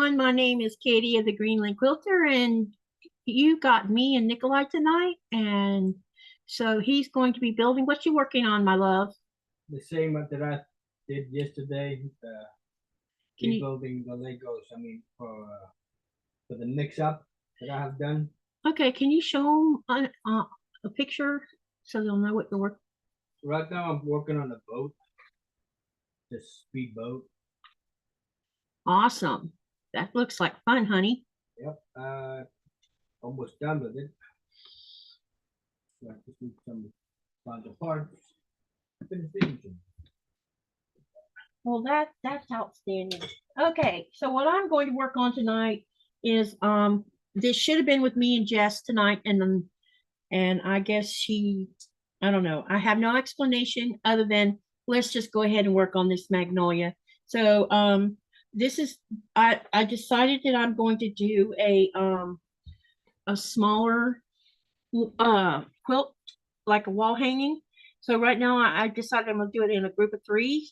everyone. My name is Katie of the Greenland Quilter, and you got me and Nikolaj tonight, and so he's going to be building. What you working on, my love? The same that I did yesterday. Rebuilding the Legos. I mean, for the mix-up that I have done. Okay, can you show them a picture so they'll know what you're working? Right now, I'm working on a boat, the speedboat. Awesome. That looks like fun, honey. Yep. Almost done with it. So I just need some bunch of parts. Well, that's outstanding. Okay, so what I'm going to work on tonight is this should have been with me and Jess tonight, and I guess I don't know. I have no explanation other than let's just go ahead and work on this magnolia. So this is I decided that I'm going to do a smaller quilt, like a wall hanging. So right now I decided I'm gonna do it in a group of 3,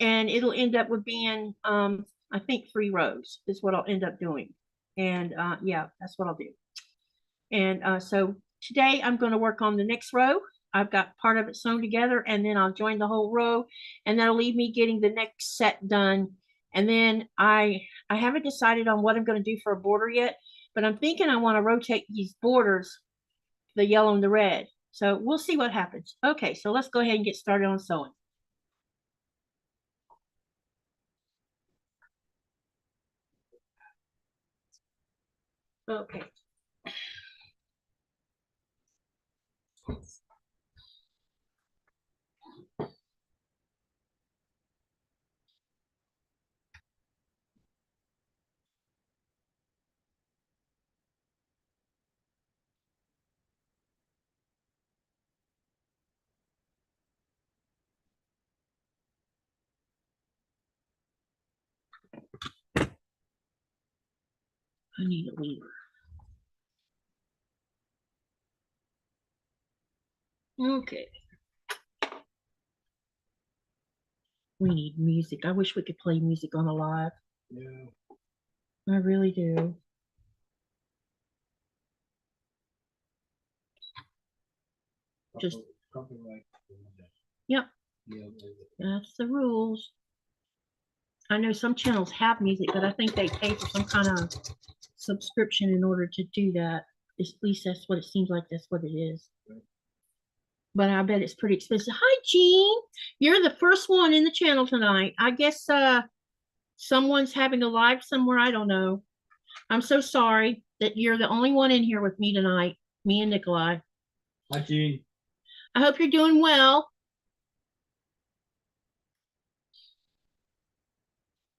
and it'll end up with being I think 3 rows is what I'll end up doing. And yeah, that's what I'll do. And so today I'm going to work on the next row. I've got part of it sewn together, and then I'll join the whole row, and that'll leave me getting the next set done. And then I haven't decided on what I'm going to do for a border yet, but I'm thinking I want to rotate these borders, the yellow and the red. So we'll see what happens. Okay, so let's go ahead and get started on sewing. Okay. I need a lever. Okay. We need music. I wish we could play music on a live. Yeah. I really do. Just copyright. Yep. Yeah, that's the rules. I know some channels have music, but I think they pay for some kind of subscription in order to do that. At least that's what it seems like. That's what it is. Right. But I bet it's pretty expensive. Hi, Jean. You're the first one in the channel tonight. I guess someone's having a live somewhere. I don't know. I'm so sorry that you're the only one in here with me tonight. Me and Nikolaj. Hi, Jean. I hope you're doing well.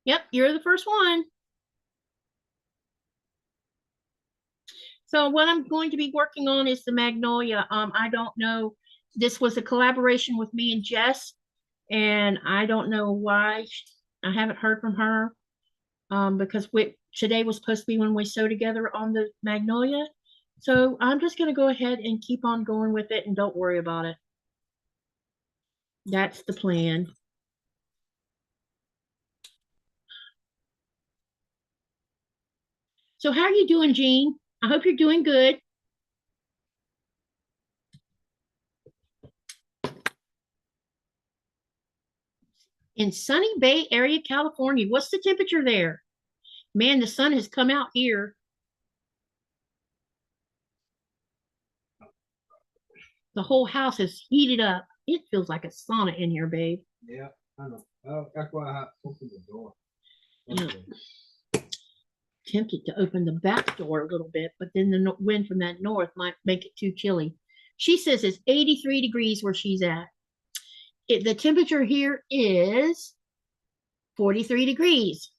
Yep, you're the first one. So what I'm going to be working on is the magnolia. I don't know. This was a collaboration with me and Jess, and I don't know why I haven't heard from her because today was supposed to be when we sew together on the magnolia. So I'm just going to go ahead and keep on going with it, and don't worry about it. That's the plan. So how are you doing, Jean? I hope you're doing good. In sunny Bay Area, California, what's the temperature there? Man, the sun has come out here. The whole house is heated up. It feels like a sauna in here, babe. Yeah, I know. Oh, that's why I opened the door. Okay. Yeah. Tempted to open the back door a little bit, but then the wind from that north might make it too chilly. She says it's 83 degrees where she's at. The temperature here is 43 degrees,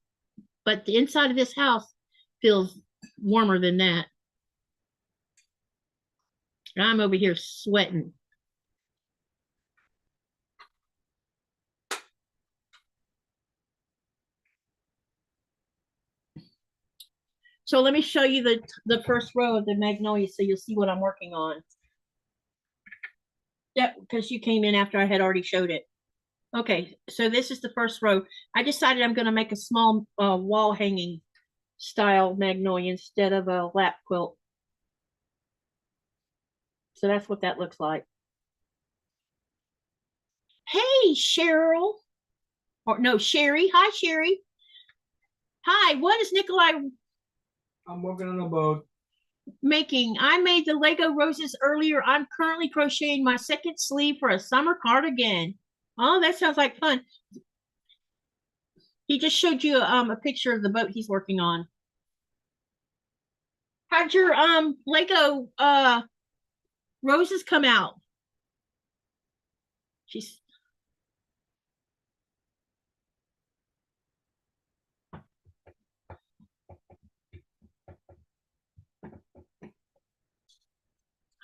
but the inside of this house feels warmer than that. I'm over here sweating. So let me show you the first row of the magnolia so you'll see what I'm working on. Yeah, because you came in after I had already showed it. Okay, so this is the first row. I decided I'm going to make a small wall hanging style magnolia instead of a lap quilt. So that's what that looks like. Hey, Cheryl. Or no, Sherry. Hi, Sherry. Hi, what is Nikolaj I'm working on a boat. making? I made the Lego roses earlier. I'm currently crocheting my second sleeve for a summer cardigan. Oh, that sounds like fun. He just showed you a picture of the boat he's working on. How'd your Lego roses come out? She's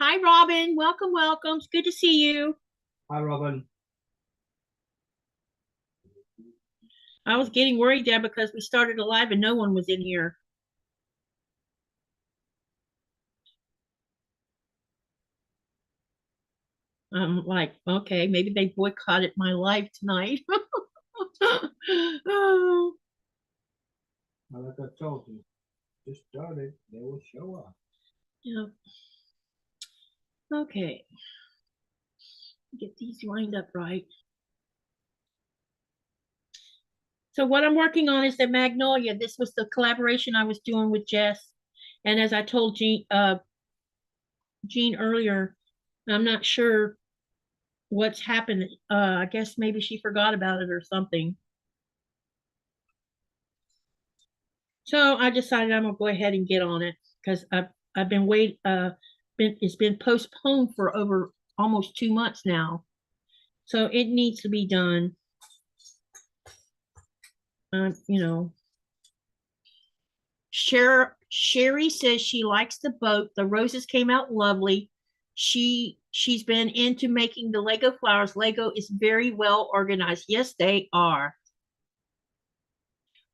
Hi, Robin. Welcome, welcome. It's good to see you. Hi, Robin. I was getting worried there because we started a live and no one was in here. I'm like, okay, maybe they boycotted my live tonight. Oh, Like I told you, just started. They will show up. yeah. Okay. Get these lined up right. So what I'm working on is the magnolia. This was the collaboration I was doing with Jess. And as I told Jean earlier, I'm not sure what's happened. I guess maybe she forgot about it or something. So I decided I'm gonna go ahead and get on it because I've been it's been postponed for over almost 2 months now. So it needs to be done. You know, Sherry says she likes the boat. The roses came out lovely. She's been into making the Lego flowers. Lego is very well organized. Yes, they are.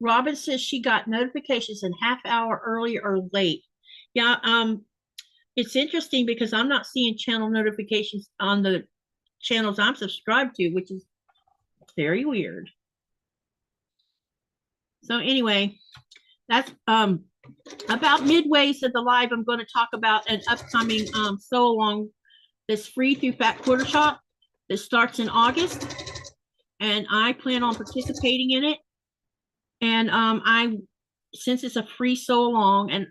Robin says she got notifications a half hour early or late. Yeah, it's interesting because I'm not seeing channel notifications on the channels I'm subscribed to, which is very weird. So anyway, that's about midway to the live. I'm going to talk about an upcoming sew along that's free through Fat Quarter Shop that starts in August, and I plan on participating in it. And since it's a free sew along, and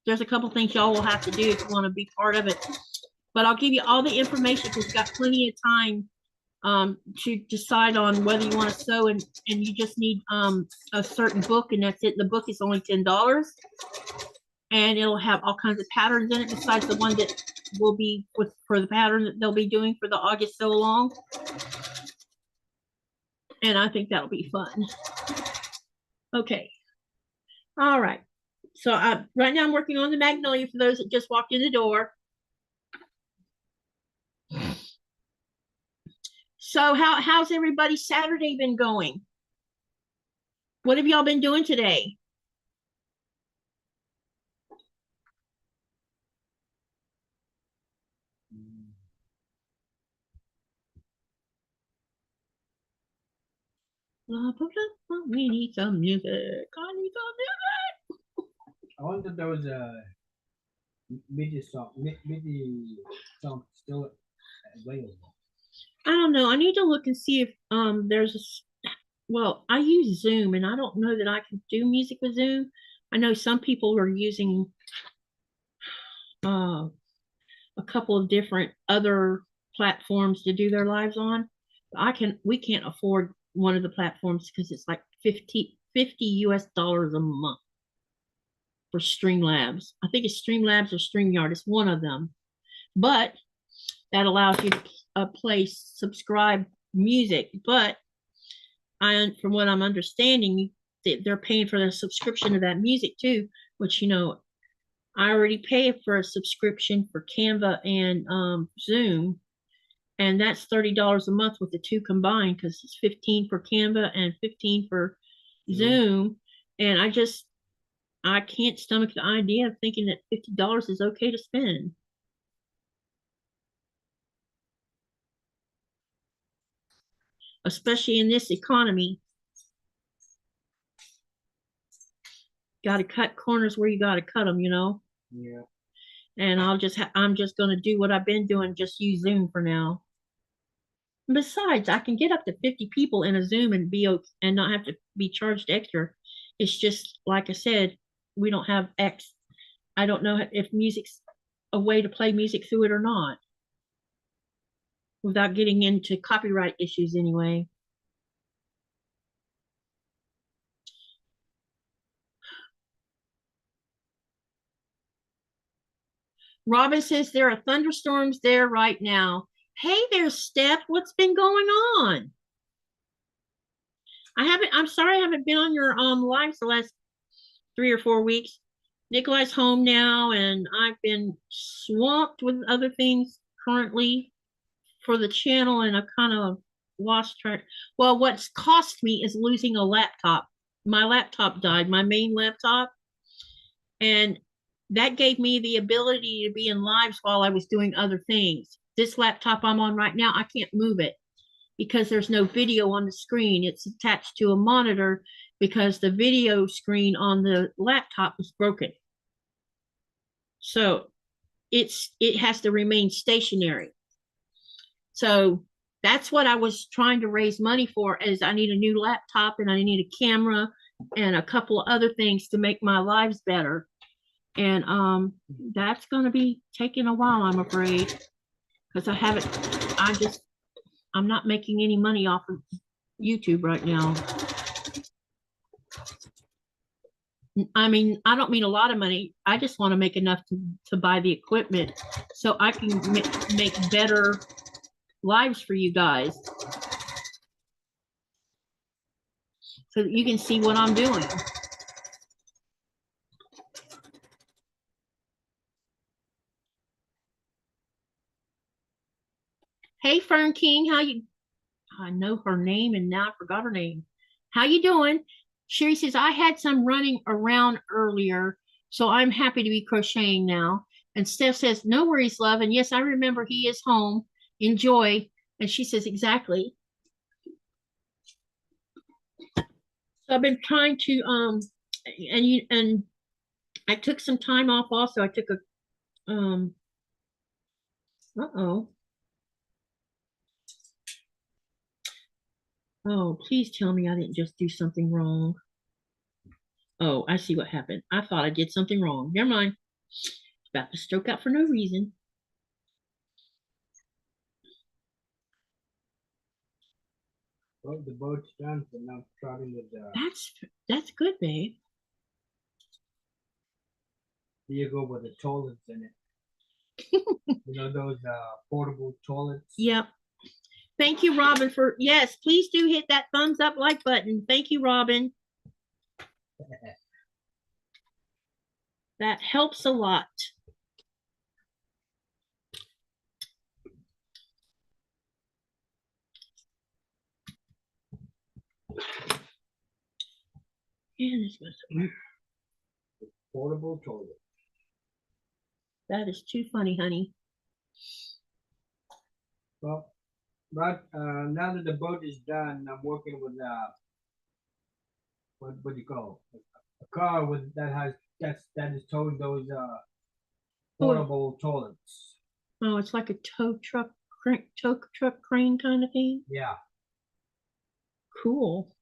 there's a couple things y'all will have to do if you want to be part of it. But I'll give you all the information because you've got plenty of time to decide on whether you want to sew, and you just need a certain book, and that's it. The book is only $10, and it'll have all kinds of patterns in it besides the one that will be for the pattern that they'll be doing for the August sew along. And I think that'll be fun. Okay. All right. So right now I'm working on the magnolia for those that just walked in the door. So how's everybody's Saturday been going? What have y'all been doing today? We need some music. I need some music. I wonder if there was a MIDI song still available. I don't know. I need to look and see if there's a, well, I use Zoom and I don't know that I can do music with Zoom. I know some people are using a couple of different other platforms to do their lives on. We can't afford one of the platforms because it's like 50 US dollars a month for Streamlabs. I think it's Streamlabs or StreamYard. It's one of them. But that allows you to play subscribe music. But from what I'm understanding, they're paying for the subscription of that music too, which, you know, I already pay for a subscription for Canva and Zoom, and that's $30 a month with the two combined because it's 15 for Canva and 15 for Zoom. And I can't stomach the idea of thinking that $50 is okay to spend. especially in this economy. Got to cut corners where you got to cut them, you know. Yeah. And I'm just going to do what I've been doing, just use Zoom for now. Besides, I can get up to 50 people in a Zoom and be okay, and not have to be charged extra. It's just like I said, we don't have X. I don't know if music's a way to play music through it or not, without getting into copyright issues anyway. Robin says there are thunderstorms there right now. Hey there, Steph. What's been going on? I'm sorry I haven't been on your lives the last 3 or 4 weeks. Nikolaj's home now, and I've been swamped with other things currently for the channel, and I kind of lost track. Well, what's cost me is losing a laptop. My laptop died, my main laptop, and that gave me the ability to be in lives while I was doing other things. This laptop I'm on right now, I can't move it because there's no video on the screen. It's attached to a monitor because the video screen on the laptop was broken. So it has to remain stationary. So that's what I was trying to raise money for, is I need a new laptop and I need a camera and a couple of other things to make my lives better. And that's going to be taking a while, I'm afraid, because I'm not making any money off of YouTube right now. I mean, I don't mean a lot of money. I just want to make enough to buy the equipment so I can make better lives for you guys, so that you can see what I'm doing. Hey, Fern King, how you? I know her name and now I forgot her name. How you doing? Sherry says, I had some running around earlier, so I'm happy to be crocheting now. And Steph says, no worries, love. And yes, I remember he is home. Enjoy. And she says, exactly. So I've been trying to, and I took some time off also. I took a, uh-oh. Oh, please tell me I didn't just do something wrong. Oh, I see what happened. I thought I did something wrong. Never mind. About to stroke out for no reason. Well, the boat's done, so now I'm starting with the. That's good, babe. Here you go with the toilets in it. You know those portable toilets? Yep. Thank you, Robin, for yes, please do hit that thumbs up like button. Thank you, Robin. That helps a lot. Portable toilet. That is too funny, honey. Well, but now that the boat is done, I'm working with what do you call a car with that is towing those portable toilets. Oh, it's like a tow truck crane kind of thing. Yeah. Cool.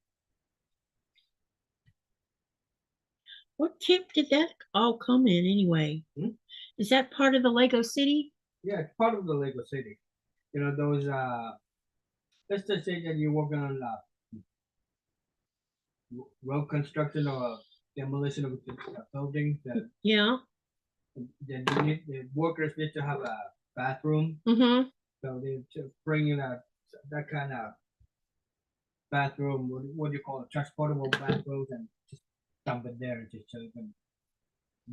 What tip did that all come in anyway? Is that part of the Lego City? Yeah, it's part of the Lego City. You know those let's just say that you're working on road construction or demolition of a building. Yeah. The workers need to have a bathroom. Mm-hmm. So they just bring in that kind of bathroom. What do you call it? Transportable bathrooms, and just dump it there, just so you can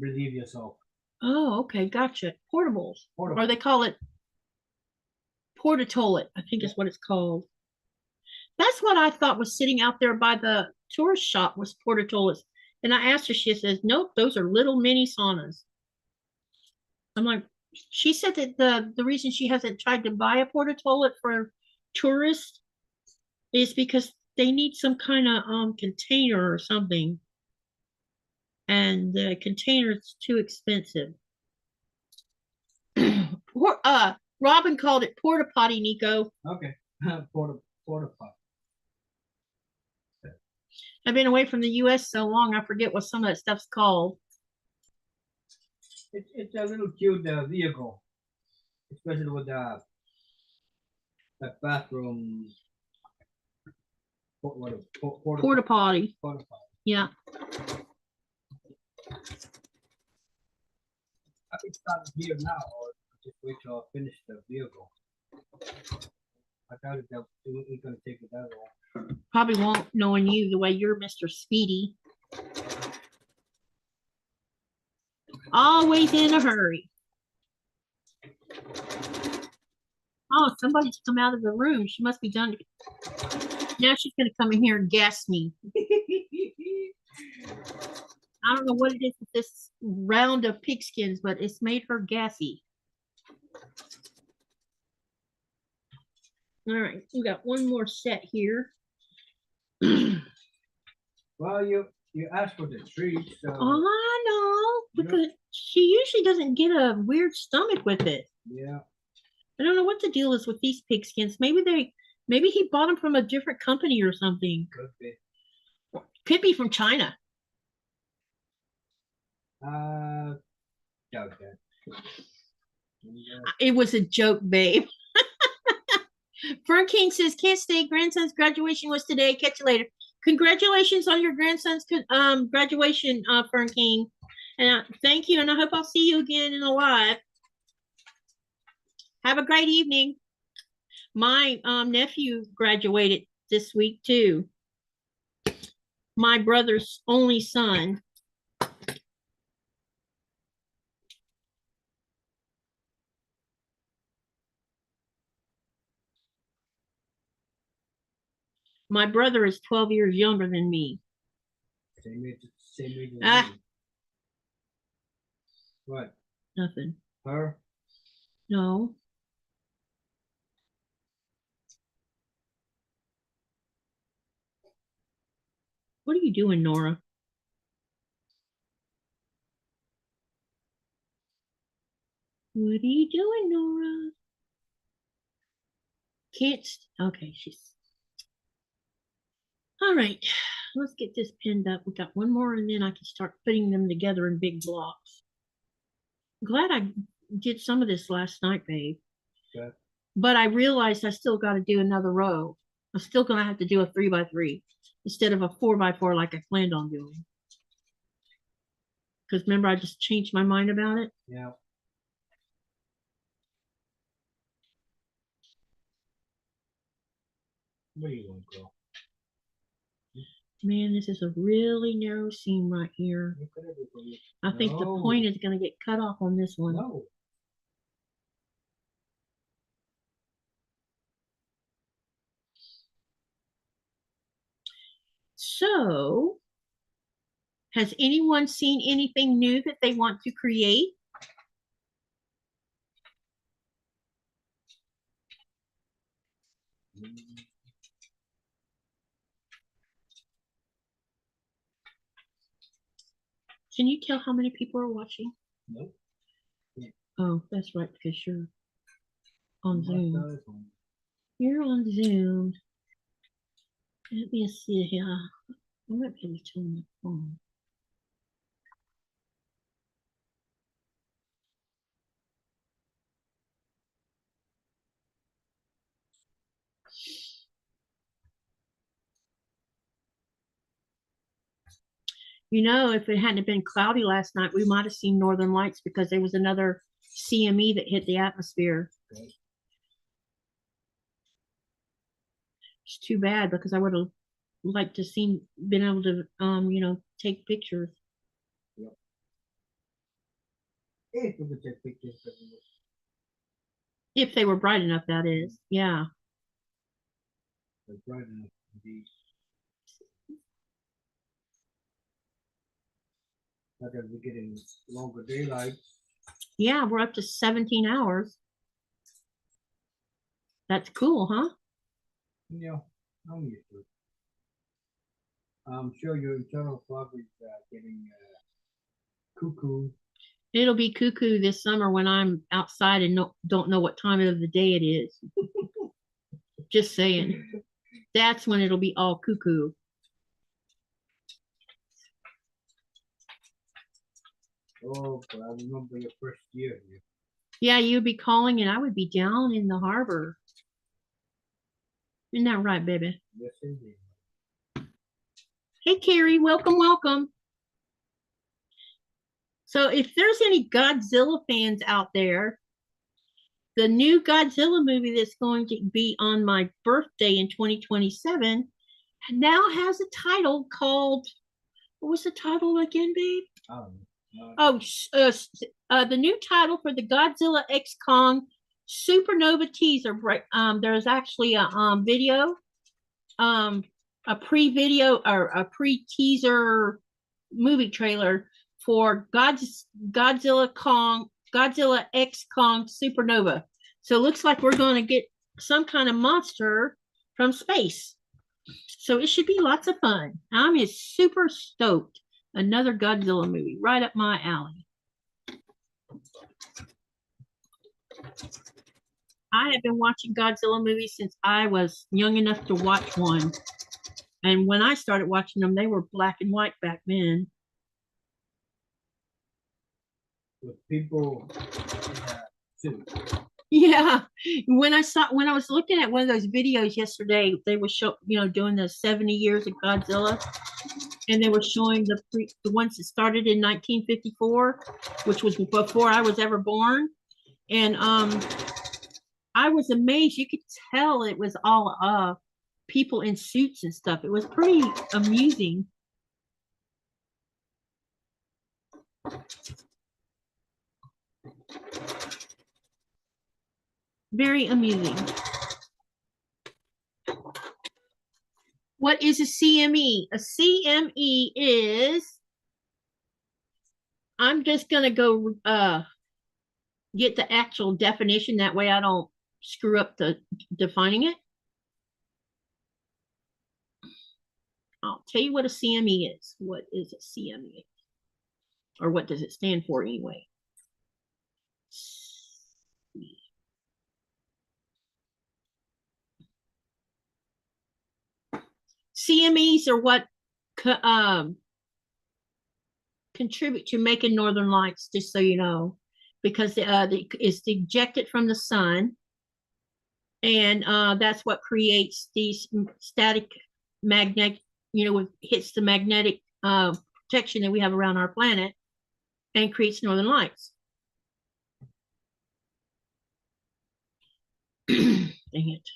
relieve yourself. Oh, okay, gotcha. Portables. Portable. Or they call it porta-toilet, I think is what it's called. That's what I thought was sitting out there by the tourist shop was porta-toilets. And I asked her, she says, nope, those are little mini saunas. I'm like, she said that the reason she hasn't tried to buy a porta-toilet for tourists It's because they need some kind of container or something. And the container is too expensive. Robin called it porta potty, Nico. Okay. Porta pot. I've been away from the US so long I forget what some of that stuff's called. It's a little cute vehicle, especially with the bathroom. Porta potty. Porta pot. Yeah. I can start here now, or just wait till I finish the vehicle. I doubt it that it's gonna take it that long. Probably won't, knowing you the way you're Mr. Speedy. Always in a hurry. Oh, somebody's come out of the room. She must be done. Now she's going to come in here and gas me. I don't know what it is with this round of pigskins, but it's made her gassy. All right, we got one more set here. Well, you asked for the treat, so I know, because she usually doesn't get a weird stomach with it. yeah. I don't know what the deal is with these pigskins. Maybe he bought them from a different company or something. Could be. Could be from China. Doubt that. Yeah. It was a joke, babe. Fern King says, can't stay. Grandson's graduation was today. Catch you later. Congratulations on your grandson's graduation, Fern King. And thank you. And I hope I'll see you again in the live. Have a great evening. My nephew graduated this week too. My brother's only son. My brother is 12 years younger than me. Same age as Ah. me. What? Nothing. Her? No. What are you doing, Nora? What are you doing, Nora? Can't. Okay, she's. All right, let's get this pinned up. We got one more, and then I can start putting them together in big blocks. I'm glad I did some of this last night, babe. Okay. But I realized I still got to do another row. I'm still going to have to do a 3x3 instead of a 4x4 like I planned on doing. Because remember, I just changed my mind about it. Yeah. Where do you want to go? Man, this is a really narrow seam right here. I think the point is going to get cut off on this one. No. So, has anyone seen anything new that they want to create? Can you tell how many people are watching? Nope. Yeah. Oh, that's right, because you're on Zoom. Telephone. You're on Zoom. Let me see here. I might be able to turn my phone. You know, if it hadn't been cloudy last night, we might have seen northern lights because there was another CME that hit the atmosphere. Okay. It's too bad because I would have liked to been able to take pictures. Yep. If we could take pictures of it. If they were bright enough, that is. Yeah. They're bright enough indeed. Not that we're getting longer daylight. Yeah, we're up to 17 hours. That's cool, huh? Yeah. I'm used to it. I'm sure your internal clock is getting cuckoo. It'll be cuckoo this summer when I'm outside and don't know what time of the day it is. Just saying. That's when it'll be all cuckoo. Oh, but I remember your first year here. Yeah, you'd be calling and I would be down in the harbor. Isn't that right, baby? Yes, indeed. Hey, Carrie, welcome, welcome. So if there's any Godzilla fans out there, the new Godzilla movie that's going to be on my birthday in 2027 now has a title called, what was the title again, babe? Oh, the new title for the Godzilla X Kong Supernova teaser. There's actually a video, a pre-video or a pre-teaser movie trailer for Godzilla X Kong Supernova. So it looks like we're going to get some kind of monster from space. So it should be lots of fun. I'm just super stoked. Another Godzilla movie, right up my alley. I have been watching Godzilla movies since I was young enough to watch one. And when I started watching them, they were black and white back then. With people too. Yeah, when I was looking at one of those videos yesterday, they were doing the 70 years of Godzilla, and they were showing the ones that started in 1954, which was before I was ever born, and I was amazed. You could tell it was all people in suits and stuff. It was pretty amusing. Very amusing. What is a CME? A CME is, I'm just going to go get the actual definition. That way I don't screw up the defining it. I'll tell you what a CME is. What is a CME? Or what does it stand for anyway? CMEs are what contribute to making northern lights, just so you know, because it's ejected from the sun, and that's what creates these static magnetic, hits the magnetic protection that we have around our planet and creates northern lights. Dang it.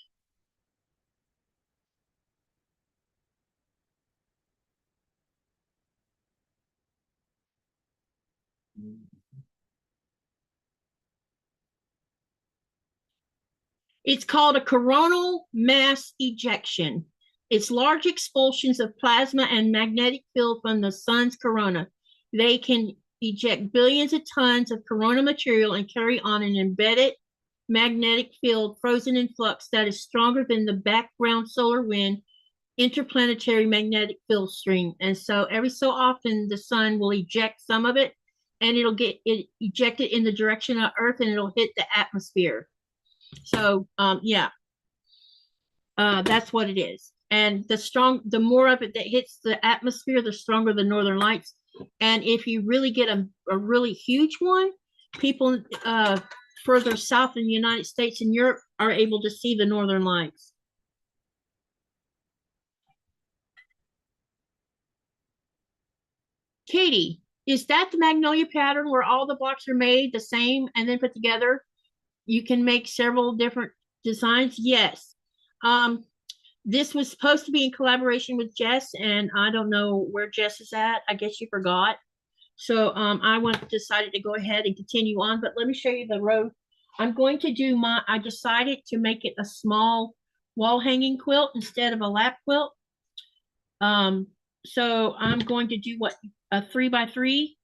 It's called a coronal mass ejection. It's large expulsions of plasma and magnetic field from the sun's corona. They can eject billions of tons of corona material and carry on an embedded magnetic field frozen in flux that is stronger than the background solar wind interplanetary magnetic field stream. And so every so often the sun will eject some of it, and it'll get it ejected in the direction of Earth, and it'll hit the atmosphere. So yeah, that's what it is. And the more of it that hits the atmosphere, the stronger the northern lights. And if you really get a really huge one, people further south in the United States and Europe are able to see the northern lights. Katie, is that the magnolia pattern where all the blocks are made the same and then put together? You can make several different designs. Yes. This was supposed to be in collaboration with Jess, and I don't know where Jess is at. I guess you forgot. So I decided to go ahead and continue on, but let me show you the row. I'm going to do I decided to make it a small wall hanging quilt instead of a lap quilt. So I'm going to do a 3x3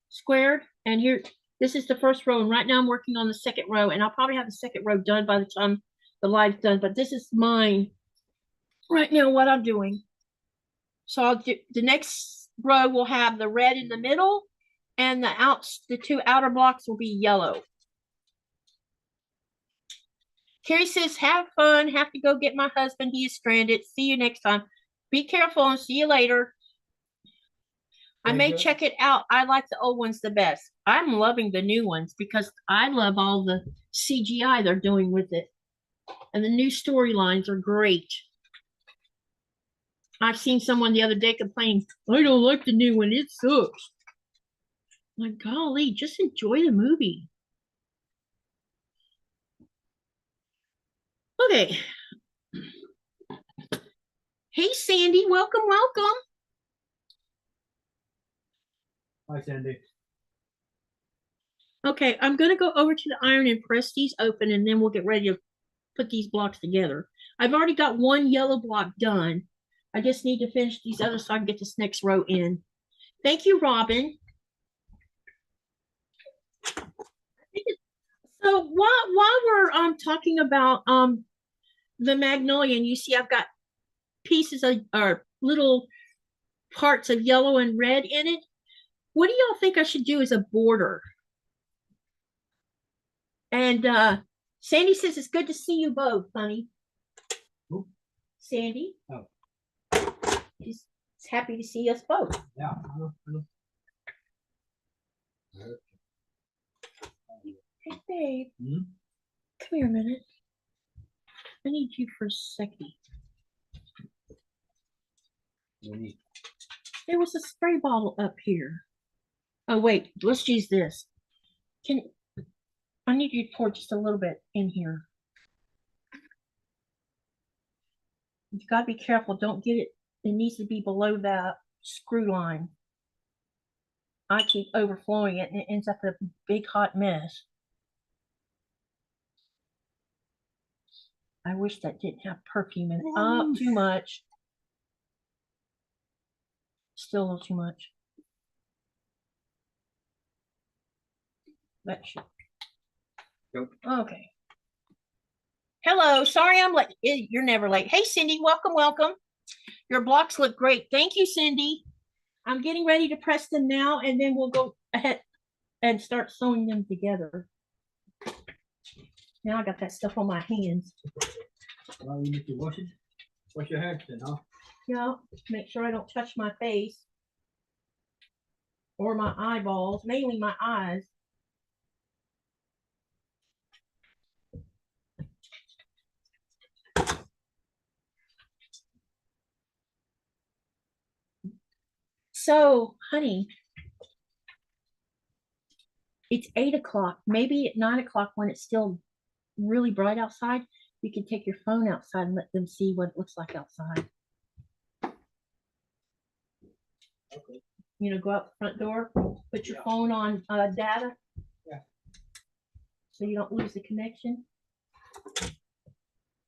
squared, and here, this is the first row, and right now I'm working on the second row, and I'll probably have the second row done by the time the live's done, but this is mine. right now what I'm doing. So I'll do the next row will have the red in the middle, and the two outer blocks will be yellow. Carrie says, have fun. Have to go get my husband. He is stranded. See you next time. Be careful and see you later. I may check it out. I like the old ones the best. I'm loving the new ones because I love all the CGI they're doing with it. And the new storylines are great. I've seen someone the other day complain, I don't like the new one. It sucks. My golly, just enjoy the movie. Okay. Hey, Sandy. Welcome, welcome. Hi, Sandy. Okay, I'm going to go over to the iron and press these open, and then we'll get ready to put these blocks together. I've already got one yellow block done. I just need to finish these others so I can get this next row in. Thank you, Robin. So while we're talking about the magnolia, and you see I've got pieces of or little parts of yellow and red in it. What do y'all think I should do as a border? And Sandy says it's good to see you both, honey. Who? Sandy. Oh. She's happy to see us both. Yeah. Hey, babe. Hmm? Come here a minute. I need you for a second. There was a spray bottle up here. Oh, wait. Let's use this. I need you to pour just a little bit in here. You've got to be careful. Don't get it. It needs to be below that screw line. I keep overflowing it and it ends up a big hot mess. I wish that didn't have perfume in it. Oh, too much. Still a little too much. That should. Nope. Okay. Hello. Sorry I'm late. You're never late. Hey, Cindy. Welcome, welcome. Your blocks look great. Thank you, Cindy. I'm getting ready to press them now, and then we'll go ahead and start sewing them together. Now I got that stuff on my hands. Well, you need to wash it. Wash your hands then, huh? Yeah, make sure I don't touch my face or my eyeballs, mainly my eyes. So, honey, it's 8 o'clock. Maybe at 9 o'clock when it's still really bright outside, you can take your phone outside and let them see what it looks like outside. Okay. You know, go out the front door, put your phone on data. Yeah. So you don't lose the connection.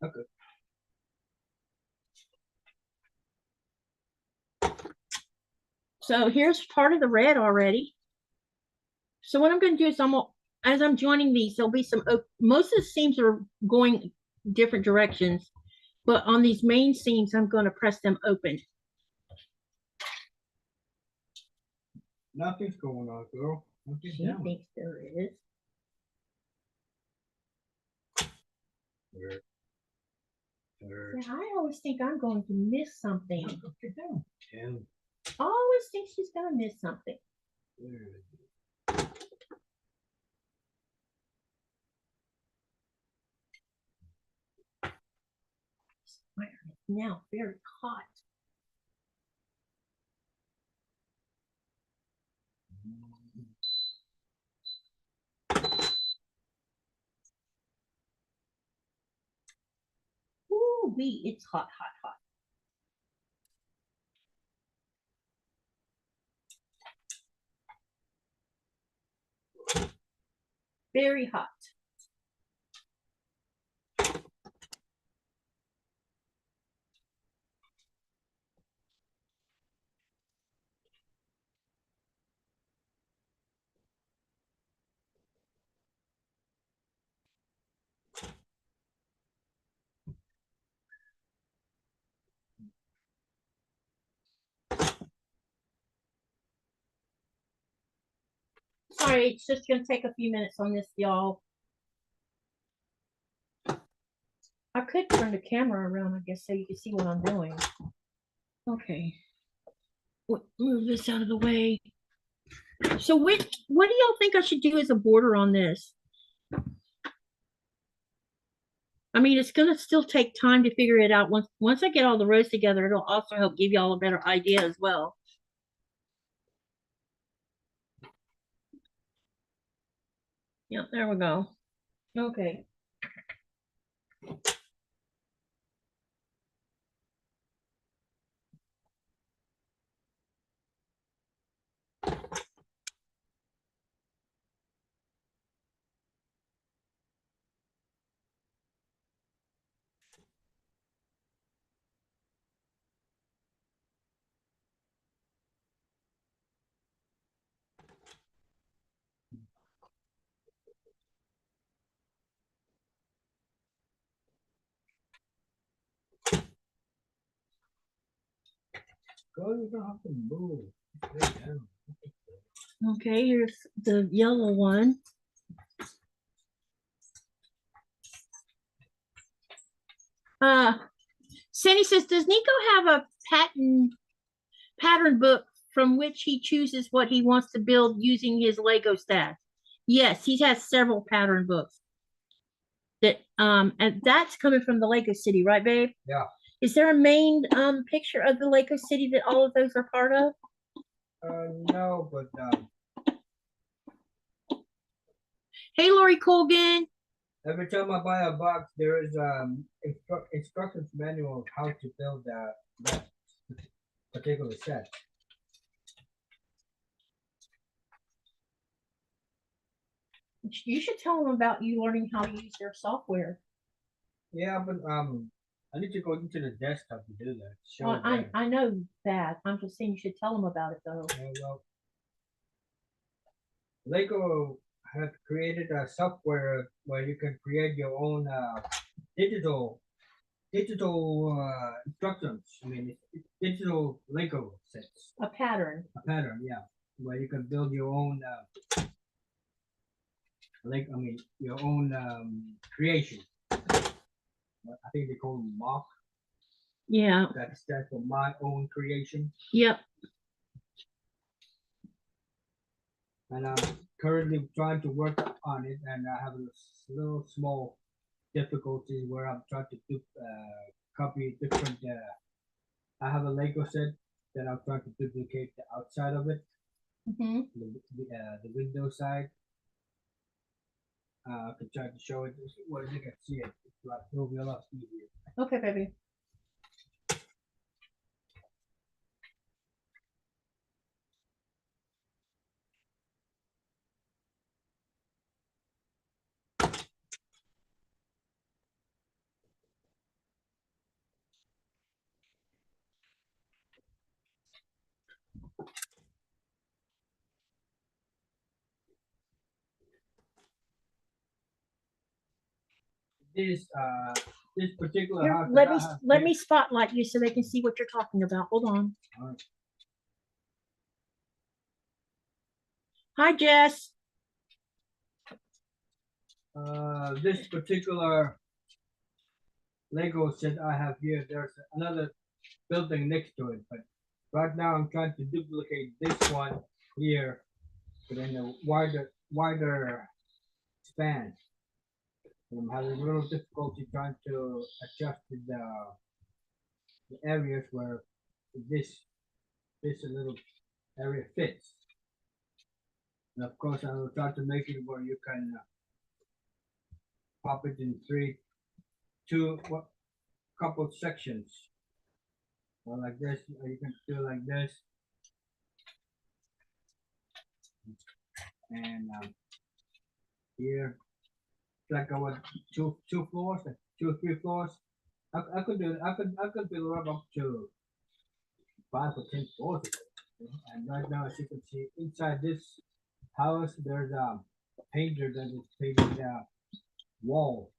Okay. So here's part of the red already. So what I'm going to do is as I'm joining these, there'll be some, most of the seams are going different directions, but on these main seams, I'm going to press them open. Nothing's going on, girl. Nothing's She down. thinks there is. I always think I'm going to miss something. No, get down. Down. I always think she's going to miss something. Now very hot. Ooh, it's hot, hot, hot. Very hot. Sorry, it's just gonna take a few minutes on this, y'all. I could turn the camera around, I guess, so you can see what I'm doing. Okay. Move this out of the way. So what do y'all think I should do as a border on this? I mean, it's gonna still take time to figure it out. Once I get all the rows together, it'll also help give y'all a better idea as well. Yep, there we go. Okay. Go, you don't have to move. Lay down. Okay, here's the yellow one. Sandy says, does Nico have a pattern book from which he chooses what he wants to build using his Lego stash? Yes, he has several pattern books. And that's coming from the Lego City, right, babe? Yeah. Is there a main picture of the Lego City that all of those are part of? No, but Hey, Lori Colgan. every time I buy a box, there is instructions manual of how to build that particular set. You should tell them about you learning how to use their software. Yeah, but I need to go into the desktop to do that. Well, I know that. I'm just saying you should tell them about it though. Yeah, well, Lego has created a software where you can create your own digital instructions. I mean, it's digital Lego sets. A pattern. A pattern, yeah, where you can build your own your own creation. I think they call them mock. Yeah. That stands for my own creation. Yep. And I'm currently trying to work on it, and I have a little small difficulty where I'm trying to copy different. I have a Lego set that I'm trying to duplicate the outside of it, the window side. I can try to show it where you can see it. It'll be a lot easier. Okay, baby. This particular Here, house. let me spotlight you so they can see what you're talking about. Hold on. All right. Hi, Jess. This particular Lego set I have here, there's another building next to it, but right now I'm trying to duplicate this one here, but in a wider span. I'm having a little difficulty trying to adjust the areas where this little area fits. And of course, I will try to make it where you can pop it in couple sections. Or like this, or you can do like this. And here, like our two floors, 2 or 3 floors. I could build up to 5 or 10 floors. And right now, as you can see, inside this house, there's a painter that is painting the wall.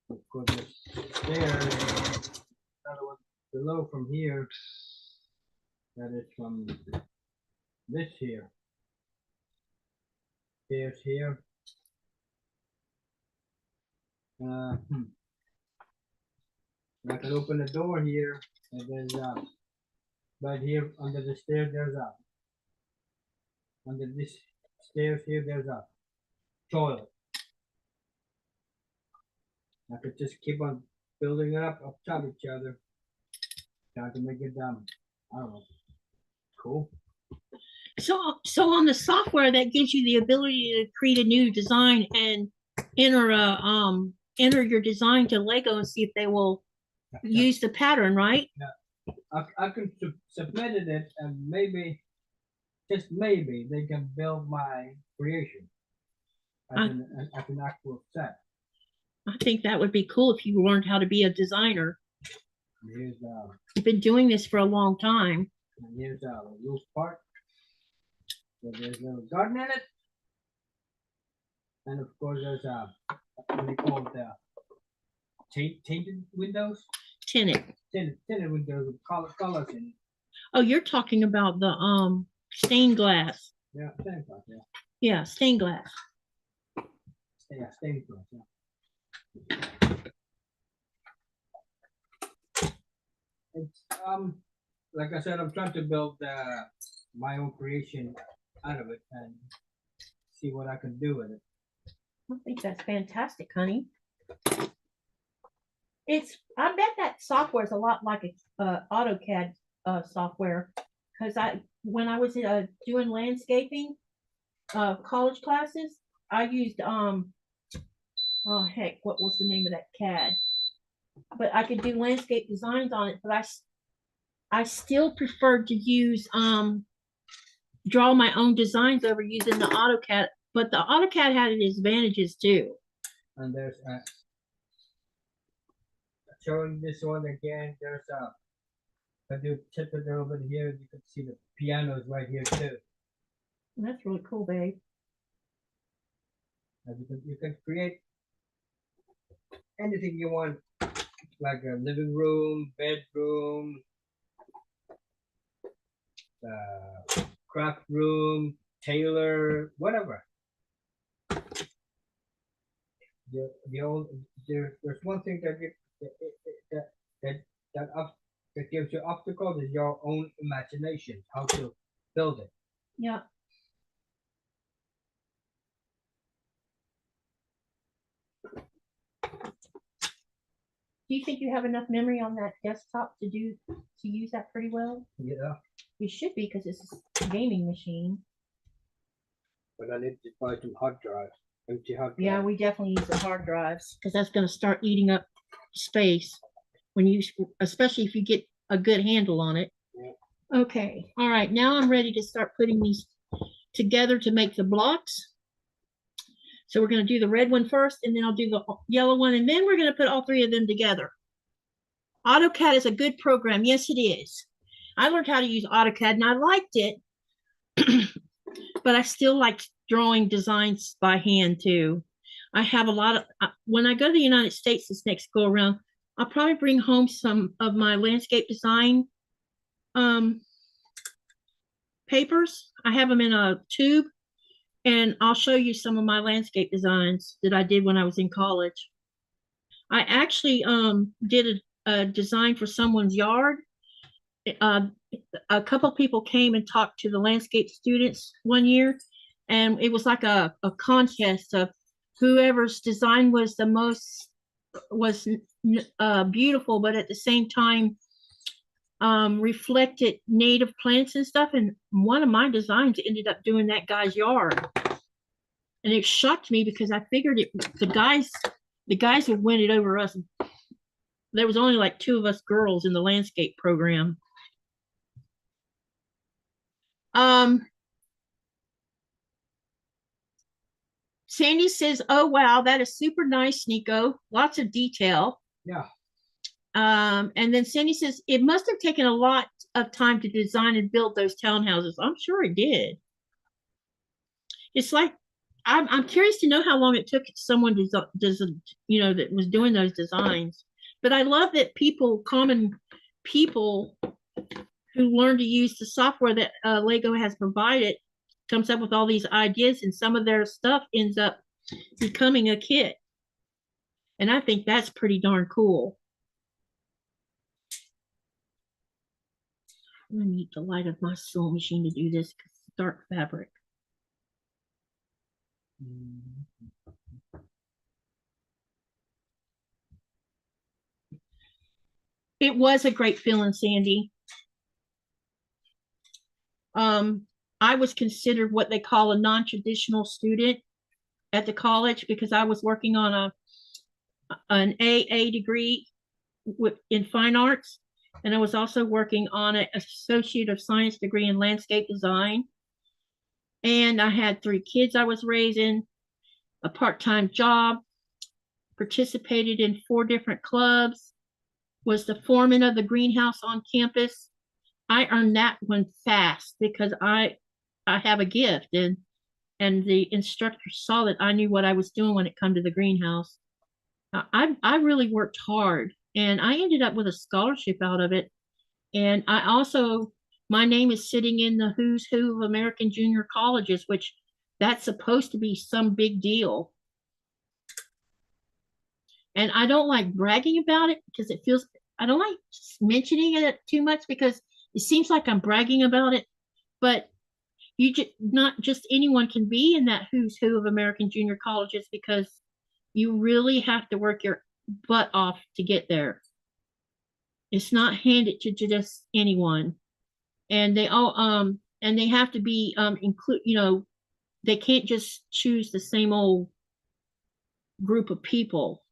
Of course, there's stairs. Another one below from here. That is from this here. stairs here. I can open the door here, and there's right here under the stairs there's a under this stairs here there's a toilet. I could just keep on building it up top of each other, trying to make it I don't know, cool. So on the software that gives you the ability to create a new design and enter your design to Lego and see if they will use the pattern, right? I can submit it, and maybe, just maybe, they can build my creation as an actual set. I think that would be cool if you learned how to be a designer. Here's You've been doing this for a long time. here's the roof part. So there's a little garden in it, and of course there's what do you call it, tinted windows. Tinted Windows with colors in it. Oh, you're talking about the stained glass. Yeah, stained glass. Yeah, Yeah, stained glass. Stained glass. Yeah. It's like I said, I'm trying to build my own creation out of it and see what I can do with it. I think that's fantastic, honey. I bet that software is a lot like a AutoCAD software, because when I was doing landscaping college classes, I used oh heck, what was the name of that CAD? But I could do landscape designs on it, but I still preferred to use draw my own designs over using the AutoCAD, but the AutoCAD had its advantages too. And there's showing this one again. There's if you tip it over here, you can see the pianos right here too. That's really cool, babe. And you can create anything you want, like a living room, bedroom, craft room, tailor, whatever. There's one thing that gives you obstacles is your own imagination, how to build it. Yeah. Do you think you have enough memory on that desktop to use that pretty well? Yeah. You should be, because it's a gaming machine. But I need to buy some hard drives, empty hard drives. Yeah, we definitely use the hard drives, because that's going to start eating up space especially if you get a good handle on it. Yeah. Okay. All right. Now I'm ready to start putting these together to make the blocks. So we're going to do the red one first, and then I'll do the yellow one, and then we're going to put all three of them together. AutoCAD is a good program. Yes, it is. I learned how to use AutoCAD, and I liked it, but I still like drawing designs by hand too. I have a lot of, when I go to the United States this next go around, I'll probably bring home some of my landscape design papers. I have them in a tube, and I'll show you some of my landscape designs that I did when I was in college. I actually did a design for someone's yard. A couple people came and talked to the landscape students one year, and it was like a contest of whoever's design was the most beautiful, but at the same time reflected native plants and stuff. And one of my designs ended up doing that guy's yard, and it shocked me because I figured the guys would win it over us. There was only like 2 of us girls in the landscape program. Sandy says, "Oh wow, that is super nice, Nico. Lots of detail." Yeah. And then Sandy says, "It must have taken a lot of time to design and build those townhouses." I'm sure it did. It's like, I'm curious to know how long it took someone that was doing those designs. But I love that common people who learn to use the software that Lego has provided comes up with all these ideas, and some of their stuff ends up becoming a kit. And I think that's pretty darn cool. I need the light of my sewing machine to do this because it's dark fabric. It was a great feeling, Sandy. I was considered what they call a non-traditional student at the college because I was working on an AA degree in fine arts, and I was also working on an Associate of Science degree in landscape design. And I had 3 kids I was raising, a part-time job, participated in 4 different clubs, was the foreman of the greenhouse on campus. I earned that one fast because I have a gift, and the instructor saw that I knew what I was doing when it come to the greenhouse. I really worked hard, and I ended up with a scholarship out of it. And I also, my name is sitting in the who's who of American junior colleges, which that's supposed to be some big deal. And I don't like bragging about it because it feels, I don't like mentioning it too much because it seems like I'm bragging about it. But not just anyone can be in that who's who of American junior colleges because you really have to work your butt off to get there. It's not handed to just anyone. And they all and they have to be include, you know, they can't just choose the same old group of people.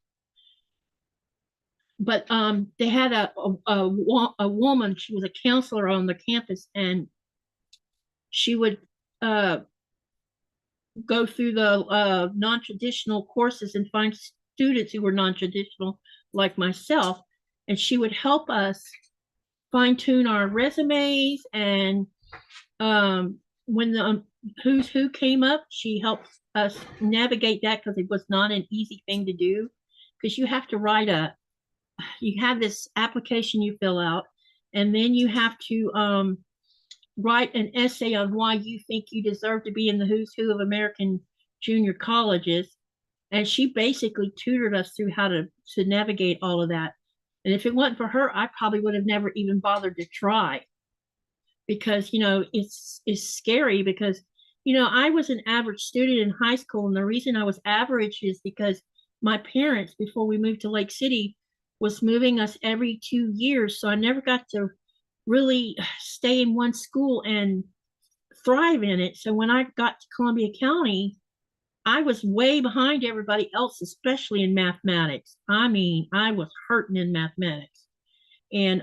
But they had a woman, she was a counselor on the campus, and she would go through the non-traditional courses and find students who were non-traditional like myself, and she would help us fine-tune our resumes. And when the who's who came up, she helped us navigate that because it was not an easy thing to do, because you have to you have this application you fill out, and then you have to write an essay on why you think you deserve to be in the who's who of American junior colleges. And she basically tutored us through how to navigate all of that. And if it wasn't for her, I probably would have never even bothered to try, because, you know, it's scary because, you know, I was an average student in high school. And the reason I was average is because my parents, before we moved to Lake City, was moving us every 2 years. So I never got to really stay in one school and thrive in it. So when I got to Columbia County, I was way behind everybody else, especially in mathematics. I mean, I was hurting in mathematics. And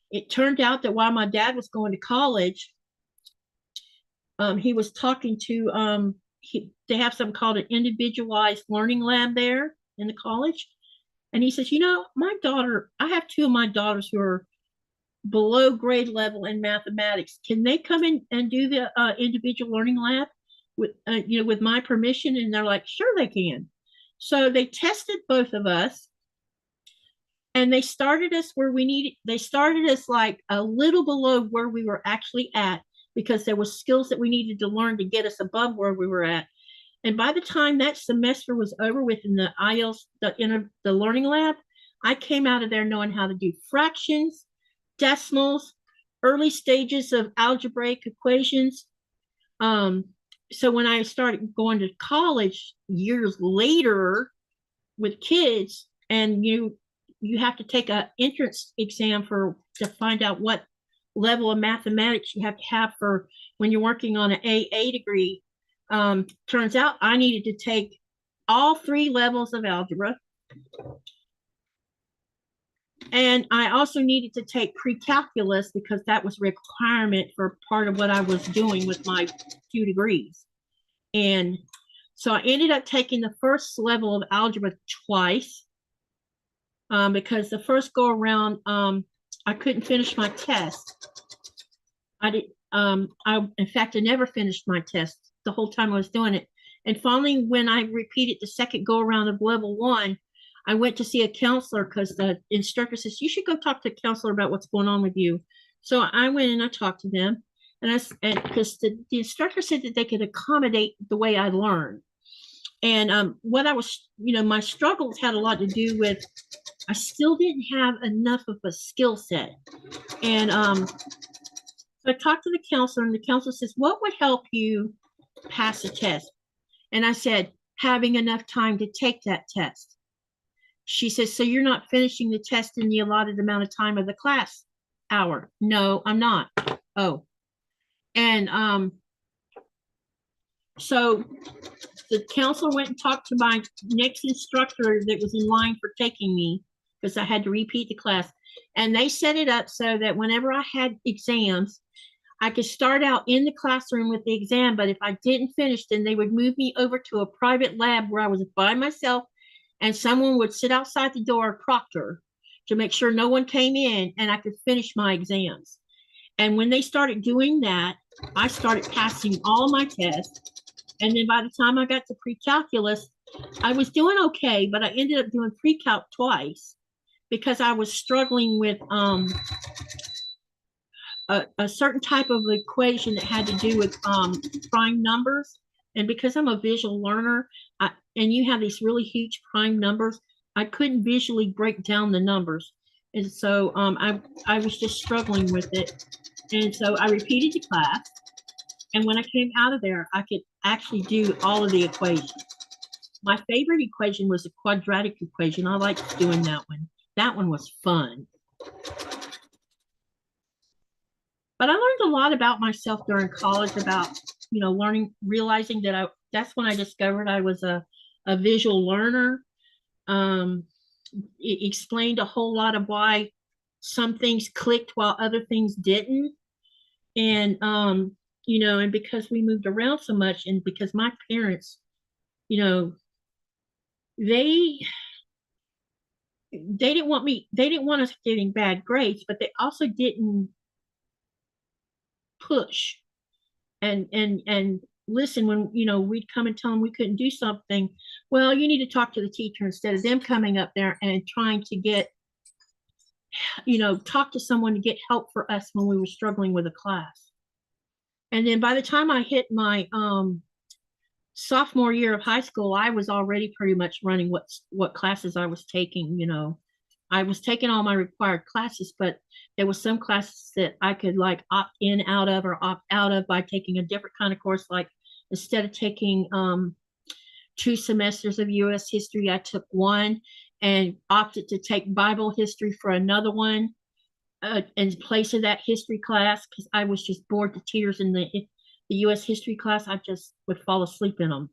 it turned out that while my dad was going to college, he was talking to, they have something called an individualized learning lab there in the college. And he says, you know, I have 2 of my daughters who are below grade level in mathematics. Can they come in and do the individual learning lab with, you know, with my permission? And they're like, sure, they can. So they tested both of us, and they started us where we needed. They started us like a little below where we were actually at, because there was skills that we needed to learn to get us above where we were at. And by the time that semester was over within the IELTS, the learning lab, I came out of there knowing how to do fractions, decimals, early stages of algebraic equations. So when I started going to college years later with kids, and you have to take an entrance exam to find out what level of mathematics you have to have for when you're working on an AA degree. Turns out I needed to take all 3 levels of algebra. And I also needed to take pre-calculus because that was a requirement for part of what I was doing with my 2 degrees. And so I ended up taking the first level of algebra twice because the first go around, I couldn't finish my test. In fact, I never finished my test the whole time I was doing it. And finally, when I repeated the second go around of level 1, I went to see a counselor because the instructor says, you should go talk to a counselor about what's going on with you. So I went and I talked to them, And because the instructor said that they could accommodate the way I learned. And what I was, my struggles had a lot to do with, I still didn't have enough of a skill set. And so I talked to the counselor, and the counselor says, what would help you pass a test? And I said, having enough time to take that test. She says, so you're not finishing the test in the allotted amount of time of the class hour? No, I'm not. Oh. And so the counselor went and talked to my next instructor that was in line for taking me, because I had to repeat the class. And they set it up so that whenever I had exams, I could start out in the classroom with the exam, but if I didn't finish, then they would move me over to a private lab where I was by myself, and someone would sit outside the door, proctor, to make sure no one came in, and I could finish my exams. And when they started doing that, I started passing all my tests. And then by the time I got to pre-calculus, I was doing okay, but I ended up doing pre-calc twice because I was struggling with a certain type of equation that had to do with prime numbers. And because I'm a visual learner, and you have these really huge prime numbers, I couldn't visually break down the numbers. And so I was just struggling with it. And so I repeated the class. And when I came out of there, I could actually do all of the equations. My favorite equation was the quadratic equation. I liked doing that one. That one was fun. But I learned a lot about myself during college, about, learning, realizing that that's when I discovered I was a visual learner. It explained a whole lot of why some things clicked while other things didn't. And, and because we moved around so much, and because my parents, they didn't want us getting bad grades, but they also didn't push and listen when, we'd come and tell them we couldn't do something. Well, you need to talk to the teacher, instead of them coming up there and trying to get, talk to someone to get help for us when we were struggling with a class. And then by the time I hit my sophomore year of high school, I was already pretty much running what classes I was taking. I was taking all my required classes, but there was some classes that I could like opt in out of or opt out of by taking a different kind of course. Like instead of taking 2 semesters of U.S. history, I took 1 and opted to take Bible history for another one in place of that history class, because I was just bored to tears in the U.S. history class. I just would fall asleep in them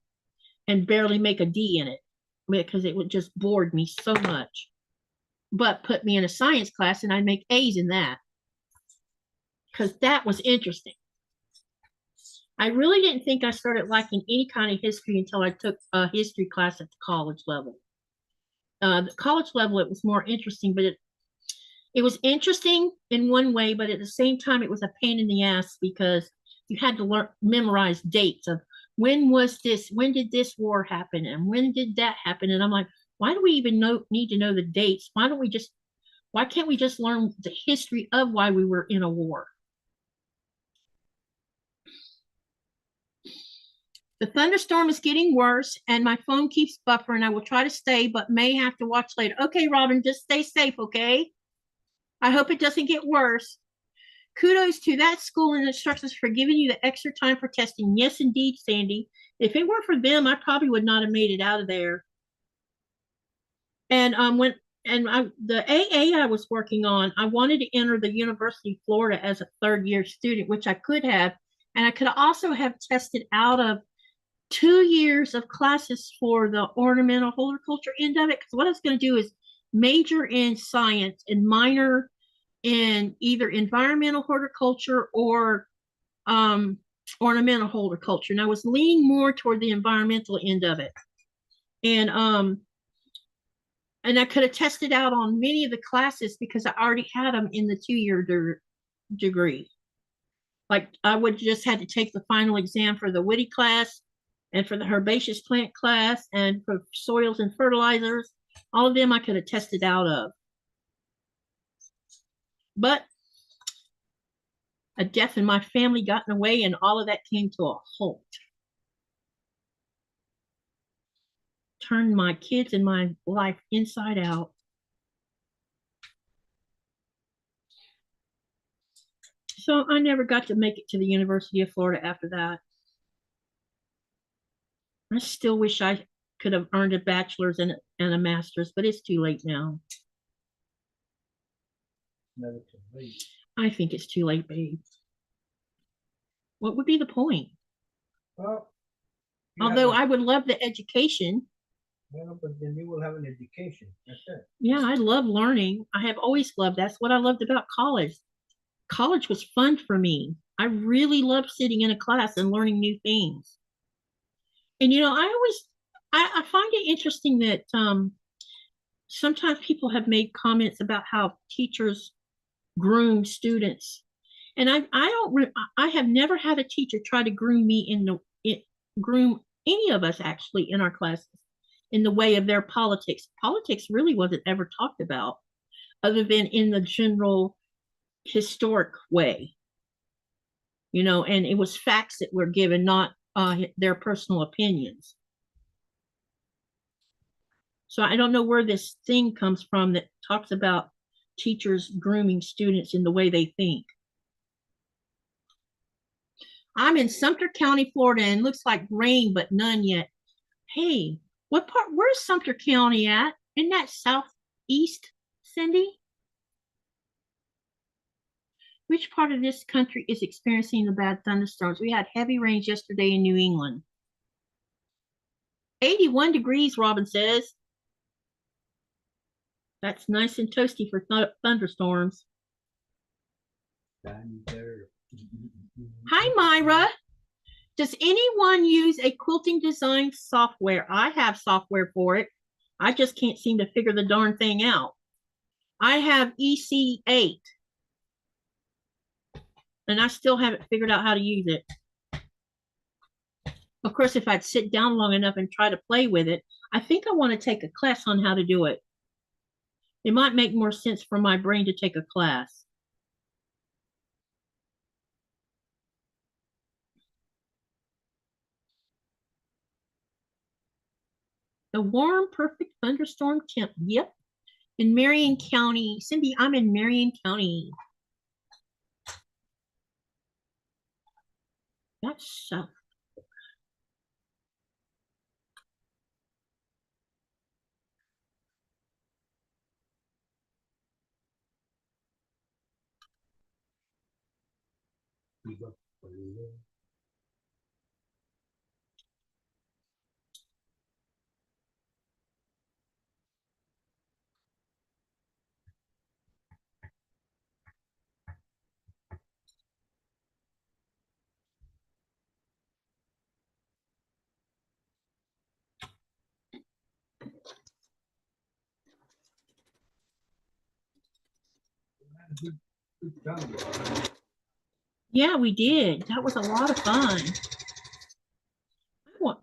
and barely make a D in it because it would just bored me so much. But put me in a science class and I'd make A's in that because that was interesting. I really didn't think I started liking any kind of history until I took a history class at the college level. The college level, it was more interesting, but it was interesting in one way, but at the same time, it was a pain in the ass because you had to memorize dates of when did this war happen, and when did that happen? And I'm like, why do we even need to know the dates? Why can't we just learn the history of why we were in a war? The thunderstorm is getting worse and my phone keeps buffering. I will try to stay, but may have to watch later. Okay, Robin, just stay safe, okay? I hope it doesn't get worse. Kudos to that school and instructors for giving you the extra time for testing. Yes, indeed, Sandy. If it weren't for them, I probably would not have made it out of there. And the AA I was working on, I wanted to enter the University of Florida as a 3rd-year student, which I could have. And I could also have tested out of 2 years of classes for the ornamental horticulture end of it. Because what I was going to do is major in science and minor in either environmental horticulture or ornamental horticulture. And I was leaning more toward the environmental end of it. And I could have tested out on many of the classes because I already had them in the 2-year degree. Like I would just had to take the final exam for the woody class and for the herbaceous plant class and for soils and fertilizers. All of them I could have tested out of. But a death in my family got in the way, and all of that came to a halt. Turned my kids and my life inside out. So I never got to make it to the University of Florida after that. I still wish I could have earned a bachelor's and a master's, but it's too late now. Never too late. I think it's too late, babe. What would be the point? Well, although I would love the education. Well, but then you will have an education. That's it. Yeah, I love learning. I have always loved. That's what I loved about college. College was fun for me. I really loved sitting in a class and learning new things. And I find it interesting that sometimes people have made comments about how teachers groom students, and I have never had a teacher try to groom me groom any of us actually in our classes in the way of their politics. Politics really wasn't ever talked about, other than in the general historic way, and it was facts that were given, not their personal opinions. So I don't know where this thing comes from that talks about teachers grooming students in the way they think. I'm in Sumter County, Florida, and it looks like rain, but none yet. Hey, where's Sumter County at? Isn't that southeast, Cindy? Which part of this country is experiencing the bad thunderstorms? We had heavy rains yesterday in New England. 81 degrees, Robin says. That's nice and toasty for thunderstorms. Hi, Myra. Does anyone use a quilting design software? I have software for it. I just can't seem to figure the darn thing out. I have EC8. And I still haven't figured out how to use it. Of course, if I'd sit down long enough and try to play with it, I think I want to take a class on how to do it. It might make more sense for my brain to take a class. The warm, perfect thunderstorm temp. Yep. In Marion County. Cindy, I'm in Marion County. That's south. Good job. Yeah, we did. That was a lot of fun.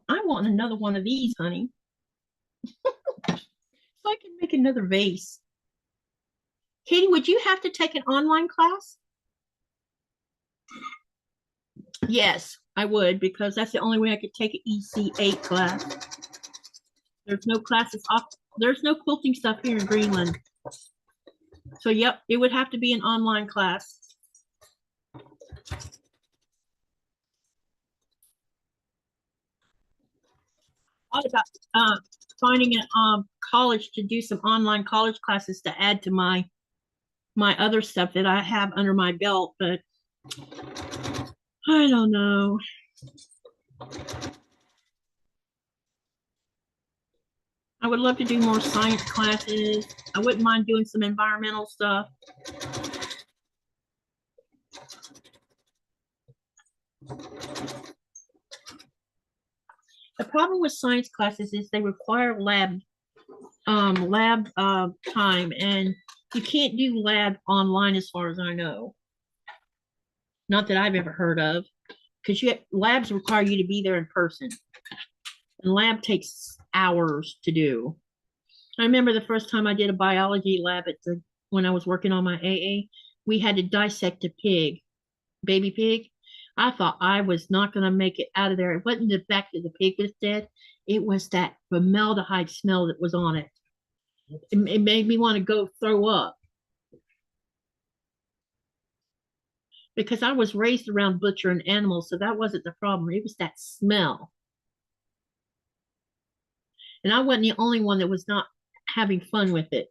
I want another one of these, honey. So I can make another vase. Katie, would you have to take an online class? Yes, I would, because that's the only way I could take an EC8 class. There's no classes off. There's no quilting stuff here in Greenland. So, yep, it would have to be an online class. I thought about finding a college to do some online college classes to add to my other stuff that I have under my belt, but I don't know. I would love to do more science classes. I wouldn't mind doing some environmental stuff. The problem with science classes is they require lab time, and you can't do lab online as far as I know. Not that I've ever heard of, because labs require you to be there in person. And lab takes hours to do. I remember the first time I did a biology lab when I was working on my AA, we had to dissect a pig. baby pig. I thought I was not going to make it out of there. It wasn't the fact that the pig was dead. It was that formaldehyde smell that was on it. It made me want to go throw up. Because I was raised around butchering animals, so that wasn't the problem. It was that smell. And I wasn't the only one that was not having fun with it.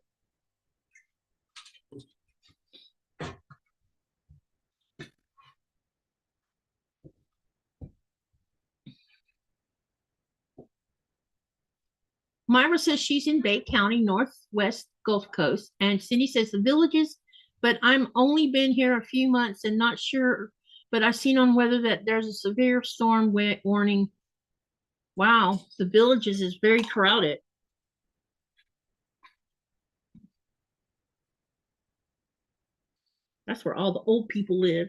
Myra says she's in Bay County, Northwest Gulf Coast. And Cindy says the Villages, but I'm only been here a few months and not sure, but I've seen on weather that there's a severe storm warning. Wow, the Villages is very crowded. That's where all the old people live.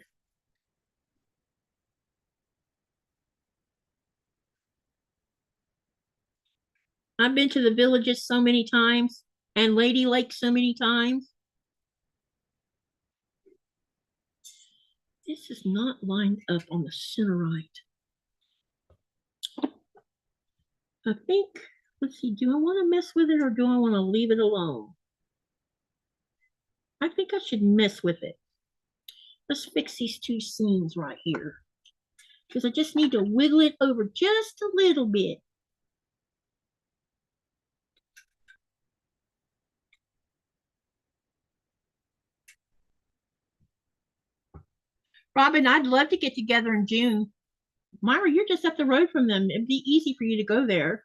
I've been to the Villages so many times and Lady Lake so many times. This is not lined up on the center right. I think, let's see, do I want to mess with it or do I want to leave it alone? I think I should mess with it. Let's fix these two seams right here. Because I just need to wiggle it over just a little bit. Robin, I'd love to get together in June. Myra, you're just up the road from them. It'd be easy for you to go there.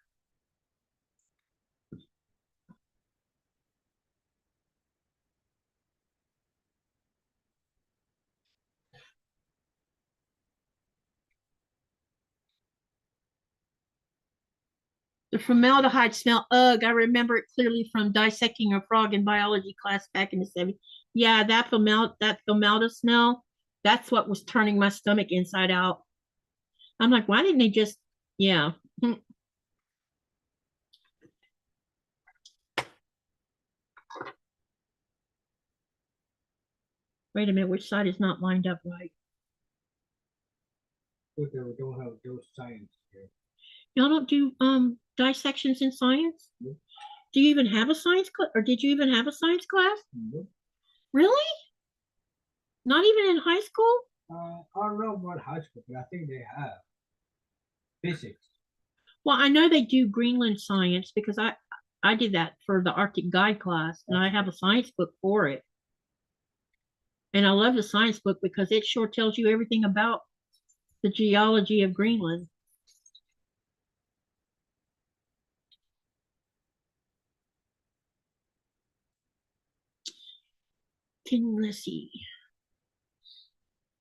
The formaldehyde smell, ugh, I remember it clearly from dissecting a frog in biology class back in the 70s. Yeah, that formaldehyde smell, that's what was turning my stomach inside out. I'm like, why didn't they just, yeah. Wait a minute, which side is not lined up right? We don't have those science here. Y'all don't do dissections in science? Nope. Do you even have a science class, or did you even have a science class? Nope. Really? Not even in high school? I don't know about high school, but I think they have physics. Well, I know they do Greenland science because I did that for the Arctic Guide class, and I have a science book for it. And I love the science book because it sure tells you everything about the geology of Greenland. Let's see.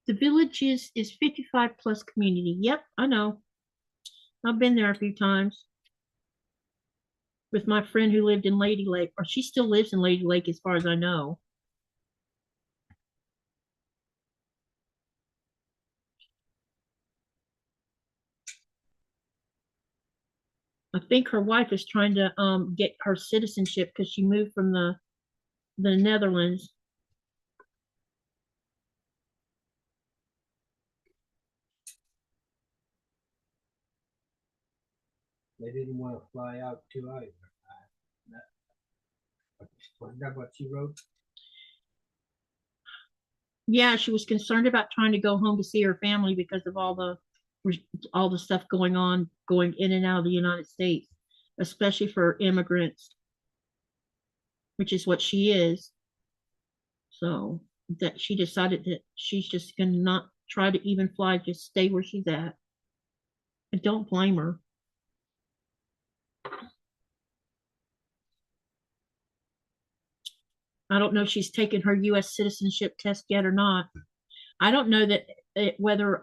The Villages is 55 plus community. Yep, I know. I've been there a few times with my friend who lived in Lady Lake, or she still lives in Lady Lake as far as I know. I think her wife is trying to get her citizenship because she moved from the Netherlands. They didn't want to fly out too either. Wasn't that what she wrote? Yeah, she was concerned about trying to go home to see her family because of all the stuff going on, going in and out of the United States, especially for immigrants, which is what she is. So that she decided that she's just gonna not try to even fly, just stay where she's at. I don't blame her. I don't know if she's taken her U.S. citizenship test yet or not. I don't know that whether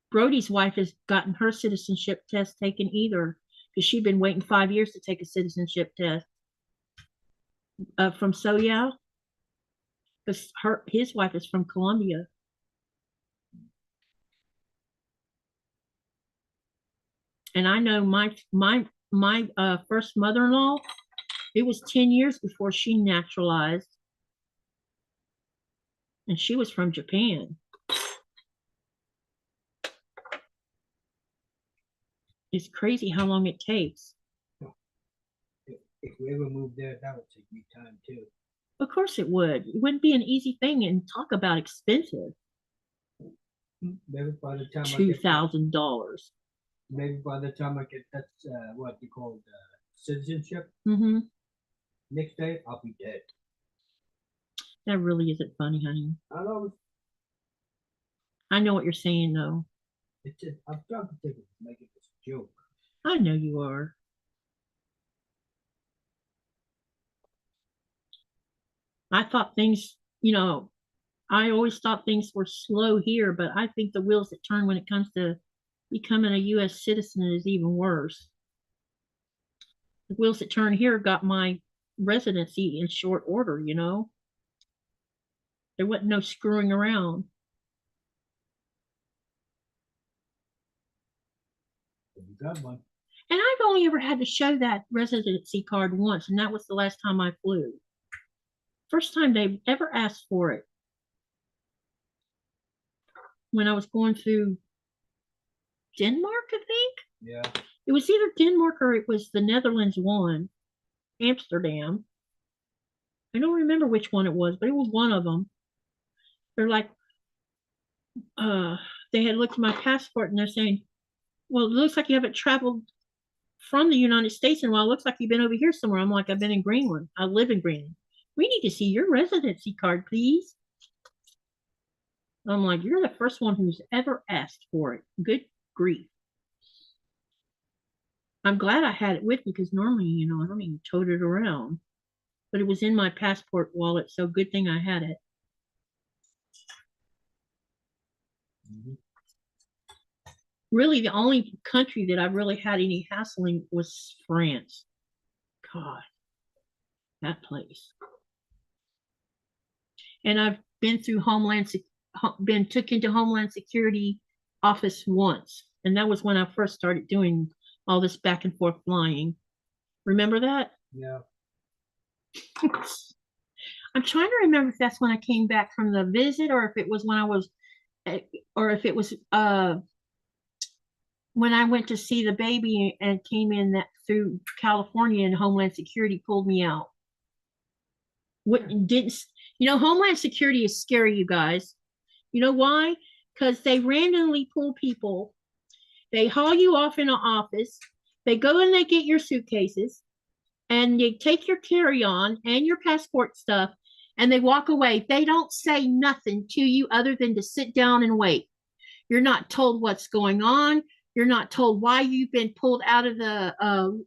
Brody's wife has gotten her citizenship test taken either, because she'd been waiting 5 years to take a citizenship test from Soya, because his wife is from Colombia. And I know my first mother-in-law, it was 10 years before she naturalized. And she was from Japan. It's crazy how long it takes. If we ever move there, that would take me time too. Of course it would. It wouldn't be an easy thing, and talk about expensive. Maybe by the time $2,000. Maybe by the time I get that's what you call citizenship. Mm-hmm. Next day I'll be dead. That really isn't funny, honey. I know. I know what you're saying, though. It's just, I'm trying to think of making this a joke. I know you are. I thought things, I always thought things were slow here, but I think the wheels that turn when it comes to becoming a U.S. citizen is even worse. The wheels that turn here got my residency in short order, There wasn't no screwing around. You got one. And I've only ever had to show that residency card once, and that was the last time I flew. First time they've ever asked for it. When I was going through Denmark, I think. Yeah. It was either Denmark or it was the Netherlands one, Amsterdam. I don't remember which one it was, but it was one of them. They're like, they had looked at my passport and they're saying, well, it looks like you haven't traveled from the United States in a while. It looks like you've been over here somewhere. I'm like, I've been in Greenland. I live in Greenland. We need to see your residency card, please. I'm like, you're the first one who's ever asked for it. Good grief. I'm glad I had it with me because normally, I don't even tote it around. But it was in my passport wallet, so good thing I had it. Mm-hmm. Really, the only country that I really had any hassling was France. God, that place. And I've been through took into Homeland Security office once. And that was when I first started doing all this back and forth flying. Remember that? Yeah. I'm trying to remember if that's when I came back from the visit or if it was when I was, or if it was when I went to see the baby and came in that through California and Homeland Security pulled me out. Homeland Security is scary, you guys. You know why? Because they randomly pull people. They haul you off in an office. They go and they get your suitcases and they take your carry-on and your passport stuff and they walk away. They don't say nothing to you other than to sit down and wait. You're not told what's going on. You're not told why you've been pulled out of the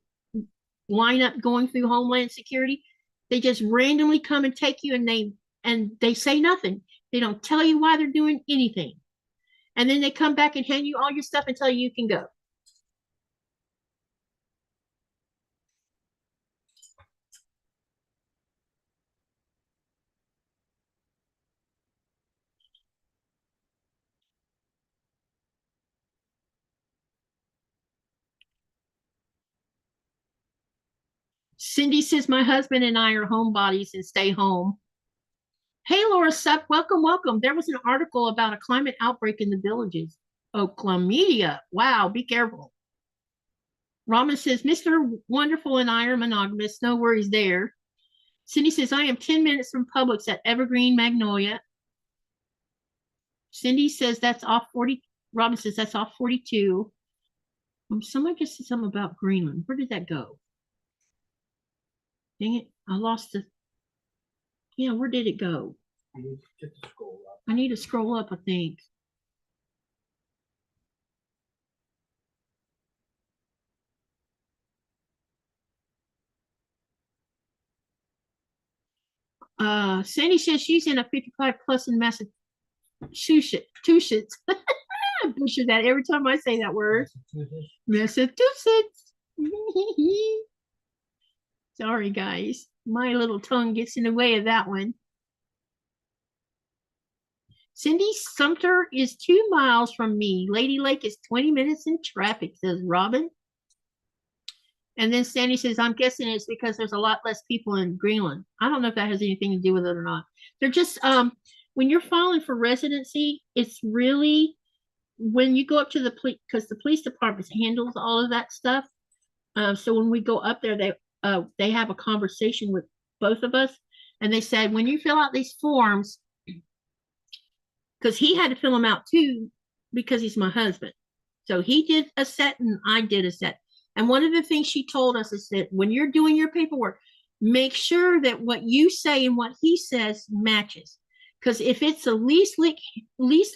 lineup going through Homeland Security. They just randomly come and take you and they say nothing. They don't tell you why they're doing anything. And then they come back and hand you all your stuff and tell you can go. Cindy says, my husband and I are homebodies and stay home. Hey, Laura Sup, welcome, welcome. There was an article about a climate outbreak in the villages. Oh, chlamydia. Wow, be careful. Raman says, Mr. Wonderful and I are monogamous. No worries there. Cindy says, I am 10 minutes from Publix at Evergreen Magnolia. Cindy says, that's off 40. Robin says, that's off 42. Someone just said something about Greenland. Where did that go? Dang it, I lost it. Yeah, where did it go? I need to scroll up. I need to scroll up, I think. Sandy says she's in a 55 plus in Massachusetts. I butcher that every time I say that word. Massachusetts. Sorry, guys. My little tongue gets in the way of that one. Cindy, Sumter is 2 miles from me. Lady Lake is 20 minutes in traffic, says Robin. And then Sandy says, I'm guessing it's because there's a lot less people in Greenland. I don't know if that has anything to do with it or not. They're just, when you're filing for residency, it's really when you go up to the police, because the police department handles all of that stuff. So when we go up there, they have a conversation with both of us, and they said when you fill out these forms, because he had to fill them out too, because he's my husband. So he did a set and I did a set. And one of the things she told us is that when you're doing your paperwork, make sure that what you say and what he says matches. Because if it's the least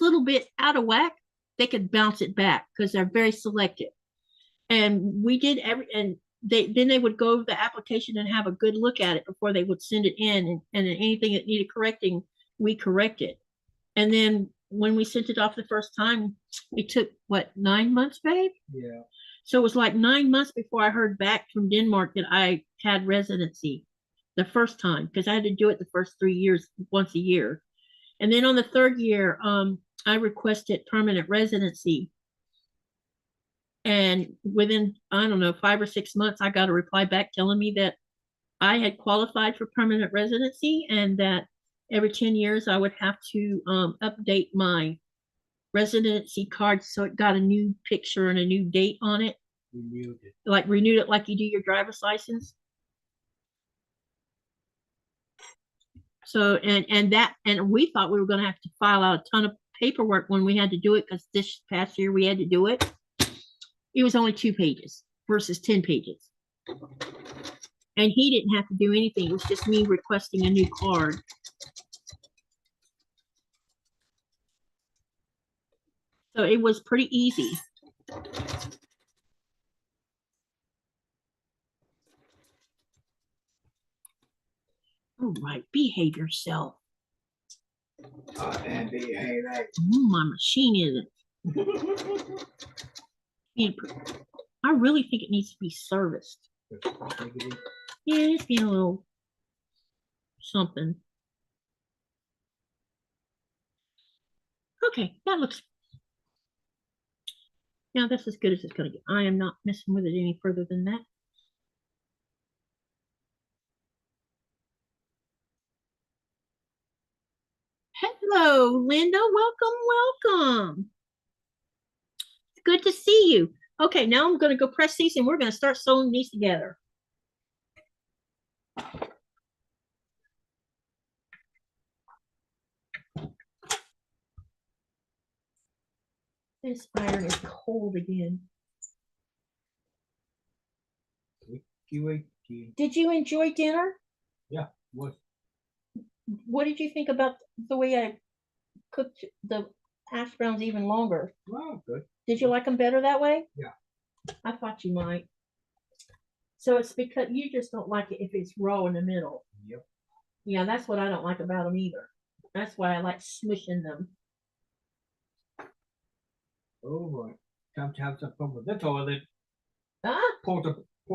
little bit out of whack, they could bounce it back because they're very selective. And we did and then they would go over the application and have a good look at it before they would send it in. And anything that needed correcting, we corrected. And then when we sent it off the first time, it took what, 9 months, babe? Yeah. So it was like 9 months before I heard back from Denmark that I had residency the first time, because I had to do it the first 3 years once a year. And then on the third year, I requested permanent residency. And within, I don't know, 5 or 6 months, I got a reply back telling me that I had qualified for permanent residency and that every 10 years I would have to update my residency card so it got a new picture and a new date on it. Renewed it. Like renewed it like you do your driver's license. So and we thought we were going to have to file out a ton of paperwork when we had to do it, because this past year we had to do it. It was only 2 pages versus 10 pages. And he didn't have to do anything. It was just me requesting a new card. So it was pretty easy. All right, behave yourself. I am behaving. My machine isn't. I really think it needs to be serviced. Yeah, it's being a little something. Okay, that looks. Now that's as good as it's going to get. I am not messing with it any further than that. Hello, Linda. Welcome. It's good to see you. Okay, now I'm going to go press these and we're going to start sewing these together. This iron is cold again. Did you enjoy dinner? Yeah. What did you think about the way I cooked the hash browns even longer? Wow, good. Did you like them better that way? Yeah. I thought you might. So it's because you just don't like it if it's raw in the middle. Yep. Yeah, that's what I don't like about them either. That's why I like smushing them. Oh boy. Time to have some fun with the toilet. Huh?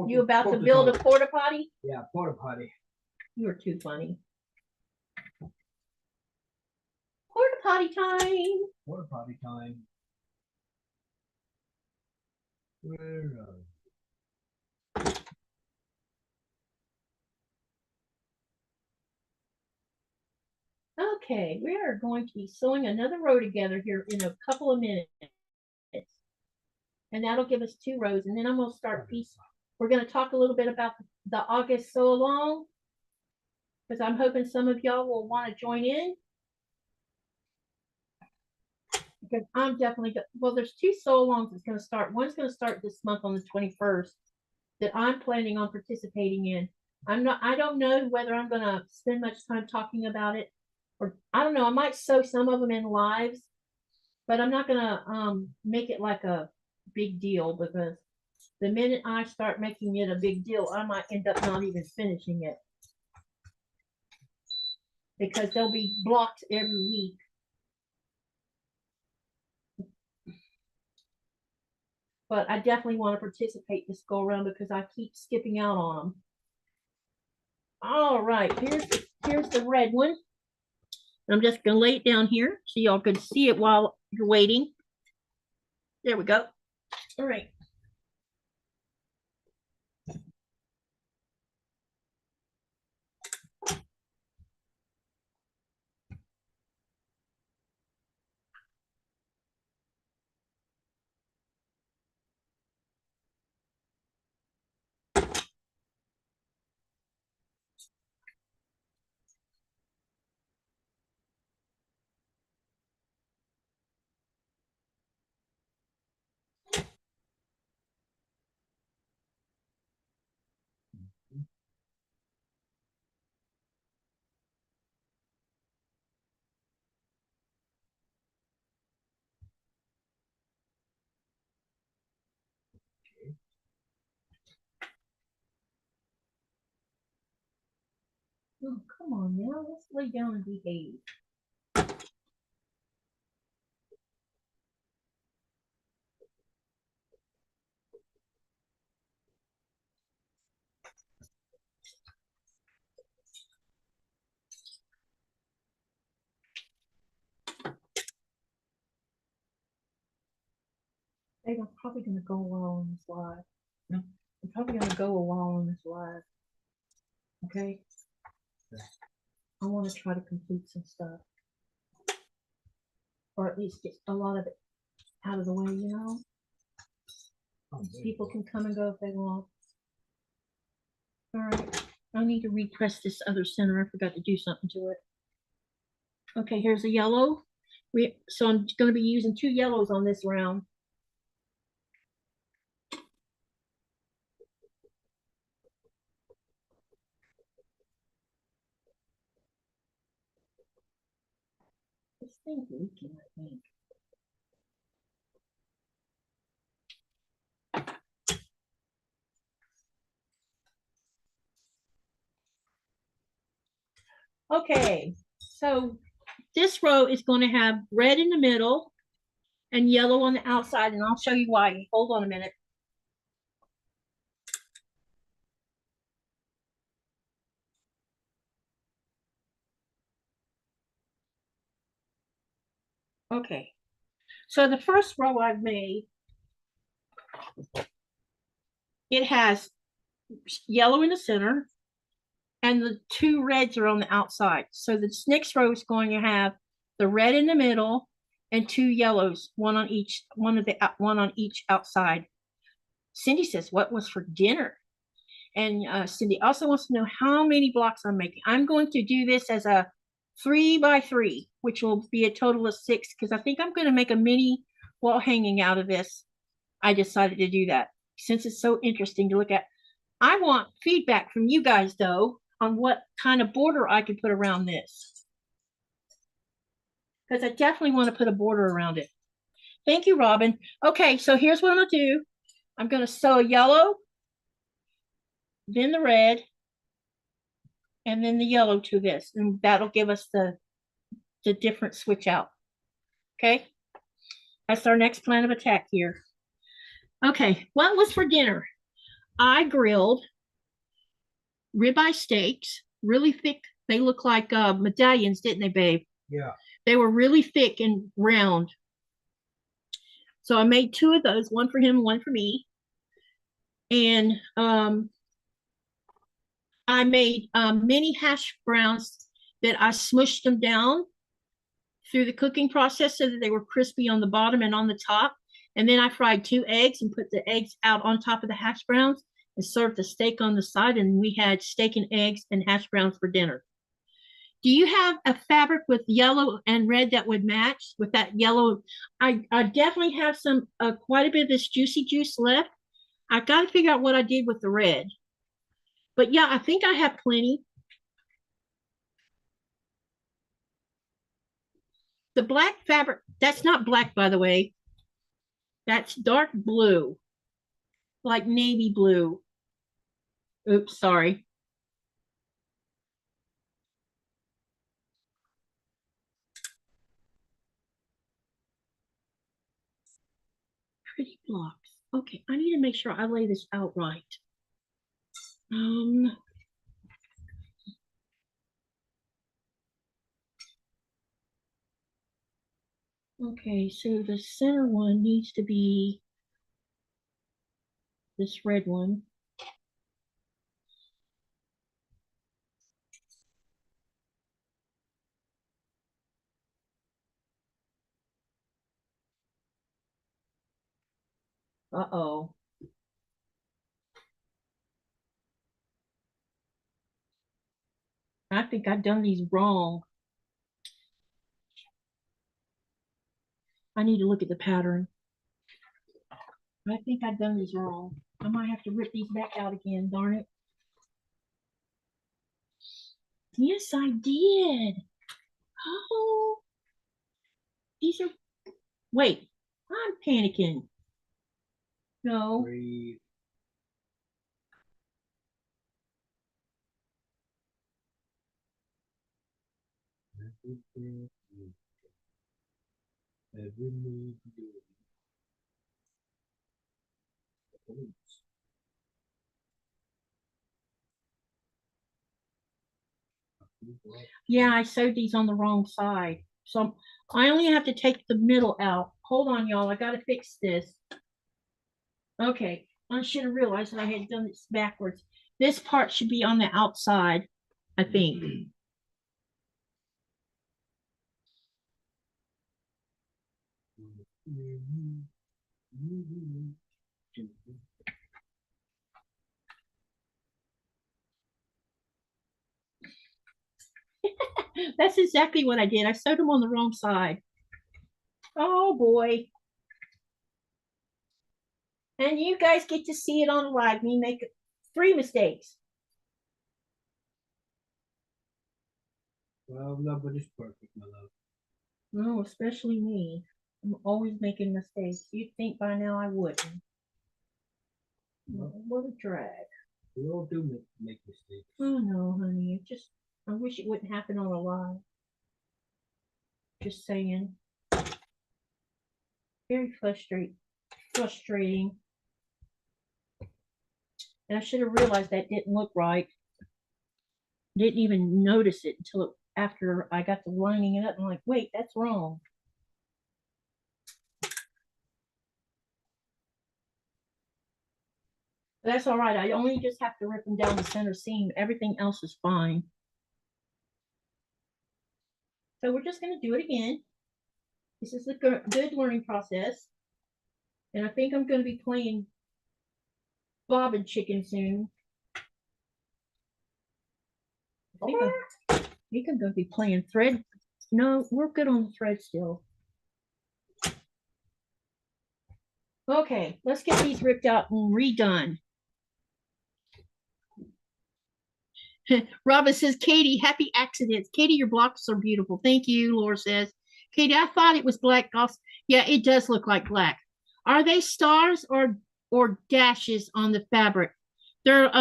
You about to build a porta potty? Yeah, porta potty. You're too funny. Porta potty time. Porta potty time. Where are Okay, we are going to be sewing another row together here in a couple of minutes. And that'll give us 2 rows. And then I'm going to start piece. We're going to talk a little bit about the August sew along, because I'm hoping some of y'all will want to join in. Because I'm definitely, well, there's 2 sew alongs that's going to start. One's going to start this month on the 21st that I'm planning on participating in. I don't know whether I'm going to spend much time talking about it, or I don't know, I might sew some of them in lives, but I'm not going to make it like a big deal, because the minute I start making it a big deal, I might end up not even finishing it, because there'll be blocks every week. But I definitely want to participate this go around because I keep skipping out on them. All right, here's the red one. I'm just gonna lay it down here so y'all can see it while you're waiting. There we go. All right. Oh, come on now. Let's lay down and behave. Babe, I'm probably going to go a while on this live. I'm probably going to go a while on this live. Okay? I want to try to complete some stuff. Or at least get a lot of it out of the way, you know? People can come and go if they want. All right. I need to repress this other center. I forgot to do something to it. Okay, here's a yellow. So I'm going to be using 2 yellows on this round. This thing's leaking, I think. Okay, so this row is going to have red in the middle and yellow on the outside, and I'll show you why. Hold on a minute. Okay, so the first row I've made, it has yellow in the center and the 2 reds are on the outside. So this next row is going to have the red in the middle and 2 yellows, one on each outside. Cindy says, what was for dinner? And Cindy also wants to know how many blocks I'm making. I'm going to do this as a 3 by 3, which will be a total of 6, because I think I'm going to make a mini wall hanging out of this. I decided to do that since it's so interesting to look at. I want feedback from you guys, though, on what kind of border I can put around this, because I definitely want to put a border around it. Thank you, Robin. Okay, so here's what I'm going to do. I'm going to sew a yellow, then the red, and then the yellow to this, and that'll give us the different switch out. Okay, that's our next plan of attack here. Okay, what was for dinner? I grilled ribeye steaks, really thick. They look like medallions, didn't they, babe? Yeah. They were really thick and round. So I made 2 of those, one for him and one for me. And I made mini hash browns that I smushed them down through the cooking process so that they were crispy on the bottom and on the top. And then I fried 2 eggs and put the eggs out on top of the hash browns and served the steak on the side. And we had steak and eggs and hash browns for dinner. Do you have a fabric with yellow and red that would match with that yellow? I definitely have some, quite a bit of this Juicy Juice left. I've got to figure out what I did with the red. But yeah, I think I have plenty. The black fabric, that's not black, by the way. That's dark blue, like navy blue. Oops, sorry. Pretty blocks. Okay, I need to make sure I lay this out right. Okay, so the center one needs to be this red one. Uh-oh. I think I've done these wrong. I need to look at the pattern. I think I've done these wrong. I might have to rip these back out again, darn it. Yes, I did. Oh, these are, wait, I'm panicking. No. Breathe. Yeah, I sewed these on the wrong side. So I only have to take the middle out. Hold on, y'all. I got to fix this. Okay. I should have realized that I had done this backwards. This part should be on the outside, I think. That's exactly what I did. I sewed them on the wrong side. Oh boy. And you guys get to see it on live, me make 3 mistakes. Well, nobody's perfect, my love. No, especially me. I'm always making mistakes. You'd think by now I wouldn't. Oh, what a drag. We all do make mistakes. Oh no, honey. I wish it wouldn't happen on a live. Just saying. Very frustrating. And I should have realized that didn't look right. Didn't even notice it until after I got to lining it up. I'm like, wait, that's wrong. But that's all right. I only just have to rip them down the center seam. Everything else is fine. So we're just going to do it again. This is a good learning process. And I think I'm going to be playing bobbin chicken soon. I think I'm going to be playing thread. No, we're good on the thread still. Okay, let's get these ripped out and redone. Robin says, Katie, happy accidents. Katie, your blocks are beautiful. Thank you, Laura says. Katie, I thought it was black. Yeah, it does look like black. Are they stars or dashes on the fabric? They're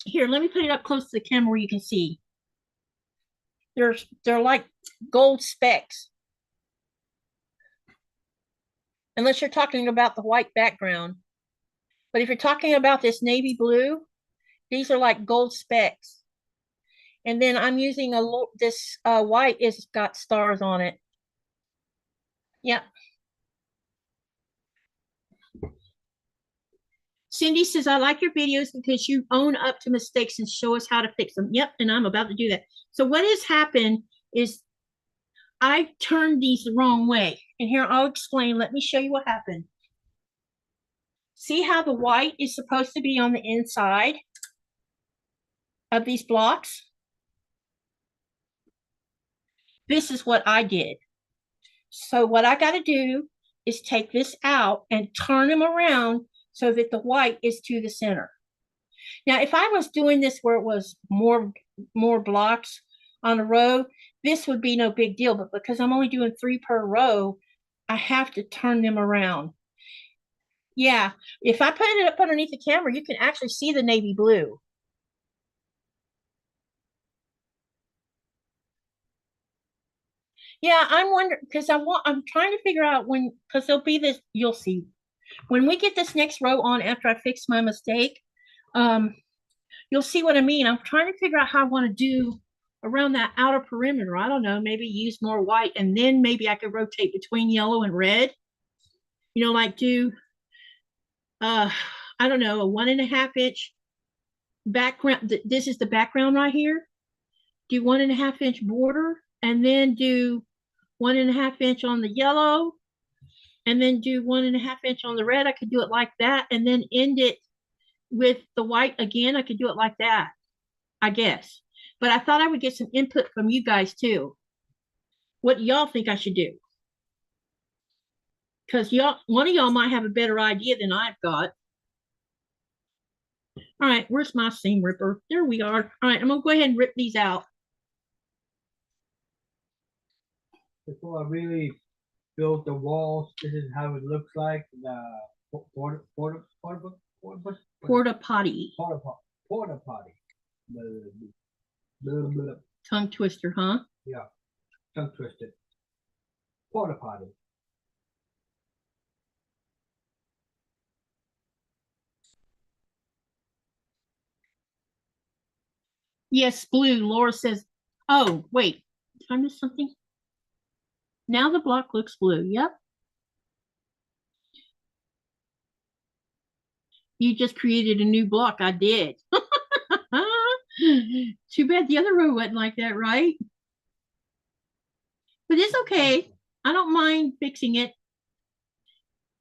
here, let me put it up close to the camera where you can see. They're like gold specks. Unless you're talking about the white background. But if you're talking about this navy blue, these are like gold specks. And then I'm using this white is got stars on it. Yeah. Cindy says, I like your videos because you own up to mistakes and show us how to fix them. Yep, and I'm about to do that. So what has happened is I turned these the wrong way. And here I'll explain. Let me show you what happened. See how the white is supposed to be on the inside of these blocks? This is what I did. So what I got to do is take this out and turn them around so that the white is to the center. Now, if I was doing this where it was more blocks on a row, this would be no big deal. But because I'm only doing 3 per row, I have to turn them around. Yeah, if I put it up underneath the camera, you can actually see the navy blue. Yeah, I'm wondering because I'm trying to figure out because there'll be this, you'll see. When we get this next row on after I fix my mistake, you'll see what I mean. I'm trying to figure out how I want to do around that outer perimeter. I don't know, maybe use more white and then maybe I could rotate between yellow and red. You know, like do, I don't know, a 1.5 inch background. This is the background right here. Do 1.5 inch border and then do 1.5 inch on the yellow and then do 1.5 inch on the red. I could do it like that and then end it with the white again. I could do it like that, I guess. But I thought I would get some input from you guys too. What y'all think I should do? Because one of y'all might have a better idea than I've got. All right, where's my seam ripper? There we are. All right, I'm gonna go ahead and rip these out. Before I really build the walls, this is how it looks like. The porta potty. Tongue twister, huh? Yeah. tongue twisted. Porta potty. Yes, blue. Laura says, oh, wait, did I miss something? Now the block looks blue. Yep. You just created a new block. I did. Too bad the other row wasn't like that, right? But it's okay. I don't mind fixing it.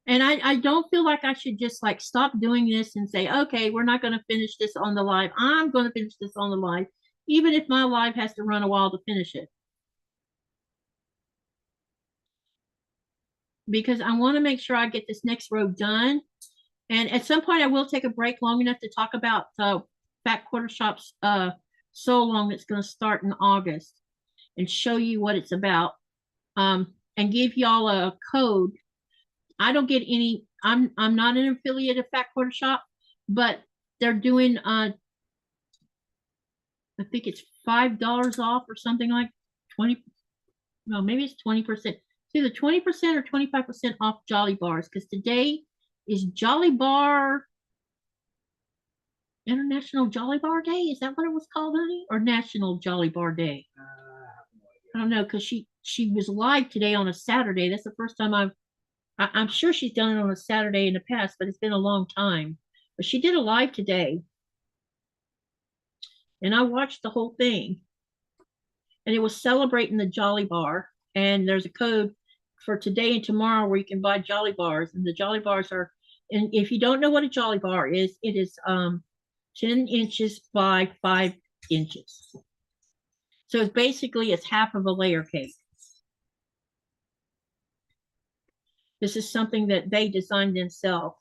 And I don't feel like I should just like stop doing this and say, okay, we're not going to finish this on the live. I'm going to finish this on the live, even if my live has to run a while to finish it. Because I want to make sure I get this next row done. And at some point I will take a break long enough to talk about Fat Quarter Shop's sew along that's going to start in August and show you what it's about. And give y'all a code. I don't get any, I'm not an affiliate of Fat Quarter Shop, but they're doing I think it's $5 off or something like 20, no, maybe it's 20%. It's either 20% or 25% off Jolly Bars, because today is Jolly Bar International Jolly Bar Day. Is that what it was called, honey? Or National Jolly Bar Day? I don't know, because she was live today on a Saturday. That's the first time I'm sure she's done it on a Saturday in the past, but it's been a long time. But she did a live today. And I watched the whole thing. And it was celebrating the Jolly Bar. And there's a code for today and tomorrow where you can buy Jolly Bars. And the Jolly Bars are, and if you don't know what a Jolly Bar is, it is 10 inches by 5 inches. So it's basically, it's half of a layer cake. This is something that they designed themselves.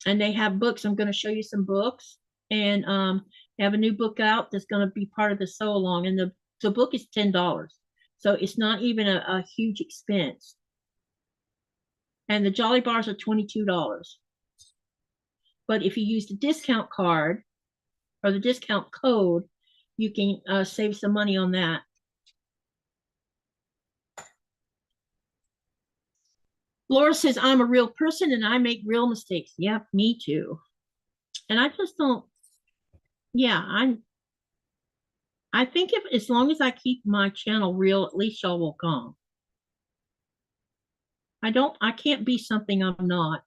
And they have books. I'm going to show you some books. And they have a new book out that's going to be part of the sew along. And the book is $10. So it's not even a huge expense. And the Jolly Bars are $22. But if you use the discount card or the discount code, you can save some money on that. Laura says, I'm a real person and I make real mistakes. Yeah, me too. And I just don't, yeah, I think if as long as I keep my channel real, at least y'all will come. I can't be something I'm not.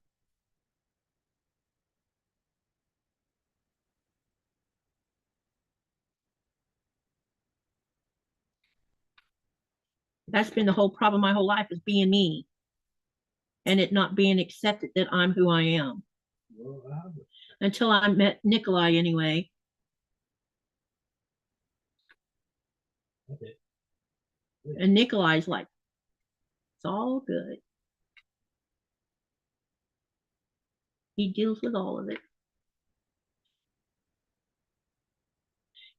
That's been the whole problem my whole life, is being me and it not being accepted that I'm who I am. Well, Until I met Nikolaj anyway. okay. And Nikolaj's like, it's all good. He deals with all of it.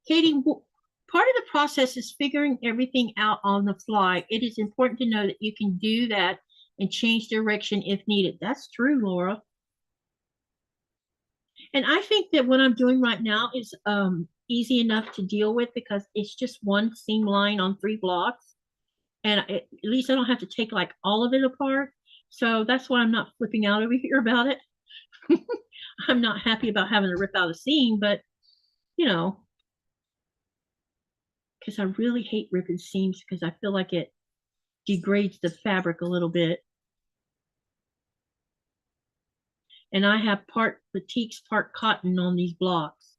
Katie, part of the process is figuring everything out on the fly. It is important to know that you can do that and change direction if needed. That's true, Laura. And I think that what I'm doing right now is easy enough to deal with because it's just one seam line on 3 blocks. And at least I don't have to take like all of it apart. So that's why I'm not flipping out over here about it. I'm not happy about having to rip out a seam, but you know, because I really hate ripping seams because I feel like it degrades the fabric a little bit. And I have part batiks, part cotton on these blocks.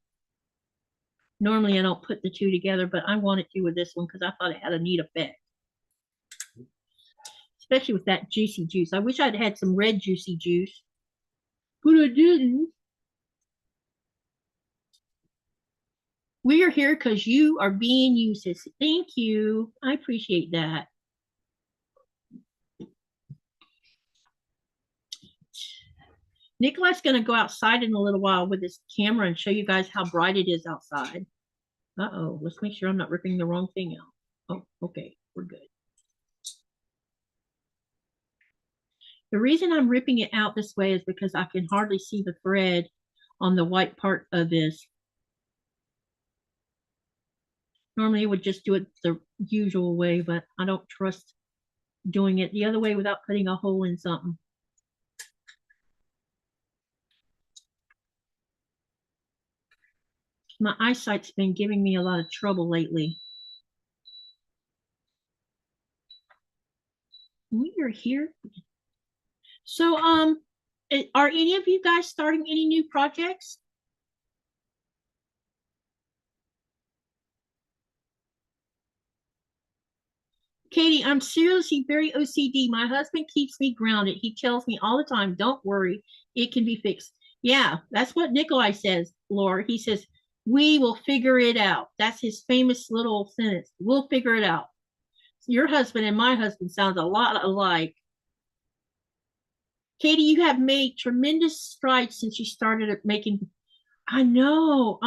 Normally I don't put the two together, but I wanted to with this one because I thought it had a neat effect. Especially with that juicy juice. I wish I'd had some red juicy juice, but I didn't. We are here because you are being used. Thank you. I appreciate that. Nikolaj's going to go outside in a little while with his camera and show you guys how bright it is outside. Uh-oh, let's make sure I'm not ripping the wrong thing out. Oh, okay, we're good. The reason I'm ripping it out this way is because I can hardly see the thread on the white part of this. Normally I would just do it the usual way, but I don't trust doing it the other way without putting a hole in something. My eyesight's been giving me a lot of trouble lately. We are here. So, are any of you guys starting any new projects? Katie, I'm seriously very OCD. My husband keeps me grounded. He tells me all the time, don't worry, it can be fixed. Yeah, that's what Nikolaj says, Laura. He says, we will figure it out. That's his famous little sentence. We'll figure it out. Your husband and my husband sound a lot alike. Katie, you have made tremendous strides since you started making. I know.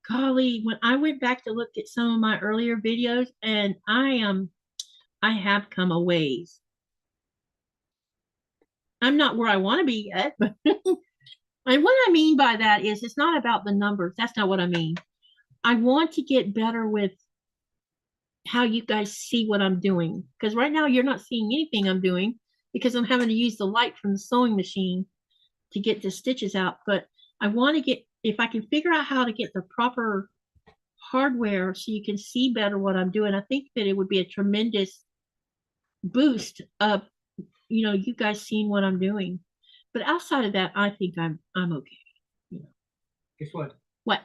Golly, when I went back to look at some of my earlier videos, and I have come a ways. I'm not where I want to be yet, but and what I mean by that is it's not about the numbers. That's not what I mean. I want to get better with how you guys see what I'm doing. Because right now you're not seeing anything I'm doing because I'm having to use the light from the sewing machine to get the stitches out. But I want to get, if I can figure out how to get the proper hardware so you can see better what I'm doing, I think that it would be a tremendous boost of, you guys seeing what I'm doing. But outside of that, I think I'm okay. Guess what? What?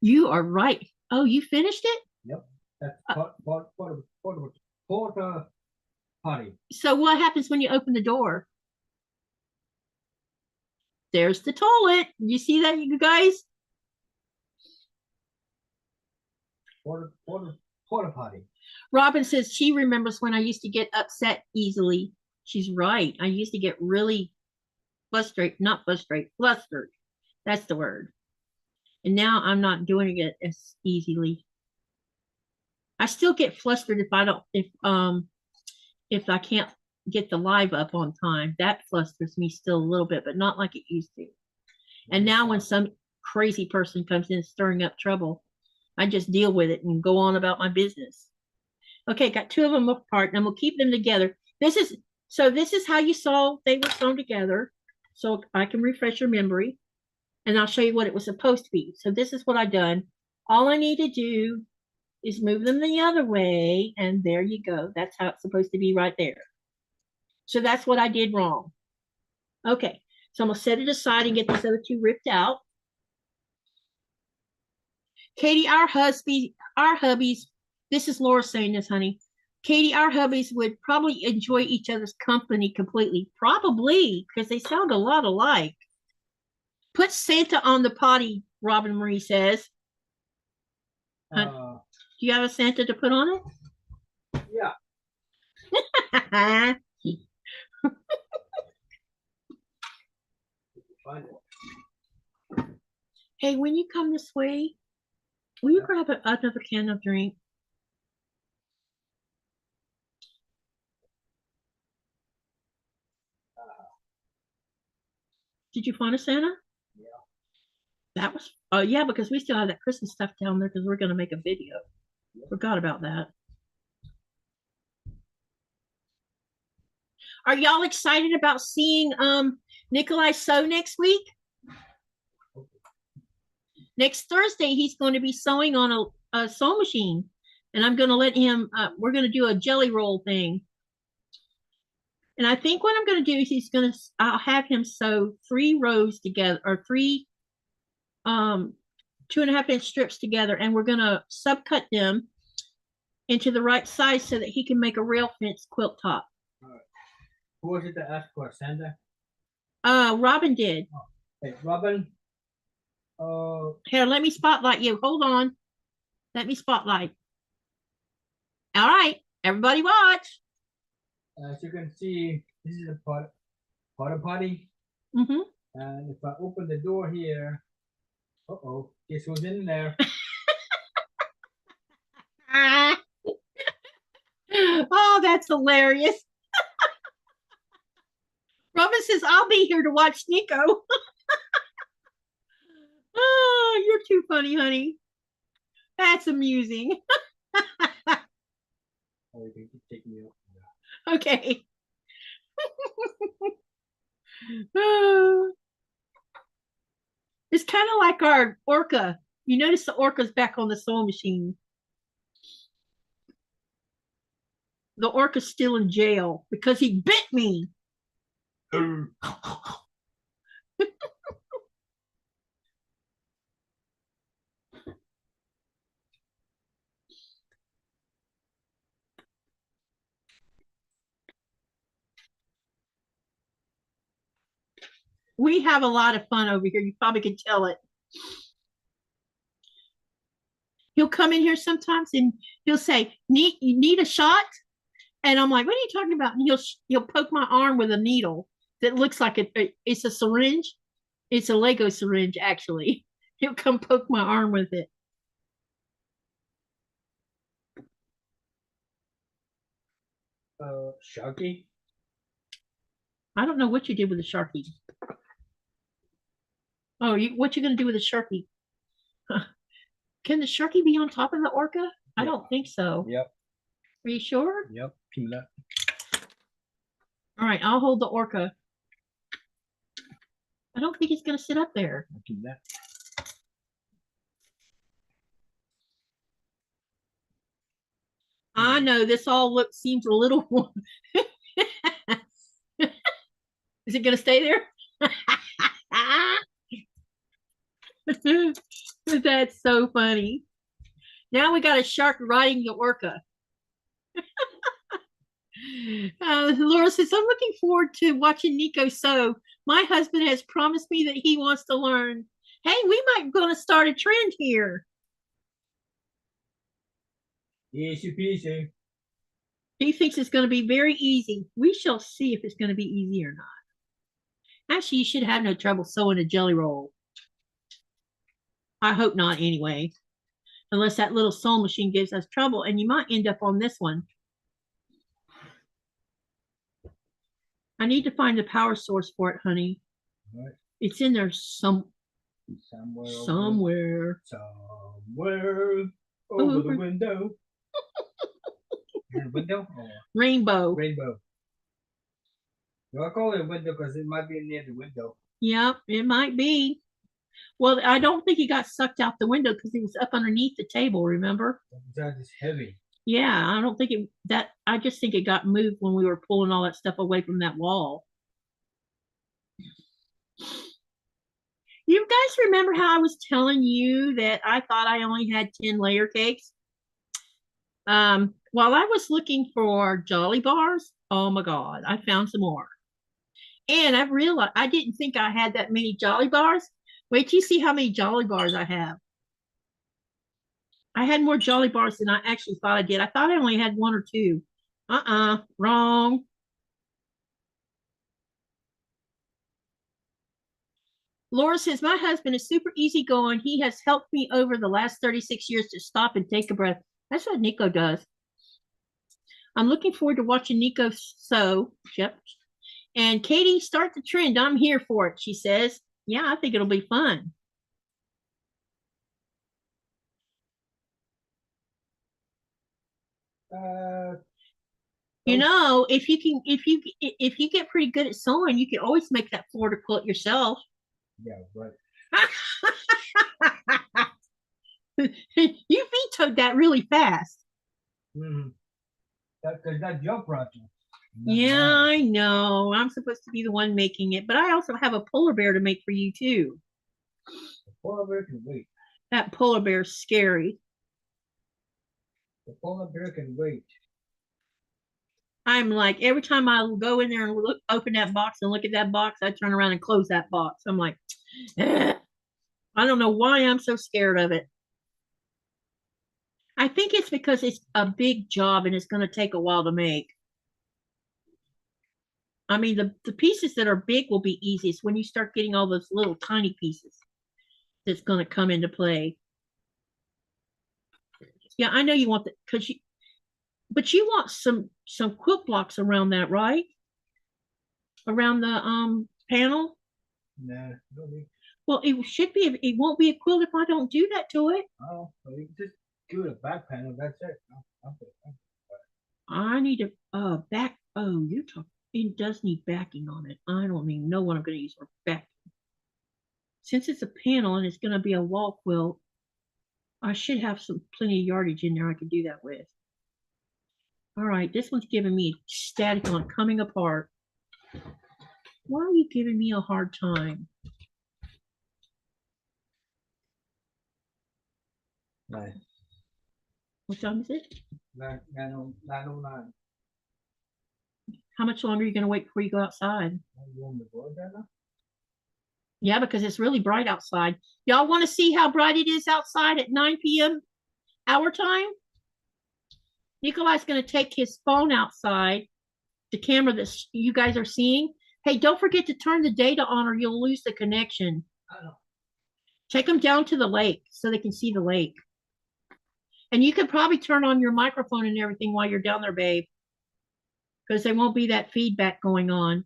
You are right. Oh, you finished it? Yep. That's porta potty. So what happens when you open the door? There's the toilet. You see that, you guys? Porta potty. Robin says she remembers when I used to get upset easily. She's right. I used to get really flustered. That's the word. And now I'm not doing it as easily. I still get flustered if I can't get the live up on time. That flusters me still a little bit, but not like it used to. And now when some crazy person comes in stirring up trouble, I just deal with it and go on about my business. Okay, got two of them apart, and I'm gonna keep them together. This is how you saw they were sewn together. So I can refresh your memory, and I'll show you what it was supposed to be. So this is what I've done. All I need to do is move them the other way, and there you go. That's how it's supposed to be right there. So that's what I did wrong. Okay, so I'm gonna set it aside and get these other two ripped out. Katie, our hubbies, this is Laura saying this, honey. Katie, our hubbies would probably enjoy each other's company completely. Probably, because they sound a lot alike. Put Santa on the potty, Robin Marie says. Do you have a Santa to put on it? Yeah. Hey, when you come this way, will you grab another can of drink? Did you find a Santa? Yeah. That was, yeah, because we still have that Christmas stuff down there because we're going to make a video. Yeah. Forgot about that. Are y'all excited about seeing Nikolaj sew next week? Okay. Next Thursday, he's going to be sewing on a sewing machine. And I'm going to let him, we're going to do a jelly roll thing. And I think what I'm going to do is I'll have him sew 3 rows together, or 3 2.5-inch strips together, and we're going to subcut them into the right size so that he can make a rail fence quilt top. All right. Who was it to ask for, Sandra? Robin did. Oh, hey, Robin. Here, let me spotlight you. Hold on. Let me spotlight. All right, everybody watch. As you can see, this is a porta potty. Mm-hmm. And if I open the door here, guess who's in there? Oh, that's hilarious. Robin says, I'll be here to watch Nico. Oh, you're too funny, honey. That's amusing. Oh, you can take me off. Okay. Oh. It's kind of like our orca. You notice the orca's back on the sewing machine. The orca's still in jail because he bit me. We have a lot of fun over here. You probably can tell it. He'll come in here sometimes and he'll say, "You need a shot?" And I'm like, "What are you talking about?" And he'll poke my arm with a needle that looks like it's a syringe. It's a Lego syringe, actually. He'll come poke my arm with it. Sharky? I don't know what you did with the Sharky. Oh, what you gonna do with the Sharky? Can the Sharky be on top of the orca? I don't think so. Yep. Are you sure? Yep. Keep that. All right, I'll hold the orca. I don't think it's gonna sit up there. Keep that. I know this all seems a little. Is it gonna stay there? That's so funny. Now we got a shark riding the orca. Laura says, "I'm looking forward to watching Nico sew. My husband has promised me that he wants to learn." Hey, we might gonna start a trend here. Easy peasy. He thinks it's going to be very easy. We shall see if it's going to be easy or not. Actually, you should have no trouble sewing a jelly roll. I hope not anyway. Unless that little sewing machine gives us trouble, and you might end up on this one. I need to find the power source for it, honey. Right. It's in there somewhere. Somewhere over the window. Window? Or Rainbow. rainbow. Do I call it a window because it might be near the window? Yep, it might be. Well, I don't think he got sucked out the window because he was up underneath the table, remember? That is heavy. Yeah, I don't think I just think it got moved when we were pulling all that stuff away from that wall. You guys remember how I was telling you that I thought I only had 10 layer cakes? While I was looking for Jolly Bars, oh my God, I found some more. And I realized I didn't think I had that many Jolly Bars. Wait till you see how many Jolly Bars I have. I had more Jolly Bars than I actually thought I did. I thought I only had one or two. Wrong. Laura says, "My husband is super easygoing. He has helped me over the last 36 years to stop and take a breath." That's what Nico does. I'm looking forward to watching Nico sew. Yep. And Katie, start the trend. I'm here for it, she says. Yeah, I think it'll be fun. You know, if you get pretty good at sewing, you can always make that Florida quilt yourself. Yeah, right. You vetoed that really fast. Mm-hmm. That jump project. Yeah, I know. I'm supposed to be the one making it, but I also have a polar bear to make for you too. The polar bear can wait. That polar bear's scary. The polar bear can wait. I'm like, every time I go in there and open that box and look at that box, I turn around and close that box. I'm like, I don't know why I'm so scared of it. I think it's because it's a big job and it's going to take a while to make. I mean, the pieces that are big will be easiest. When you start getting all those little tiny pieces, that's going to come into play. Yeah, I know you want that but you want some quilt blocks around that, right? Around the panel. Nah, don't need. Well, it should be. It won't be a quilt if I don't do that to it. Oh, well, you just give it a back panel. That's it. I need a back. Oh, you're talking. It does need backing on it. I don't even know what I'm going to use for back. Since it's a panel and it's going to be a wall quilt, I should have some plenty of yardage in there I could do that with. All right, this one's giving me static on coming apart. Why are you giving me a hard time? Nice. What time is it? 9:09. How much longer are you going to wait before you go outside? Yeah, because it's really bright outside. Y'all want to see how bright it is outside at 9 p.m. our time? Nikolaj's going to take his phone outside, the camera that you guys are seeing. Hey, don't forget to turn the data on or you'll lose the connection. I know. Take them down to the lake so they can see the lake. And you could probably turn on your microphone and everything while you're down there, babe, because there won't be that feedback going on.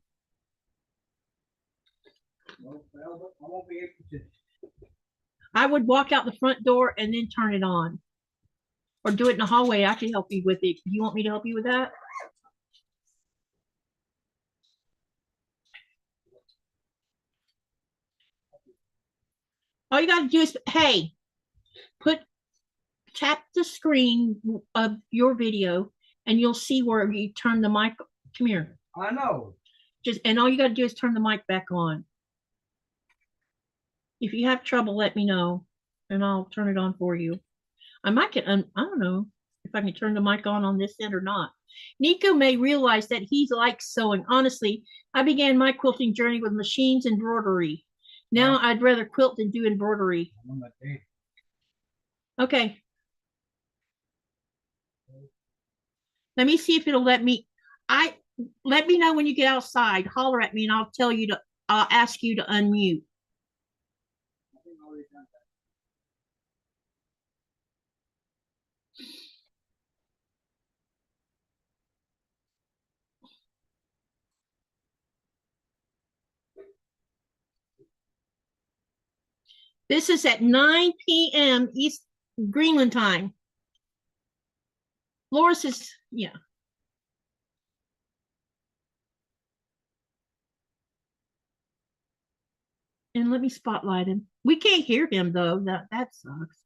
Well, I won't be able to. I would walk out the front door and then turn it on. Or do it in the hallway. I can help you with it. Do you want me to help you with that? All you got to do is, hey, tap the screen of your video and you'll see where you turn the mic. Come here. I know. And all you got to do is turn the mic back on. If you have trouble, let me know and I'll turn it on for you. I might get, I don't know if I can turn the mic on this end or not. Nico may realize that he likes sewing. Honestly, I began my quilting journey with machines and embroidery. Now I'd rather quilt than do embroidery. Okay. Let me see if it'll let me. Let me know when you get outside. Holler at me and I'll ask you to unmute. This is at 9 p.m. East Greenland time. Loris is, yeah. And let me spotlight him. We can't hear him though. That sucks.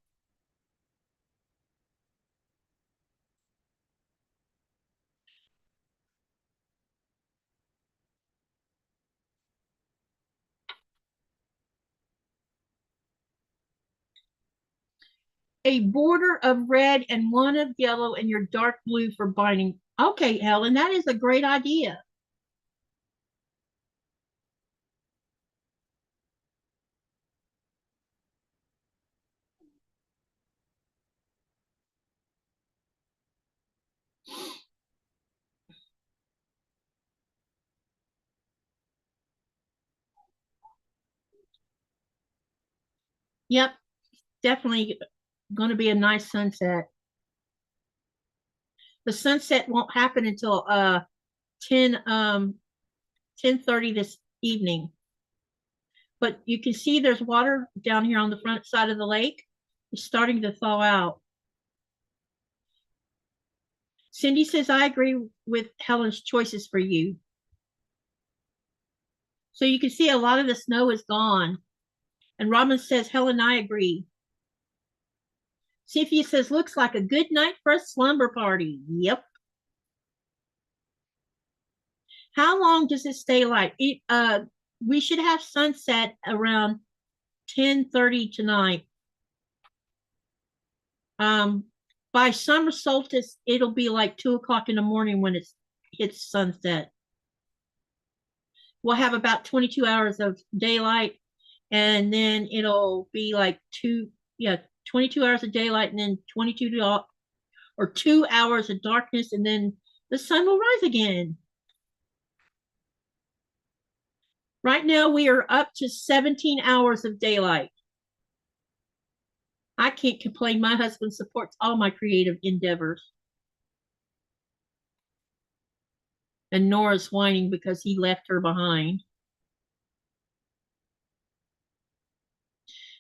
A border of red and one of yellow and your dark blue for binding. Okay, Helen, that is a great idea. Yep, definitely going to be a nice sunset. The sunset won't happen until 10:30 this evening. But you can see there's water down here on the front side of the lake. It's starting to thaw out. Cindy says, I agree with Helen's choices for you. So you can see a lot of the snow is gone. And Robin says, Helen, I agree. Sophie says, looks like a good night for a slumber party. Yep. How long does it stay light? We should have sunset around 10:30 tonight. By summer solstice, it'll be like 2 o'clock in the morning when it's sunset. We'll have about 22 hours of daylight, and then it'll be like 22 hours of daylight, and then 2 hours of darkness, and then the sun will rise again. Right now, we are up to 17 hours of daylight. I can't complain. My husband supports all my creative endeavors. And Nora's whining because he left her behind.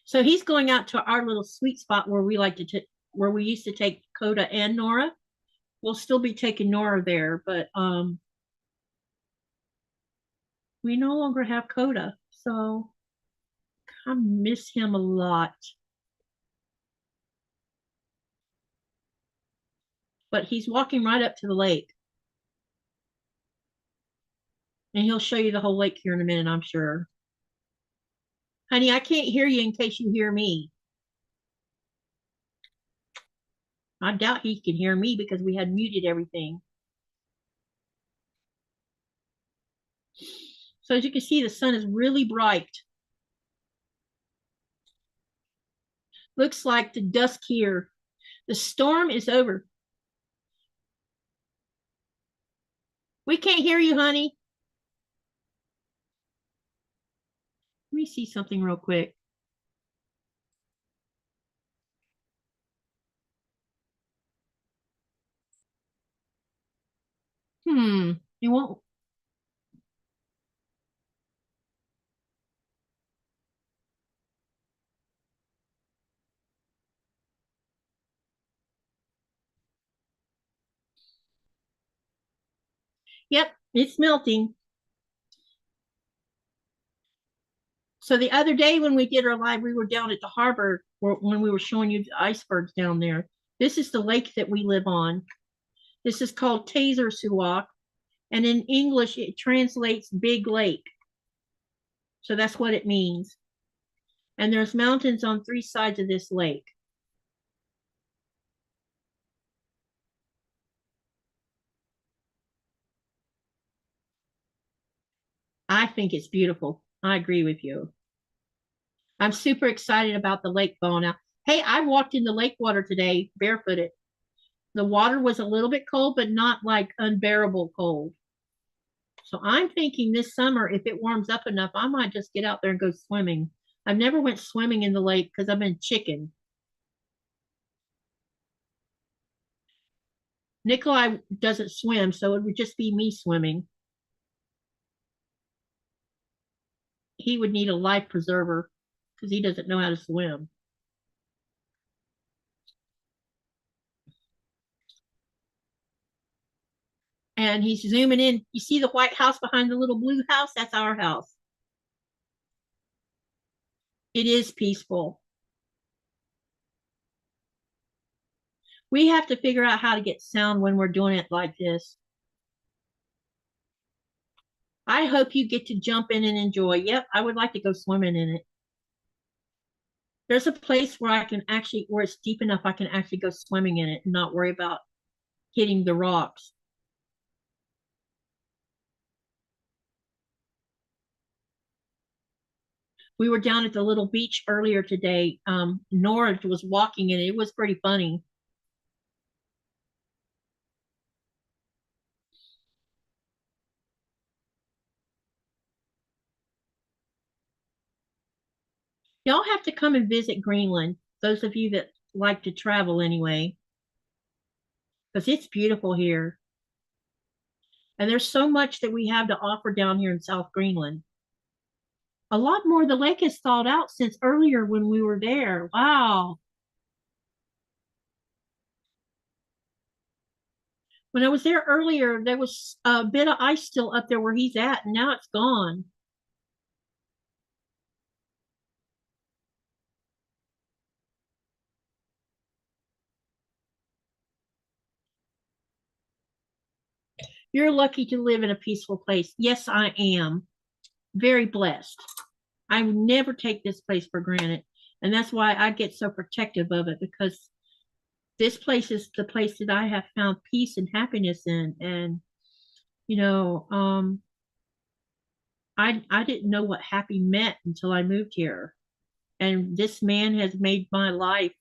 So he's going out to our little sweet spot where we like to where we used to take Coda and Nora. We'll still be taking Nora there, but we no longer have Coda, so I miss him a lot. But he's walking right up to the lake. And he'll show you the whole lake here in a minute, I'm sure. Honey, I can't hear you in case you hear me. I doubt he can hear me because we had muted everything. So as you can see, the sun is really bright. Looks like the dusk here. The storm is over. We can't hear you, honey. Let me see something real quick. It won't. Yep, it's melting. So the other day when we did our live, we were down at the harbor when we were showing you the icebergs down there. This is the lake that we live on. This is called Taser Suwak, and in English it translates big lake. So that's what it means. And there's mountains on 3 sides of this lake. I think it's beautiful. I agree with you. I'm super excited about the lake going out. Hey, I walked in the lake water today barefooted. The water was a little bit cold, but not like unbearable cold. So I'm thinking this summer, if it warms up enough, I might just get out there and go swimming. I've never went swimming in the lake because I've been chicken. Nikolaj doesn't swim, so it would just be me swimming. He would need a life preserver because he doesn't know how to swim. And he's zooming in. You see the white house behind the little blue house? That's our house. It is peaceful. We have to figure out how to get sound when we're doing it like this. I hope you get to jump in and enjoy. Yep, I would like to go swimming in it. There's a place where I can actually, where it's deep enough, I can actually go swimming in it and not worry about hitting the rocks. We were down at the little beach earlier today. Nora was walking and it was pretty funny. Y'all have to come and visit Greenland, those of you that like to travel anyway, because it's beautiful here. And there's so much that we have to offer down here in South Greenland. A lot more. The lake has thawed out since earlier when we were there. Wow. When I was there earlier, there was a bit of ice still up there where he's at, and now it's gone. You're lucky to live in a peaceful place. Yes, I am. Very blessed. I would never take this place for granted. And that's why I get so protective of it, because this place is the place that I have found peace and happiness in. And, you know, I didn't know what happy meant until I moved here. And this man has made my life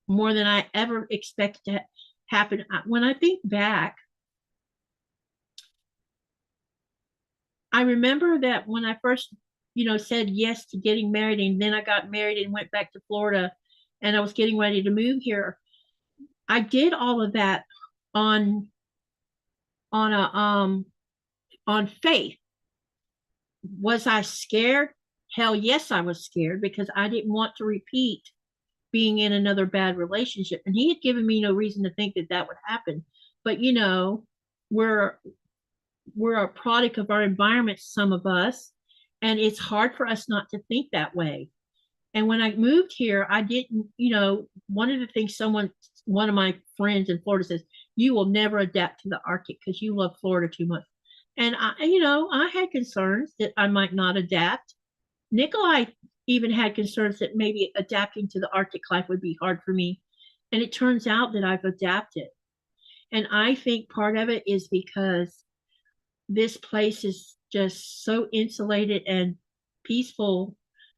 more than I ever expected to happen. When I think back, I remember that when I first, said yes to getting married, and then I got married and went back to Florida, and I was getting ready to move here. I did all of that on a on faith. Was I scared? hell yes, I was scared because I didn't want to repeat being in another bad relationship. And he had given me no reason to think that that would happen. But you know, we're we're a product of our environment, some of us, and it's hard for us not to think that way. And when I moved here, I didn't, you know, one of the things one of my friends in Florida says, you will never adapt to the Arctic because you love Florida too much. And I had concerns that I might not adapt. Nikolai even had concerns that maybe adapting to the Arctic life would be hard for me. And it turns out that I've adapted. And I think part of it is because this place is just so insulated and peaceful,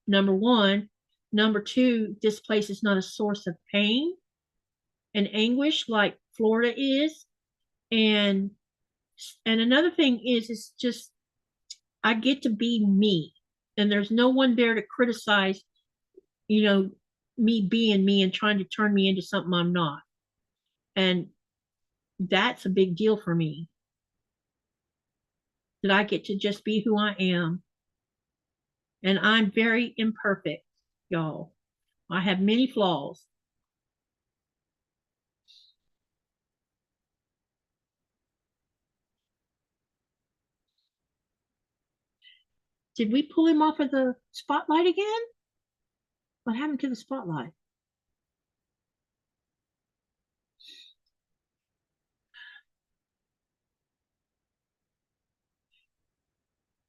number one. Number two, this place is not a source of pain and anguish like Florida is. And another thing is it's just I get to be me. And there's no one there to criticize, you know, me being me and trying to turn me into something I'm not. And that's a big deal for me. That I get to just be who I am. And I'm very imperfect, y'all. I have many flaws. Did we pull him off of the spotlight again? What happened to the spotlight?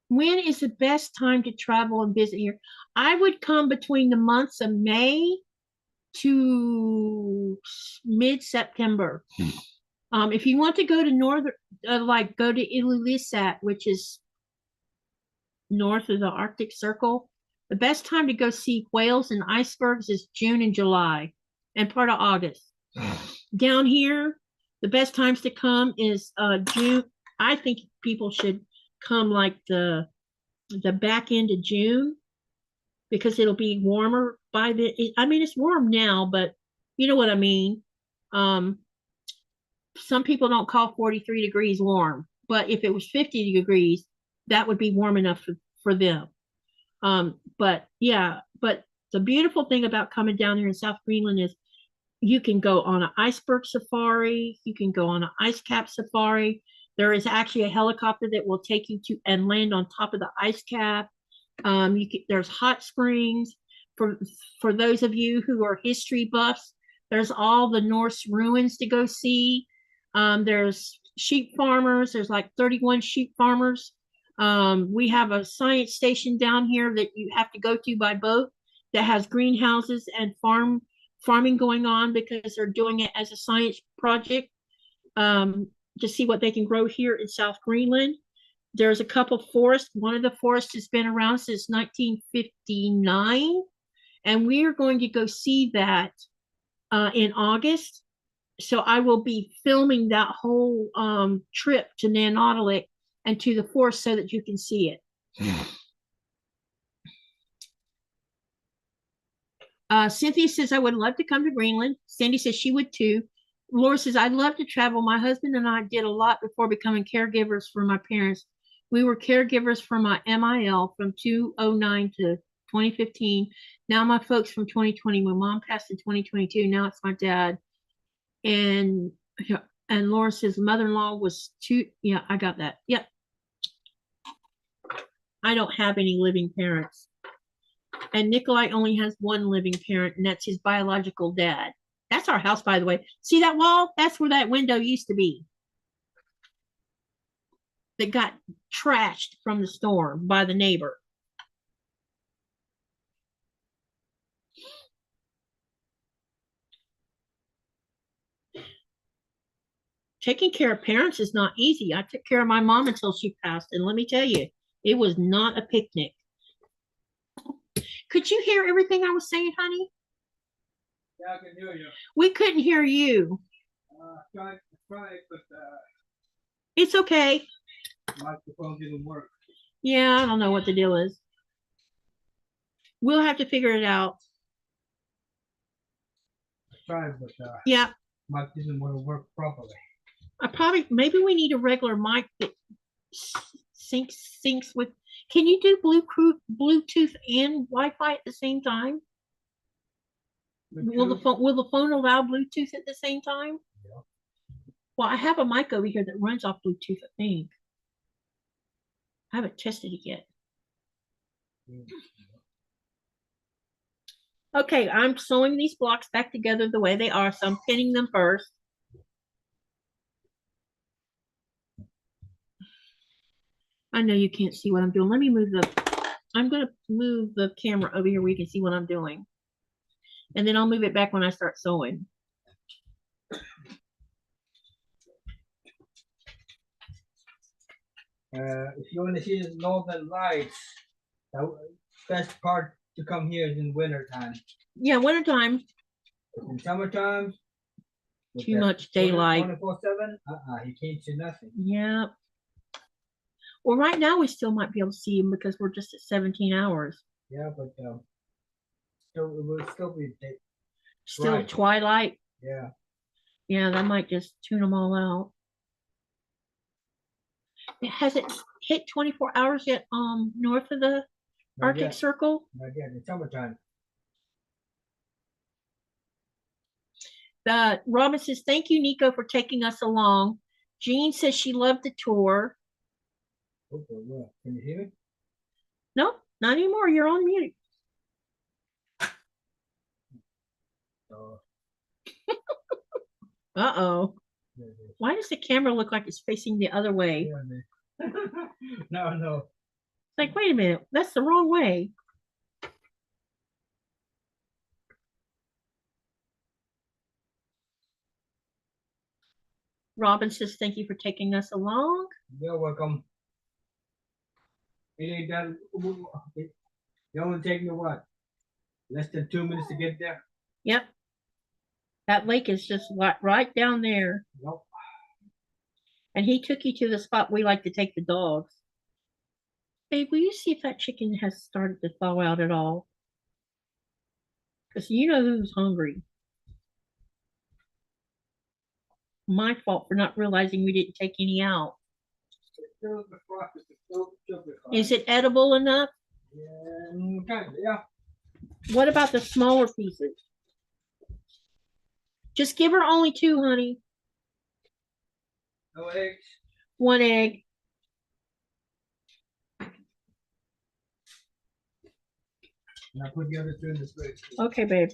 When is the best time to travel and visit here? I would come between the months of May to mid-September. If you want to go to northern, like go to Ilulissat, which is north of the Arctic Circle, the best time to go see whales and icebergs is June and July and part of August. Down here, the best times to come is June. I think people should come like the back end of June because it'll be warmer by the. I mean, it's warm now, but you know what I mean. Some people don't call 43 degrees warm, but if it was 50 degrees, that would be warm enough for them. But yeah, but the beautiful thing about coming down here in South Greenland is you can go on an iceberg safari, you can go on an ice cap safari. There is actually a helicopter that will take you to and land on top of the ice cap. There's hot springs for those of you who are history buffs. There's all the Norse ruins to go see. There's sheep farmers. There's like 31 sheep farmers. We have a science station down here that you have to go to by boat that has greenhouses and farming going on because they're doing it as a science project to see what they can grow here in South Greenland. There's a couple forests. One of the forests has been around since 1959, and we are going to go see that in August. So I will be filming that whole trip to Nanotalik and to the forest so that you can see it. Cynthia says, I would love to come to Greenland. Sandy says she would too. Laura says, I'd love to travel. My husband and I did a lot before becoming caregivers for my parents. We were caregivers for my MIL from 2009 to 2015. Now my folks from 2020. My mom passed in 2022. Now it's my dad. And Laura says, mother-in-law was two. Yeah, I got that. Yep. I don't have any living parents. And Nikolai only has one living parent, and that's his biological dad. That's our house, by the way. See that wall? That's where that window used to be. That got trashed from the storm by the neighbor. Taking care of parents is not easy. I took care of my mom until she passed, and let me tell you, it was not a picnic. Could you hear everything I was saying, honey? Yeah, I can hear you. We couldn't hear you. Try, but it's okay. microphone didn't work. Yeah, I don't know what the deal is. We'll have to figure it out. Try, but yeah, mic didn't want to work properly. Maybe we need a regular mic that syncs with. Can you do Bluetooth and Wi-Fi at the same time? Will the phone allow Bluetooth at the same time? Yeah. Well, I have a mic over here that runs off Bluetooth, I think. I haven't tested it yet. Okay, I'm sewing these blocks back together the way they are, so I'm pinning them first. I know you can't see what I'm doing. Let me I'm going to move the camera over here where you can see what I'm doing. And then I'll move it back when I start sewing. If you want to see the northern lights, the best part to come here is in winter time. Yeah, wintertime. In summertime, Too much daylight. 24/7, you can't see nothing. Yeah. Well, right now we still might be able to see them because we're just at 17 hours. Yeah, but still, it will still be Still bright. twilight. Yeah. Yeah, that might just tune them all out. Has it hit 24 hours yet? North of the Arctic Circle? Not yet. In summertime. Robin says, thank you, Nico, for taking us along. Jean says she loved the tour. Okay, well, can you hear me? No, not anymore. You're on mute. Uh-oh. Why does the camera look like it's facing the other way? No. It's like, wait a minute. That's the wrong way. Robin says, thank you for taking us along. You're welcome. It ain't that. It only take me what? Less than 2 minutes to get there? Yep. That lake is just right down there. Nope. And he took you to the spot we like to take the dogs. Babe, will you see if that chicken has started to thaw out at all? Because you know who's hungry. My fault for not realizing we didn't take any out. Is it edible enough? Yeah, kind of, yeah. What about the smaller pieces? Just give her only 2, honey. No eggs. 1 egg. Now put the other 2 in the fridge. Okay, babe.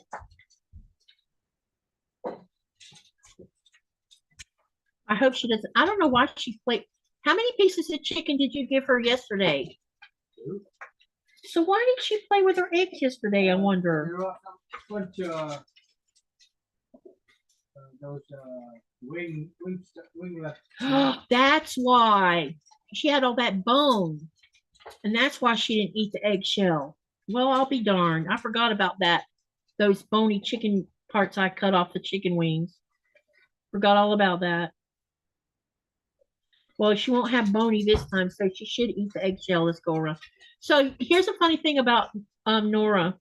I hope she doesn't. I don't know why she played. How many pieces of chicken did you give her yesterday? 2. So why did she play with her eggs yesterday, I wonder? There are some bunch those winglets. That's why. She had all that bone. And that's why she didn't eat the eggshell. Well, I'll be darned. I forgot about that. Those bony chicken parts I cut off the chicken wings. Forgot all about that. Well, she won't have bony this time, so she should eat the eggshell this go around. So here's a funny thing about Nora.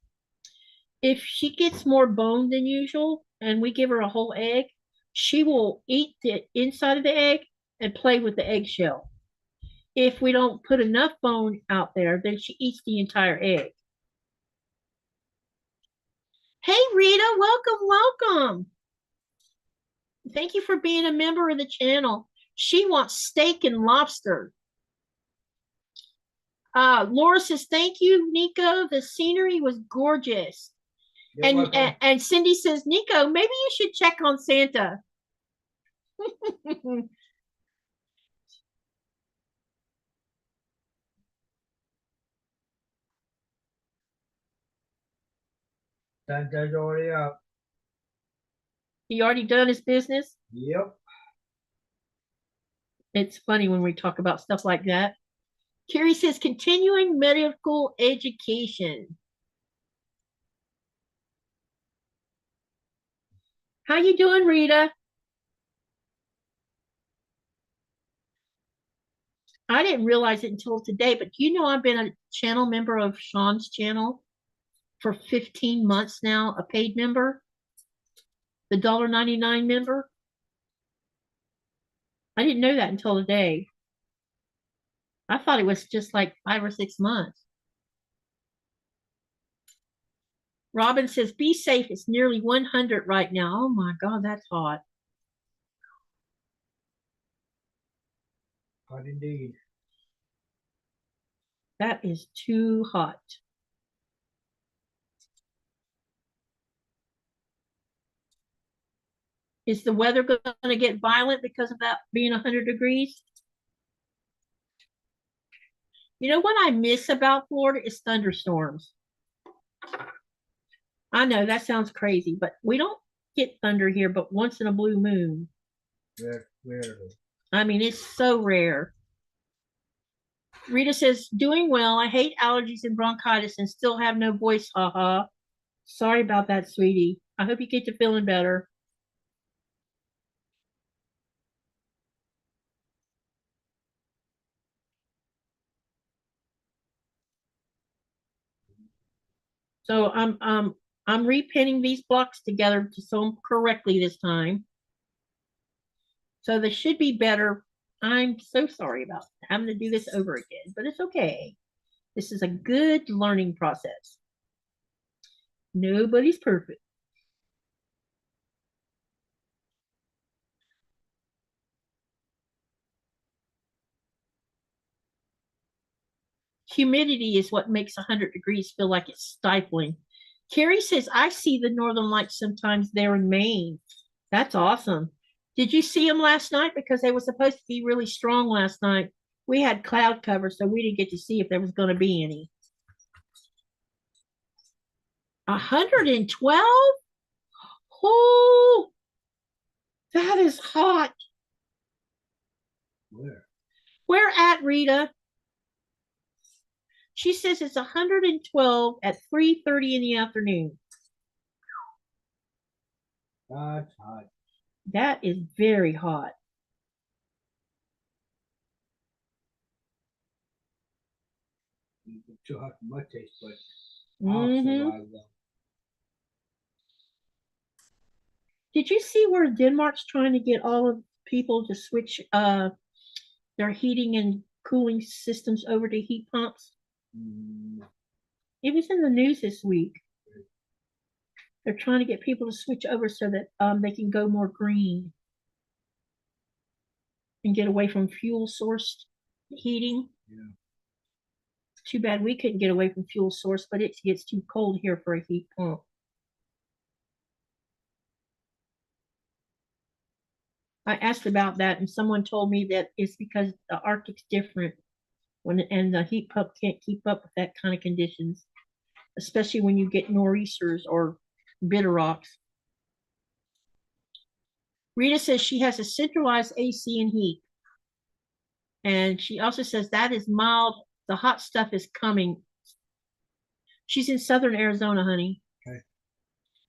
If she gets more bone than usual and we give her a whole egg, she will eat the inside of the egg and play with the eggshell. If we don't put enough bone out there, then she eats the entire egg. Hey, Rita, welcome. Thank you for being a member of the channel. She wants steak and lobster. Laura says, thank you, Nico. The scenery was gorgeous. And Cindy says, Nico, maybe you should check on Santa. Santa's already up. He already done his business? Yep. It's funny when we talk about stuff like that. Carrie says, continuing medical education. How you doing, Rita? I didn't realize it until today, but you know I've been a channel member of Sean's channel for 15 months now, a paid member, the $1.99 member. I didn't know that until today. I thought it was just like 5 or 6 months. Robin says, be safe. It's nearly 100 right now. Oh my God, that's hot. Hot indeed. That is too hot. Is the weather going to get violent because of that being 100 degrees? You know what I miss about Florida is thunderstorms. I know that sounds crazy, but we don't get thunder here but once in a blue moon. Rarely. I mean, it's so rare. Rita says, doing well. I hate allergies and bronchitis and still have no voice. Haha. Sorry about that, sweetie. I hope you get to feeling better. So I'm repinning these blocks together to sew them correctly this time. So they should be better. I'm so sorry about having to do this over again, but it's okay. This is a good learning process. Nobody's perfect. Humidity is what makes 100 degrees feel like it's stifling. Carrie says, I see the northern lights sometimes there in Maine. That's awesome. Did you see them last night? Because they were supposed to be really strong last night. We had cloud cover, so we didn't get to see if there was going to be any. 112? Oh, that is hot. Where at, Rita? She says it's 112 at 3:30 in the afternoon. That's hot. That is very hot. Too hot for my taste, but Did you see where Denmark's trying to get all of people to switch their heating and cooling systems over to heat pumps? It was in the news this week. They're trying to get people to switch over so that they can go more green and get away from fuel sourced heating. Yeah. Too bad we couldn't get away from fuel source, but it gets too cold here for a heat pump. I asked about that, and someone told me that it's because the Arctic's different and the heat pump can't keep up with that kind of conditions, especially when you get nor'easters or bitter rocks. Rita says she has a centralized AC and heat. And she also says that is mild. The hot stuff is coming. She's in southern Arizona, honey. Okay.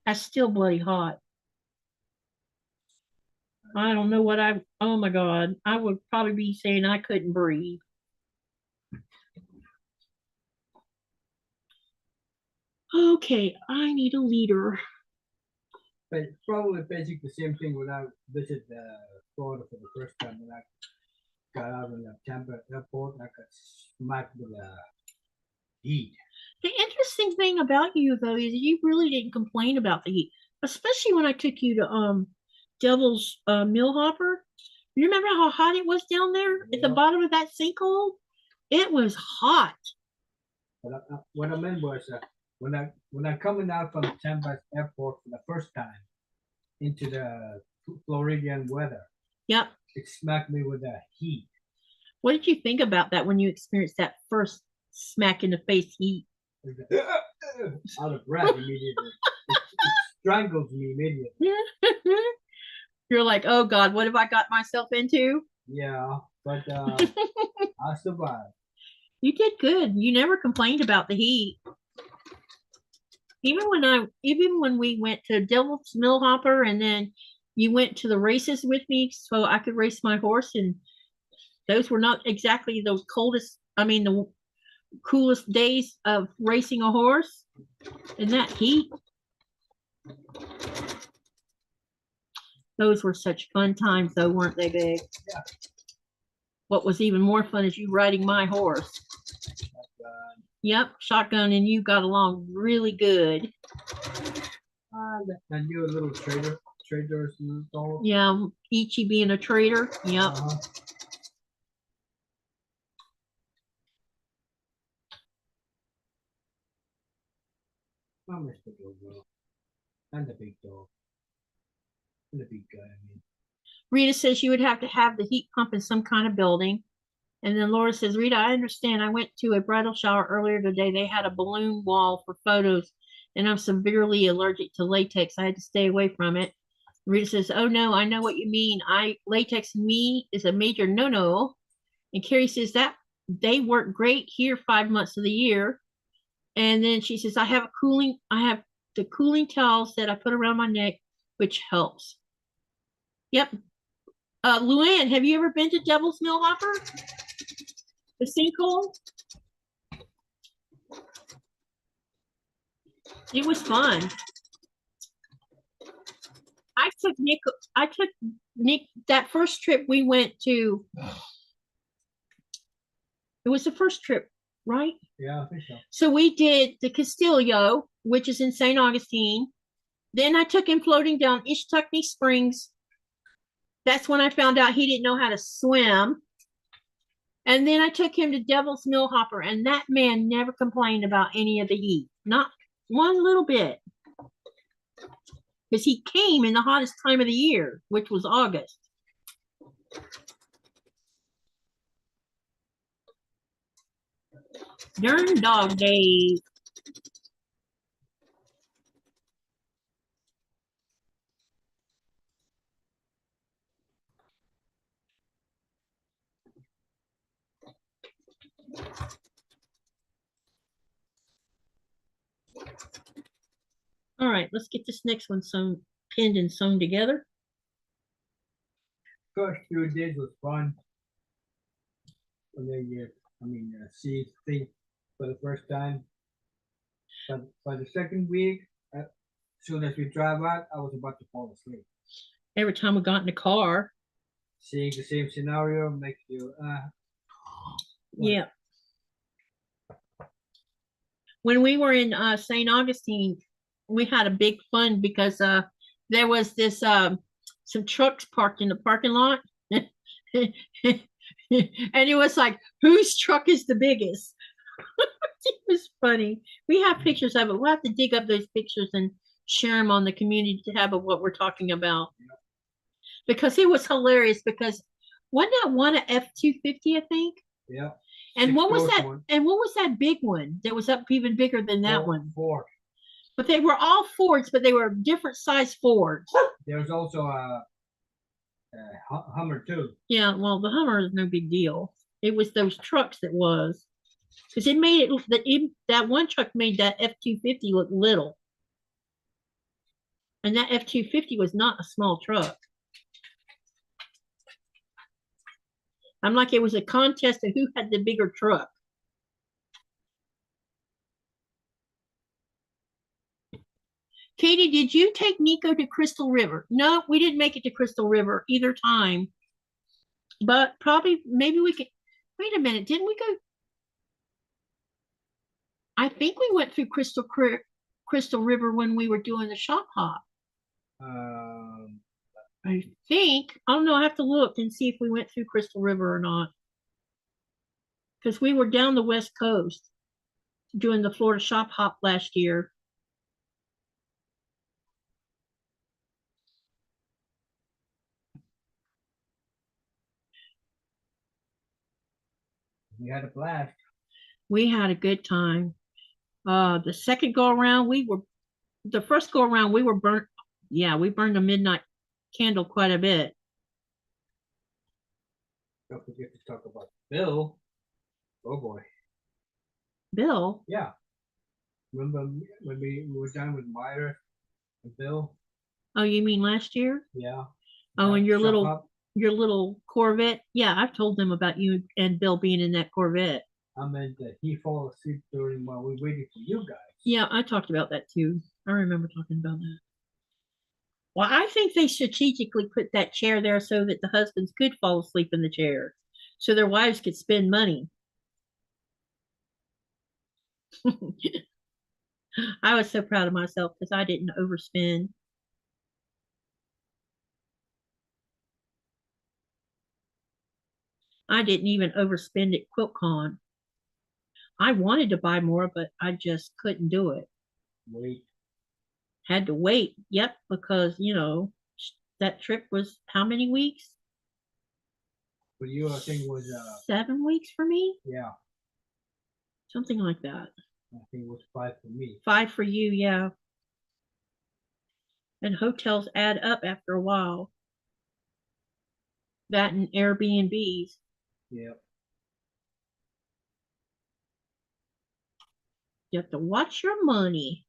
That's still bloody hot. I don't know what oh my God. I would probably be saying I couldn't breathe. Okay, I need a leader. But probably basically the same thing when I visited Florida for the first time. When I got out of the Tampa airport, I got smacked with heat. The interesting thing about you, though, is you really didn't complain about the heat, especially when I took you to Devil's Mill Hopper. You remember how hot it was down there at the bottom of that sinkhole? It was hot. But what I meant was when I coming out from Tampa airport for the first time into the Floridian weather. Yep. It smacked me with the heat. What did you think about that when you experienced that first smack in the face heat? Out of breath immediately. It strangles me immediately. You're like, oh God, what have I got myself into? Yeah, but I survived. You did good. You never complained about the heat. Even when we went to Devil's Mill Hopper and then you went to the races with me so I could race my horse, and those were not exactly the coolest days of racing a horse in that heat. Those were such fun times though, weren't they, babe? Yeah. what was even more fun is you riding my horse. Shotgun. Yep, shotgun, and you got along really good. And you a little traders installed. Yeah, Ichi being a trader. Yep. I miss the little girl. And the big dog. And the big guy, I mean. Rita says you would have to have the heat pump in some kind of building. And then Laura says, Rita, I understand. I went to a bridal shower earlier today. They had a balloon wall for photos, and I'm severely allergic to latex. I had to stay away from it. Rita says, oh no, I know what you mean. Latex me is a major no-no. And Carrie says that they work great here 5 months of the year. And then she says, I have the cooling towels that I put around my neck, which helps. Yep. Luann, have you ever been to Devil's Mill Hopper? The sinkhole? It was fun. I took Nick that first trip we went to. It was the first trip, right? Yeah, I think so. So we did the Castillo, which is in St. Augustine. Then I took him floating down Ishtuckney Springs. That's when I found out he didn't know how to swim. And then I took him to Devil's Mill Hopper, and that man never complained about any of the heat. Not one little bit. Because he came in the hottest time of the year, which was August. Darn dog days. All right, let's get this next one pinned and sewn together. First few days was fun. And then see things for the first time. But by the second week, as soon as we drive out, I was about to fall asleep. Every time we got in the car. Seeing the same scenario makes you yeah. When we were in St. Augustine, we had a big fun because there was this some trucks parked in the parking lot. And it was like, whose truck is the biggest? It was funny. We have pictures of it. We'll have to dig up those pictures and share them on the community tab of what we're talking about. Yeah. Because it was hilarious because wasn't that one a F-250, I think? Yeah. And what was that? One. And what was that big one that was up even bigger than that one? Ford. But they were all Fords, but they were different size Fords. There was also a Hummer too. Yeah, well, the Hummer is no big deal. It was those trucks that was, because it made that one truck made that F-250 look little, and that F-250 was not a small truck. I'm like, it was a contest of who had the bigger truck. Katie, did you take Nico to Crystal River? No, we didn't make it to Crystal River either time. But probably, maybe we could. Wait a minute, didn't we go? I think we went through Crystal River when we were doing the shop hop. I think. I don't know. I have to look and see if we went through Crystal River or not. Because we were down the West Coast doing the Florida shop hop last year. We had a blast. We had a good time. The second go around, the first go around, we were burnt. Yeah, we burned a midnight candle quite a bit. Don't forget to talk about Bill. Oh boy. Bill? Yeah. Remember when we were done with Myra and Bill? Oh, you mean last year? Yeah. Oh, and your little Corvette? Yeah, I've told them about you and Bill being in that Corvette. I meant that he fell asleep during while we waited for you guys. Yeah, I talked about that too. I remember talking about that. Well, I think they strategically put that chair there so that the husbands could fall asleep in the chair. so their wives could spend money. I was so proud of myself because I didn't overspend. I didn't even overspend at QuiltCon. I wanted to buy more, but I just couldn't do it. Wait. Had to wait. Yep, because that trip was how many weeks? For you, I think it was 7 weeks for me, yeah, something like that. I think it was 5 for me. 5 for you, yeah. And hotels add up after a while. That and Airbnbs. Yep. You have to watch your money.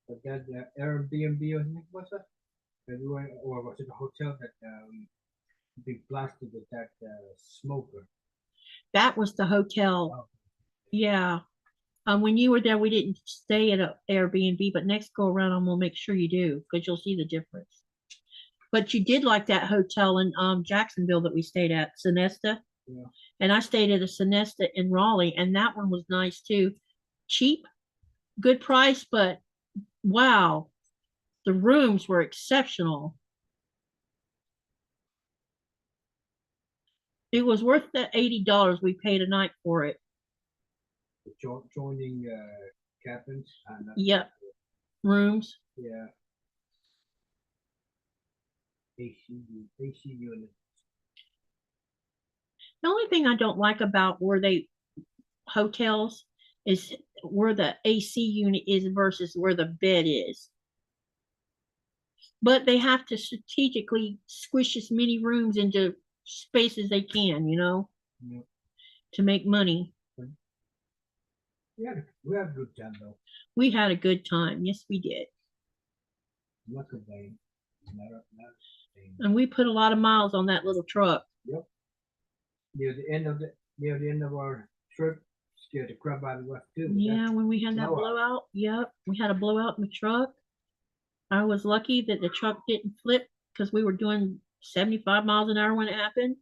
But that Airbnb or something was it? Everywhere, or was it a hotel that big plastic with that smoker? That was the hotel. Oh. Yeah. When you were there, we didn't stay at an Airbnb, but next go around, I'm gonna make sure you do because you'll see the difference. But you did like that hotel in Jacksonville that we stayed at, Sonesta. Yeah. And I stayed at a Sonesta in Raleigh, and that one was nice too. Cheap, good price, but wow, the rooms were exceptional. It was worth the $80 we paid a night for it. Joining cabins. Yep, rooms. Yeah. AC unit. The only thing I don't like about hotels is where the AC unit is versus where the bed is. But they have to strategically squish as many rooms into space as they can, Yep. to make money. We had a good time though. We had a good time. Yes, we did. Not a thing. And we put a lot of miles on that little truck. Yep. Near the end of our trip, scared the crap out of us too. Yeah, when we had that blowout. Yep, we had a blowout in the truck. I was lucky that the truck didn't flip because we were doing 75 miles an hour when it happened.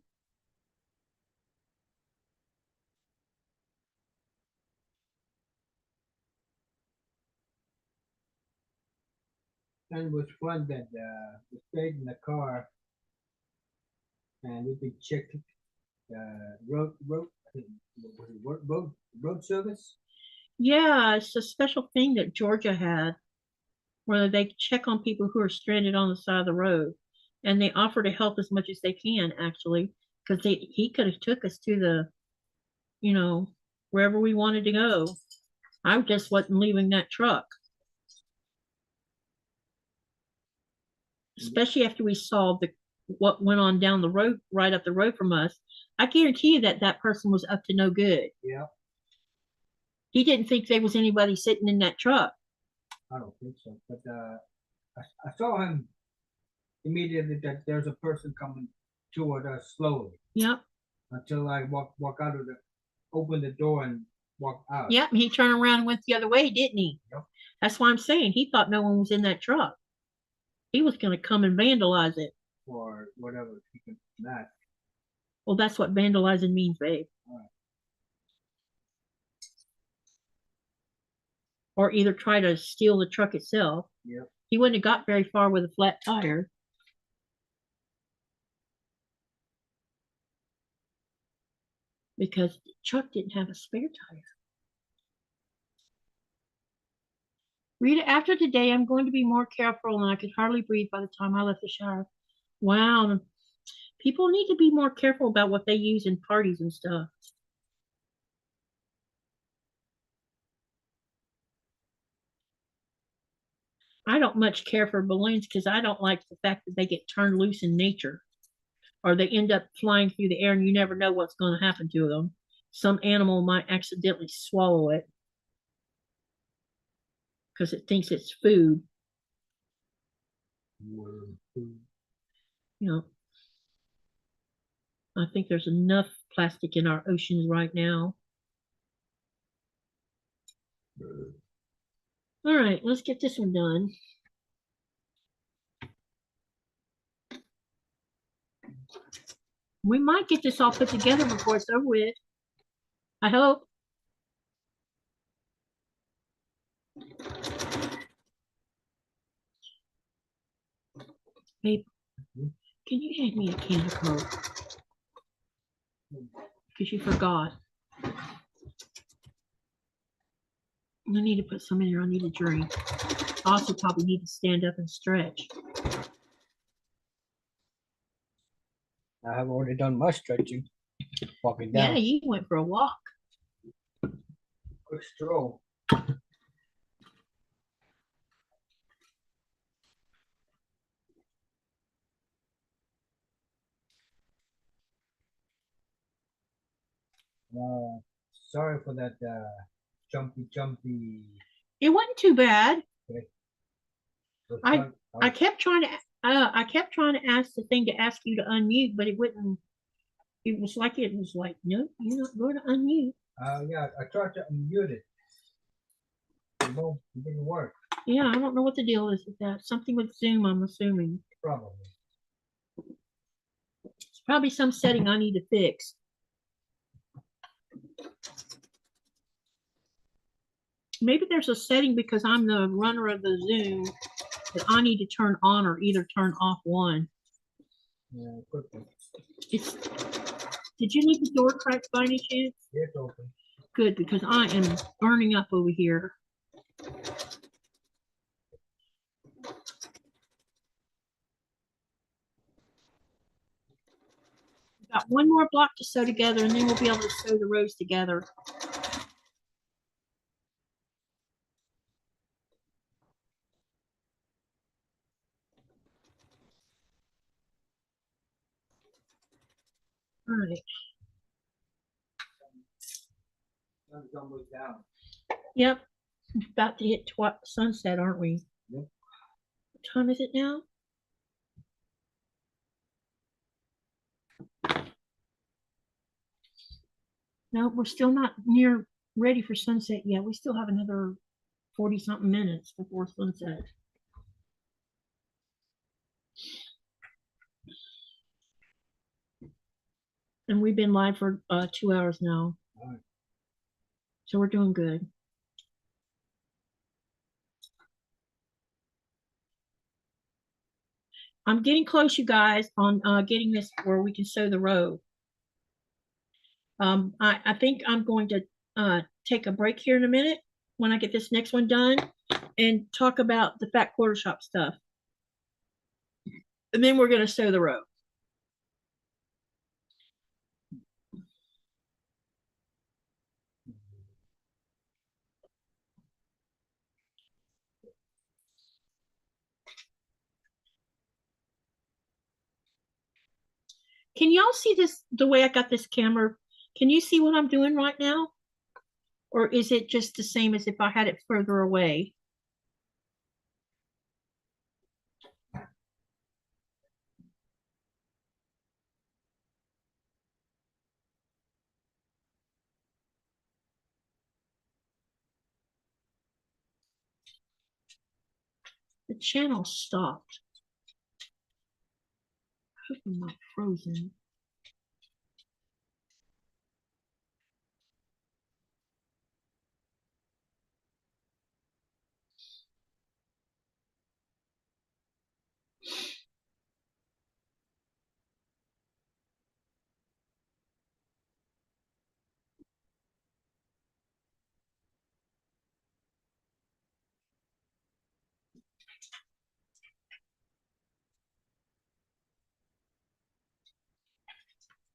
And it was fun that we stayed in the car and we could check road service. Yeah, it's a special thing that Georgia had where they check on people who are stranded on the side of the road, and they offer to help as much as they can actually, because he could have took us to the wherever we wanted to go. I just wasn't leaving that truck, especially after we saw what went on down the road, right up the road from us. I guarantee you that person was up to no good. Yeah. He didn't think there was anybody sitting in that truck. I don't think so, but I saw him immediately that there's a person coming toward us slowly. Yep. Until I walk out of open the door and walk out. Yep, and he turned around and went the other way, didn't he? Yep. That's why I'm saying he thought no one was in that truck. He was going to come and vandalize it. Or whatever he can match. Well, that's what vandalizing means, babe. Right. Or either try to steal the truck itself. Yep. He wouldn't have got very far with a flat tire. Because the truck didn't have a spare tire. Rita, after today, I'm going to be more careful, and I could hardly breathe by the time I left the shower. Wow. People need to be more careful about what they use in parties and stuff. I don't much care for balloons because I don't like the fact that they get turned loose in nature, or they end up flying through the air and you never know what's going to happen to them. Some animal might accidentally swallow it because it thinks it's food. I think there's enough plastic in our oceans right now. All right, let's get this one done. We might get this all put together before it's over with. I hope. Babe, can you hand me a can of Coke? Because you forgot. I need to put some in here. I need a drink. I also probably need to stand up and stretch. I have already done my stretching. Walking Yeah, down. you went for a walk. Quick stroll. Sorry for that jumpy. It wasn't too bad. Okay. I kept trying to ask the thing to ask you to unmute, but it wouldn't. It was like no, you're not going to unmute. Yeah, I tried to unmute it. No, it didn't work. Yeah, I don't know what the deal is with that. Something with Zoom, I'm assuming. Probably. It's probably some setting I need to fix. Maybe there's a setting because I'm the runner of the Zoom that I need to turn on or either turn off one. Yeah, quickly. Did you leave the door cracked by any chance? Yeah, it's open. Good, because I am burning up over here. Got one more block to sew together and then we'll be able to sew the rows together. All right. Sun's almost down. Yep. About to hit sunset, aren't we? Yep. What time is it now? No, we're still not near ready for sunset yet. We still have another 40 something minutes before sunset. And we've been live for 2 hours now. All right. So we're doing good. I'm getting close, you guys, on getting this where we can sew the row. I think I'm going to take a break here in a minute when I get this next one done and talk about the fat quarter shop stuff. And then we're going to sew the row. Can y'all see this, the way I got this camera? Can you see what I'm doing right now? Or is it just the same as if I had it further away? The channel stopped. I hope I'm not frozen.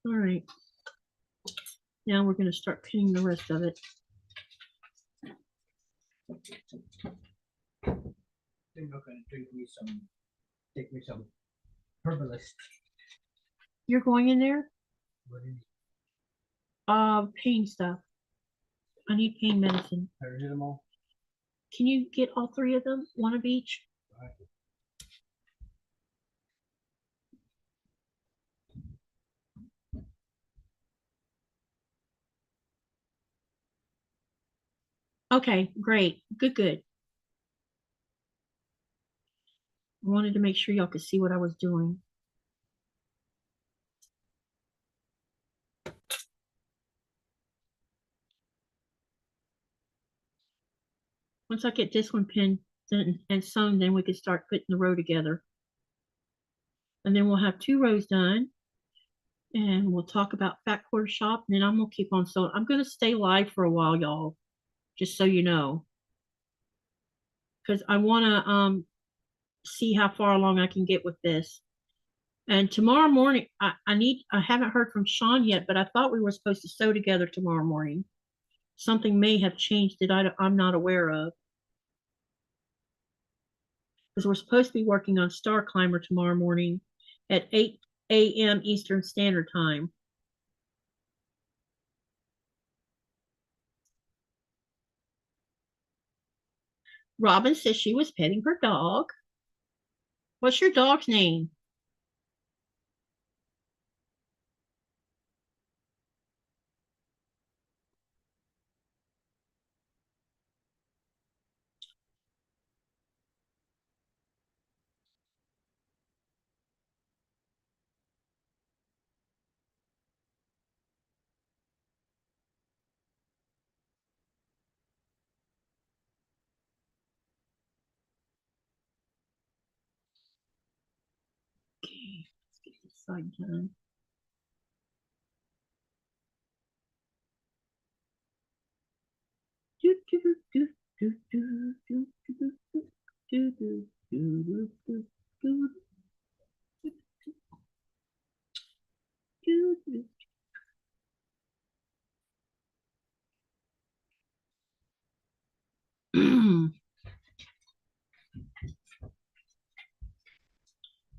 All right. Now we're going to start pinning the rest of it. I think I'm gonna take me some herbalist. You're going in there? What do you need? Pain stuff. I need pain medicine. Paracetamol? Can you get all three of them? One of each? Right. Okay, great. Good. I wanted to make sure y'all could see what I was doing. Once I get this one pinned and sewn, then we can start putting the row together. And then we'll have 2 rows done. And we'll talk about fat quarter shop. And then I'm going to keep on sewing. I'm going to stay live for a while, y'all. Just so you know. Because I want to see how far along I can get with this. And tomorrow morning, I haven't heard from Sean yet, but I thought we were supposed to sew together tomorrow morning. Something may have changed that I'm not aware of. Because we're supposed to be working on Star Climber tomorrow morning at 8 a.m. Eastern Standard Time. Robin says she was petting her dog. What's your dog's name? Okay, let's get this side done.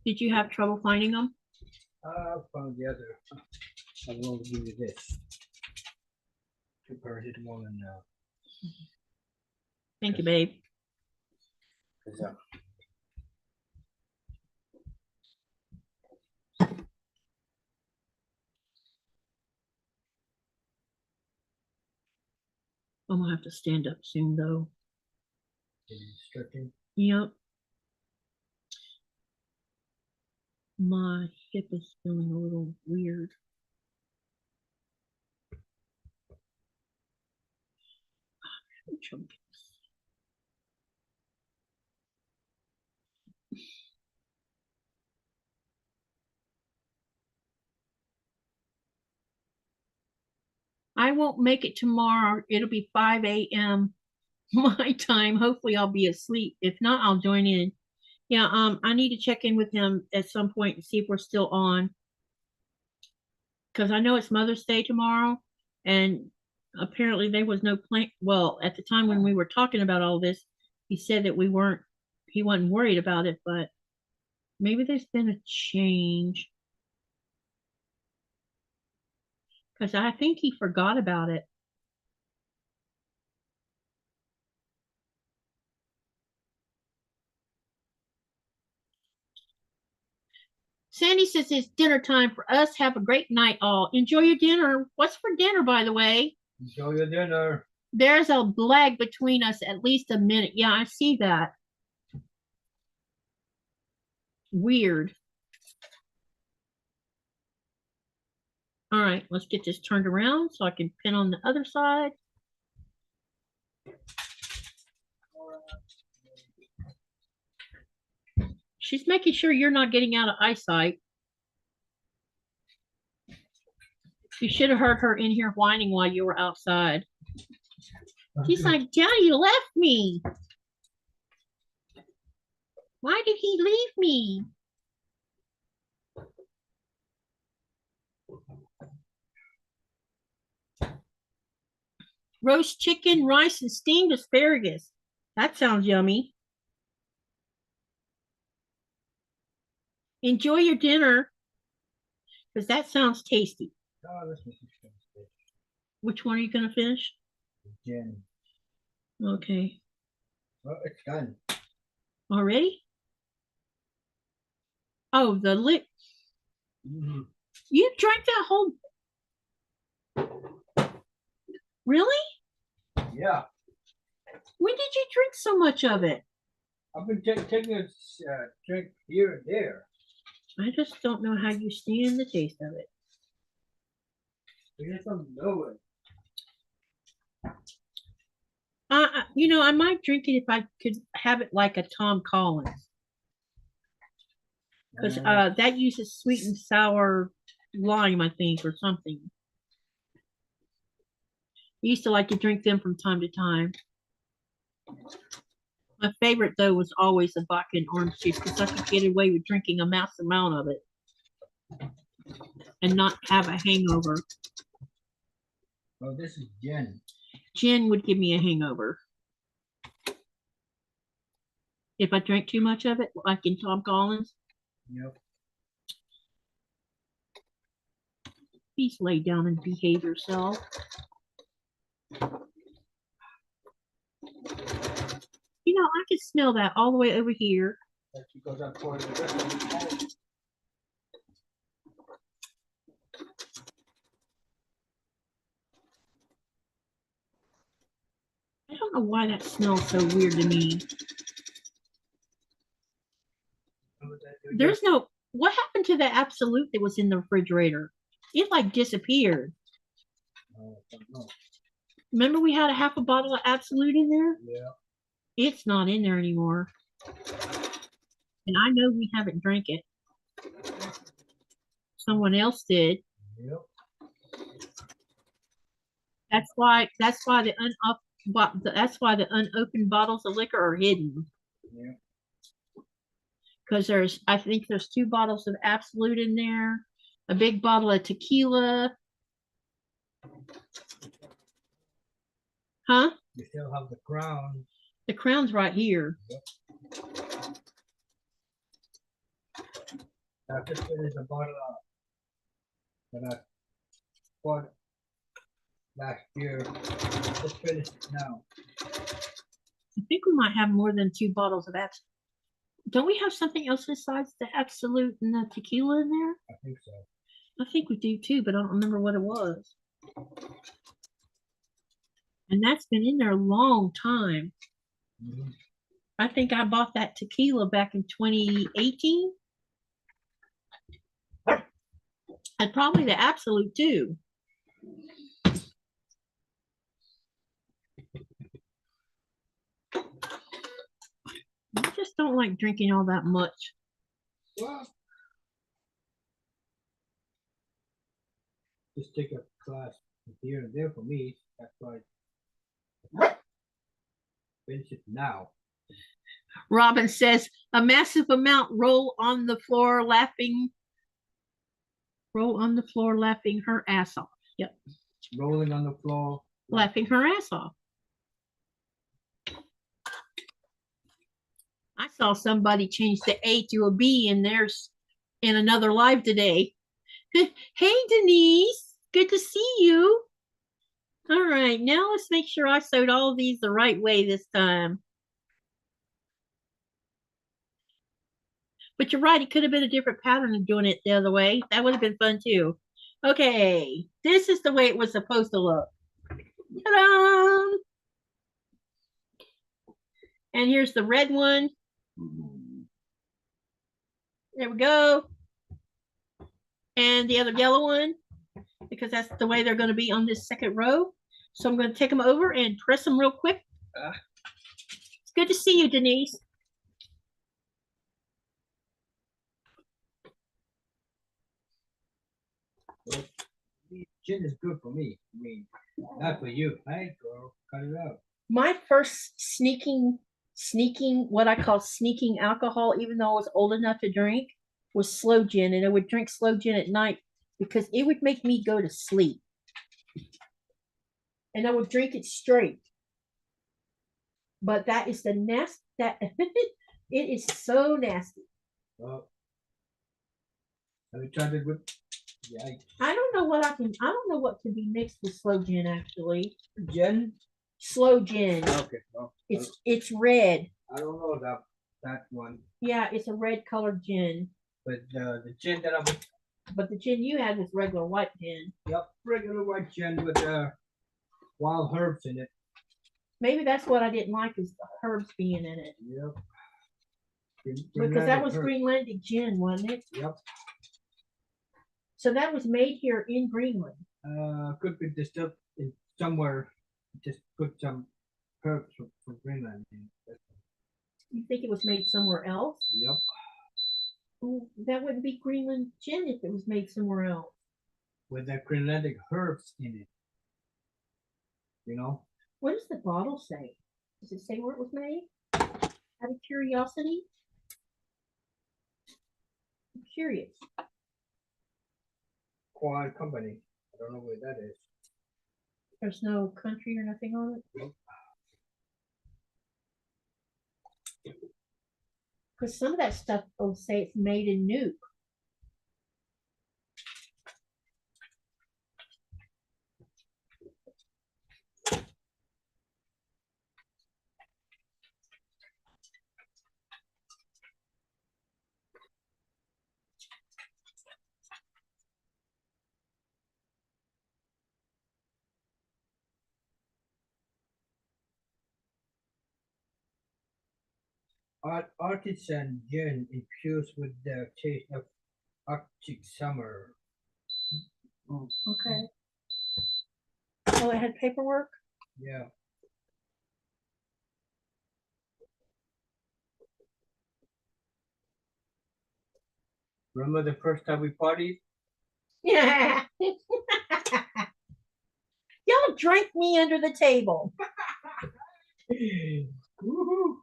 Did you have trouble finding them? I found the other. I'm going to give you this. 2 paracetamol and Thank you, babe. I'm gonna have to stand up soon, though. stretching. Yep. My hip is feeling a little weird. I won't make it tomorrow. It'll be 5 a.m. my time. Hopefully I'll be asleep. If not, I'll join in. Yeah, I need to check in with him at some point and see if we're still on. Because I know it's Mother's Day tomorrow, and apparently there was no plan. Well, at the time when we were talking about all this, he said that he wasn't worried about it, but maybe there's been a change. Because I think he forgot about it. Sandy says it's dinner time for us. Have a great night, all. Enjoy your dinner. What's for dinner, by the way? Enjoy your dinner. There's a lag between us at least a minute. Yeah, I see that. Weird. All right, let's get this turned around so I can pin on the other side. She's making sure you're not getting out of eyesight. You should have heard her in here whining while you were outside. She's like, Daddy left me. Why did he leave me? Roast chicken, rice, and steamed asparagus. That sounds yummy. Enjoy your dinner, because that sounds tasty. Oh, which one are you going to finish? Jen. Okay. Well, it's done. Already? Oh, the lip. Mm-hmm. You drank that whole... Really? Yeah. When did you drink so much of it? I've been taking a drink here and there. I just don't know how you stand the taste of it. We just don't know it. You know, I might drink it if I could have it like a Tom Collins, because that uses sweet and sour lime, I think, or something. I used to like to drink them from time to time. My favorite though was always the vodka and orange juice because I could get away with drinking a mass amount of it and not have a hangover. Oh, this is gin. Gin would give me a hangover. If I drank too much of it, like in Tom Collins. Yep. Please lay down and behave yourself. You know, I can smell that all the way over here. That's because I poured the rest of it. I don't know why that smells so weird to me. There's no, what happened to the Absolute that was in the refrigerator? It like disappeared. Remember we had a half a bottle of Absolute in there? Yeah. It's not in there anymore. And I know we haven't drank it. Someone else did. Yep. That's why the unopened bottles of liquor are hidden. Yeah. Because I think there's 2 bottles of Absolute in there, a big bottle of tequila. Huh? You still have the Crown. The Crown's right here. Yep. I just finished a bottle that I bought last year. Just finished it now. I think we might have more than 2 bottles of Absolute. Don't we have something else besides the Absolute and the tequila in there? I think so. I think we do too, but I don't remember what it was. And that's been in there a long time. Mm-hmm. I think I bought that tequila back in 2018. And probably the Absolute too. I just don't like drinking all that much. Well, just take a class here and there for me. That's why I finish it now. Robin says, a massive amount roll on the floor laughing her ass off. Yep. Rolling on the floor. Laughing her ass off. I saw somebody change the A to a B in theirs in another live today. Hey, Denise, good to see you. All right, now let's make sure I sewed all of these the right way this time. But you're right, it could have been a different pattern of doing it the other way. That would have been fun too. Okay, this is the way it was supposed to look. Ta-da! And here's the red one. There we go. And the other yellow one, because that's the way they're going to be on this second row. So I'm going to take them over and press them real quick. It's good to see you, Denise. Well, gin is good for me. I mean, not for you. Hey, girl, cut it out. My first sneaking, what I call sneaking alcohol, even though I was old enough to drink, was slow gin. And I would drink slow gin at night because it would make me go to sleep. And I would drink it straight. But that is the nasty, it is so nasty. Well, have you tried it with? Yeah. I don't know what can be mixed with slow gin actually. Gin? Slow gin. Okay. Well, it's red. I don't know that one. Yeah, it's a red colored gin. But the gin that I was. But the gin you had was regular white gin. Yep, regular white gin with wild herbs in it. Maybe that's what I didn't like is the herbs being in it. Yep. Because that was Greenland gin, wasn't it? Yep. So that was made here in Greenland. Could be distilled in somewhere. Just put some herbs for Greenland. You think it was made somewhere else? Yep. Well, that wouldn't be Greenland gin if it was made somewhere else. With the Greenlandic herbs in it. You know? What does the bottle say? Does it say where it was made? Out of curiosity? I'm curious. Quad Company. I don't know where that is. There's no country or nothing on it? Nope. Because some of that stuff will say it's made in Nuke. Artisan gin infused with the taste of Arctic summer. Okay. Oh, it had paperwork? Yeah. Remember the first time we partied? Yeah. Y'all drank me under the table. Woohoo!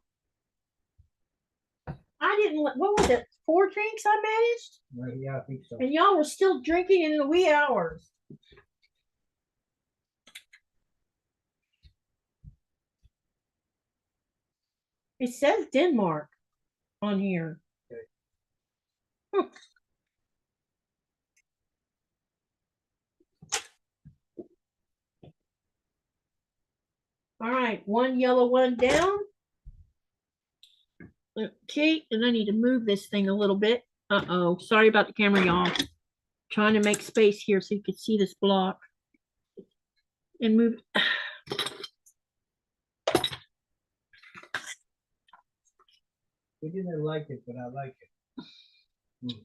I didn't, what was it? 4 drinks I managed? Yeah, I think so. And y'all were still drinking in the wee hours. It says Denmark on here. Okay. All right, one yellow one down. Okay, and I need to move this thing a little bit. Uh-oh, sorry about the camera, y'all. Trying to make space here so you can see this block. And move. We didn't like it, but I like it.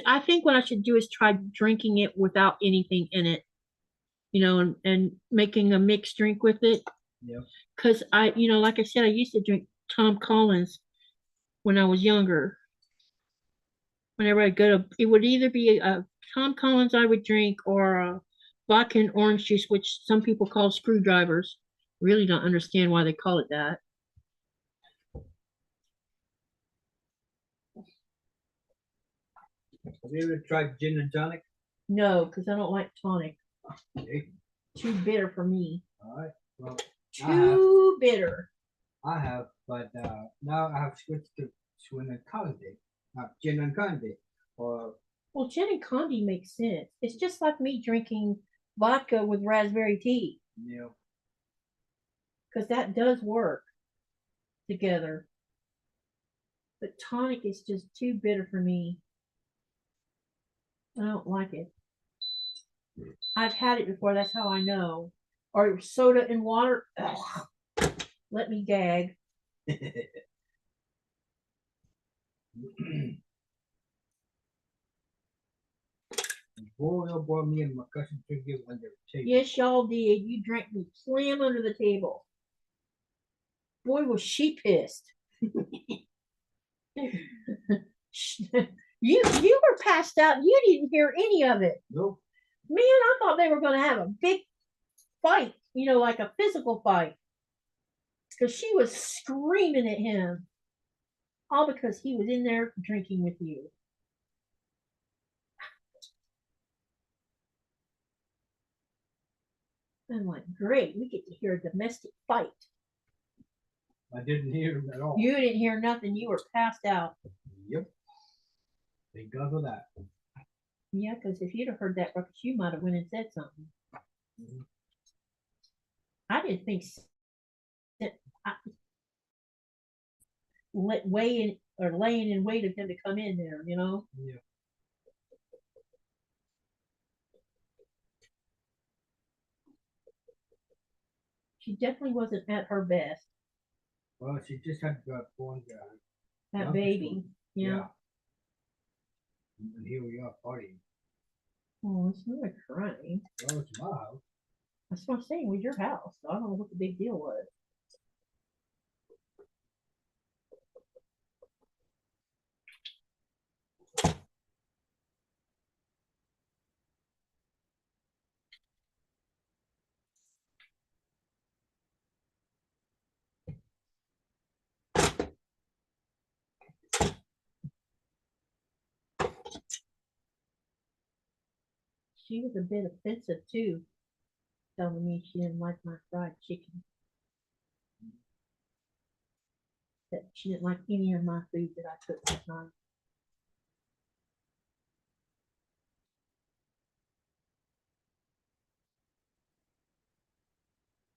I think what I should do is try drinking it without anything in it. You know, and making a mixed drink with it. Yep. Because like I said, I used to drink Tom Collins when I was younger. Whenever I go to, it would either be a Tom Collins I would drink or a vodka and orange juice, which some people call screwdrivers. Really don't understand why they call it that. Have you ever tried gin and tonic? No, because I don't like tonic. Okay. Too bitter for me. All right. Well, Too bitter. I have, but now I have switched to gin and conde, not gin and conde, or Well, gin and conde makes sense. It's just like me drinking vodka with raspberry tea, you know, because that does work together. But tonic is just too bitter for me. I don't like it. I've had it before, that's how I know. Or soda and water. Ugh. Let me gag. boy, oh boy, me and my cousin took it under the table. Yes, y'all did. You drank me slam under the table. Boy, was she pissed. You were passed out. You didn't hear any of it. Nope. Man, I thought they were going to have a big fight, like a physical fight. Because she was screaming at him. All because he was in there drinking with you. I'm like, great, we get to hear a domestic fight. I didn't hear him at all. You didn't hear nothing. You were passed out. Yep. Thank God for that. Yeah, because if you'd have heard that ruckus, you might have went and said something. Mm-hmm. I didn't think laying in wait of him to come in there, Yeah. She definitely wasn't at her best. Well, she just had got born. That baby. Yeah. And here we are partying. Oh, it's not crying. Well, it's my house. That's what I'm saying with your house. I don't know what the big deal was. She was a bit offensive too, telling me she didn't like my fried chicken. That she didn't like any of my food that I cooked that night.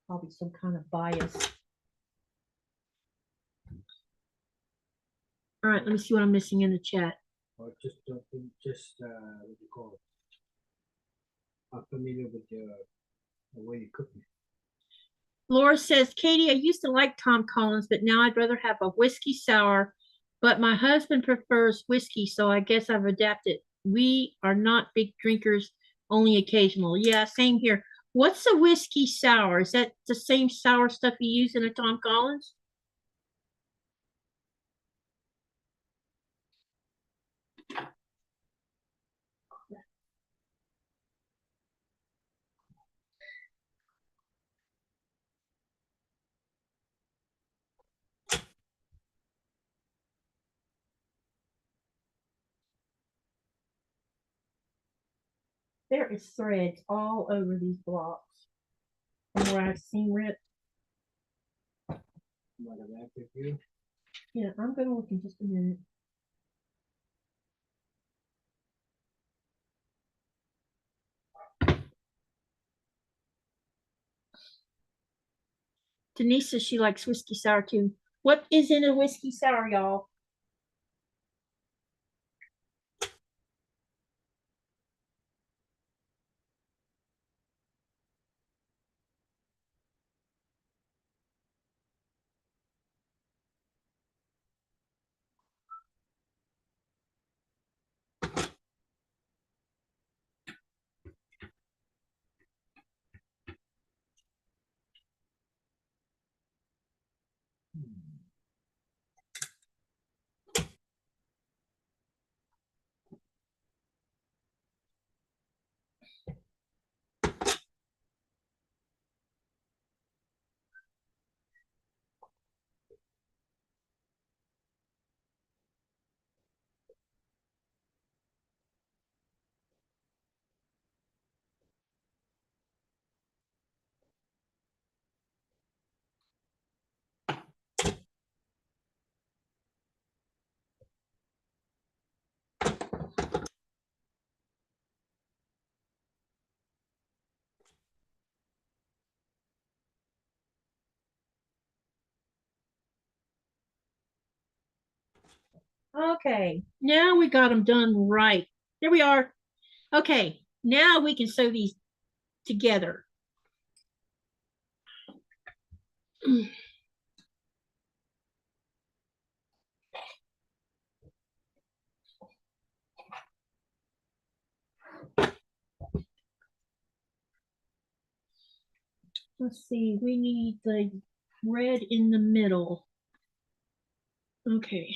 Probably some kind of bias. All right, let me see what I'm missing in the chat. Or just what do you call it? I'm familiar with the way you cook it. Laura says, Katie, I used to like Tom Collins, but now I'd rather have a whiskey sour. But my husband prefers whiskey, so I guess I've adapted. We are not big drinkers, only occasional. Yeah, same here. What's a whiskey sour? Is that the same sour stuff you use in a Tom Collins? There is threads all over these blocks. From where I've seen ripped. Yeah, I'm going to look in just a minute. Denise says she likes whiskey sour too. What is in a whiskey sour, y'all? Okay, now we got them done right. There we are. Okay, now we can sew these together. Let's see, we need the red in the middle. Okay.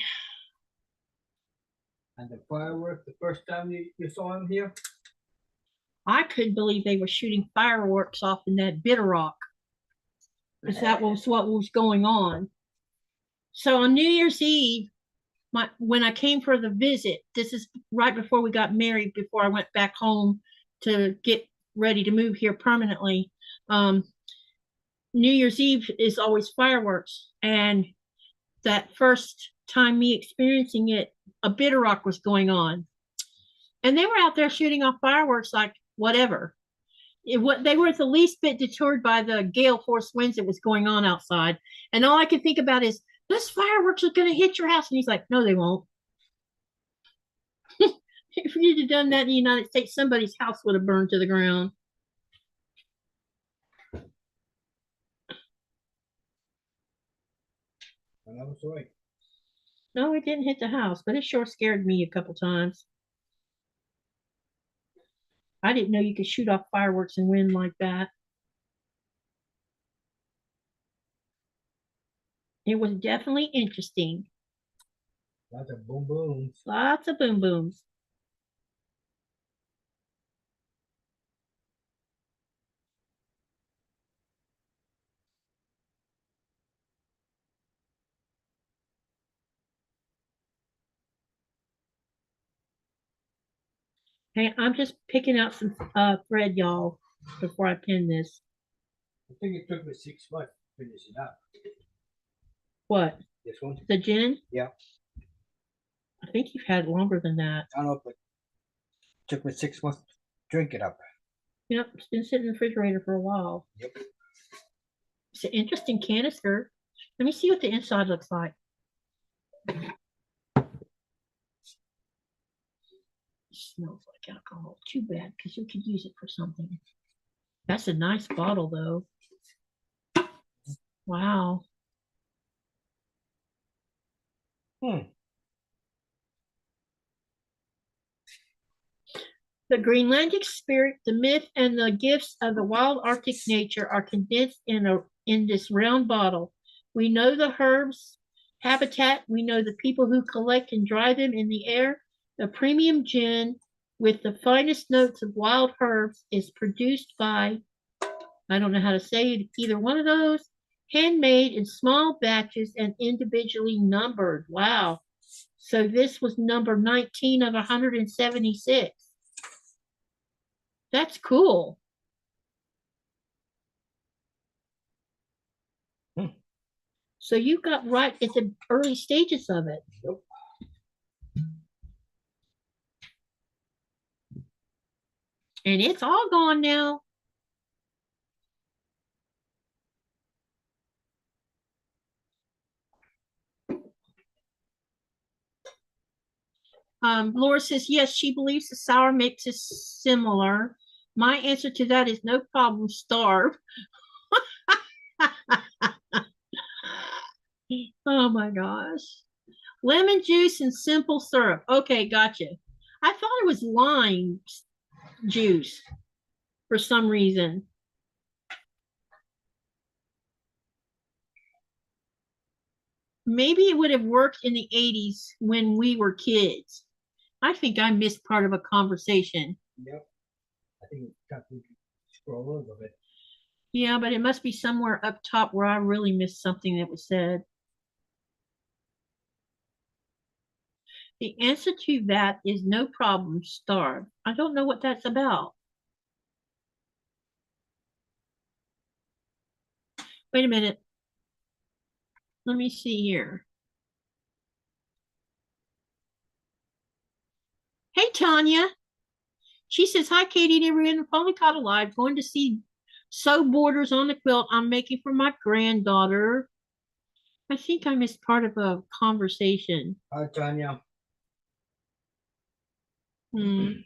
And the fireworks, the first time you saw him here? I couldn't believe they were shooting fireworks off in that bitter rock. Because that was what was going on. So on New Year's Eve, when I came for the visit, this is right before we got married, before I went back home to get ready to move here permanently. New Year's Eve is always fireworks. And that first time me experiencing it, a bitter rock was going on. And they were out there shooting off fireworks like whatever. They were the least bit deterred by the gale force winds that was going on outside. And all I could think about is, those fireworks are going to hit your house. And he's like, no, they won't. If you'd have done that in the United States, somebody's house would have burned to the ground. And I was right. No, it didn't hit the house, but it sure scared me a couple times. I didn't know you could shoot off fireworks and wind like that. It was definitely interesting. Lots of boom booms. Lots of boom booms. Hey, I'm just picking out some thread, y'all, before I pin this. I think it took me 6 months to finish it up. What? This one? The gin? Yeah. I think you've had longer than that. I don't know, but it took me 6 months to drink it up. Yep, it's been sitting in the refrigerator for a while. Yep. It's an interesting canister. Let me see what the inside looks like. It smells like alcohol. Too bad, because you could use it for something. That's a nice bottle, though. Wow. The Greenlandic spirit, the myth, and the gifts of the wild Arctic nature are condensed in this round bottle. We know the herbs habitat. We know the people who collect and dry them in the air. The premium gin with the finest notes of wild herbs is produced by, I don't know how to say either one of those, handmade in small batches and individually numbered. Wow. So this was number 19 of 176. That's cool. So you got right at the early stages of it. Yep. And it's all gone now. Laura says, yes, she believes the sour mix is similar. My answer to that is no problem, starve. Oh my gosh. Lemon juice and simple syrup. Okay, gotcha. I thought it was lime juice for some reason. Maybe it would have worked in the 80s when we were kids. I think I missed part of a conversation. Yep. I think it's got to scroll a little bit. Yeah, but it must be somewhere up top where I really missed something that was said. The answer to that is no problem, starve. I don't know what that's about. Wait a minute. Let me see here. Hey, Tanya. She says, hi, Katie and everyone. Finally caught alive. Going to see sew borders on the quilt I'm making for my granddaughter. I think I missed part of a conversation. Hi, Tanya. I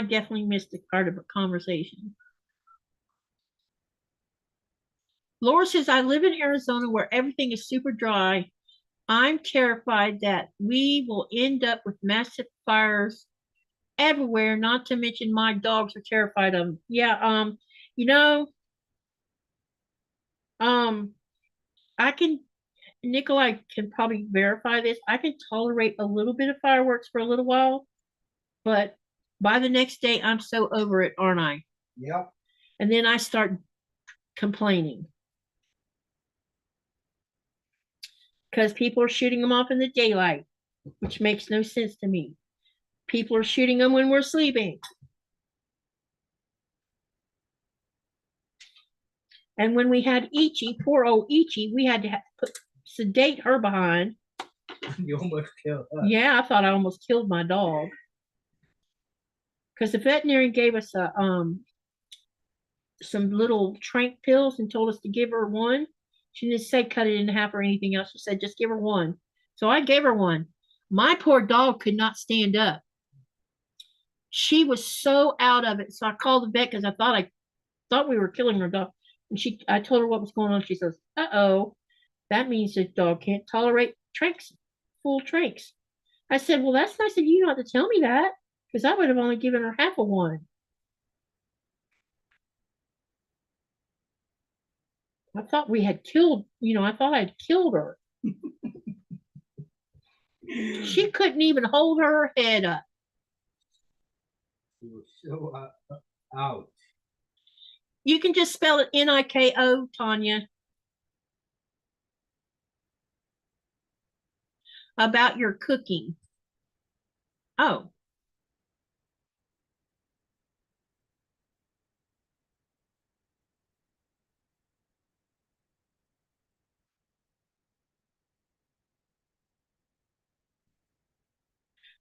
definitely missed a part of a conversation. Laura says, I live in Arizona where everything is super dry. I'm terrified that we will end up with massive fires everywhere, not to mention my dogs are terrified of them. Yeah, you know, I can, Nikolaj can probably verify this. I can tolerate a little bit of fireworks for a little while, but by the next day, I'm so over it, aren't I? Yep. And then I start complaining because people are shooting them off in the daylight, which makes no sense to me. People are shooting them when we're sleeping. And when we had Ichi, poor old Ichi, we had to sedate her behind. You almost killed her. Yeah, I thought I almost killed my dog. Because the veterinarian gave us some little trank pills and told us to give her one. She didn't say cut it in half or anything else. She said just give her one. So I gave her one. My poor dog could not stand up. She was so out of it. So I called the vet because I thought we were killing her dog. And I told her what was going on. She says, uh-oh, that means the dog can't tolerate tranks, full tranks. I said, well, that's nice of you not to tell me that, because I would have only given her half of one. I thought we had killed, I thought I'd killed her. She couldn't even hold her head up. She was so out. You can just spell it Niko, Tanya. About your cooking. Oh.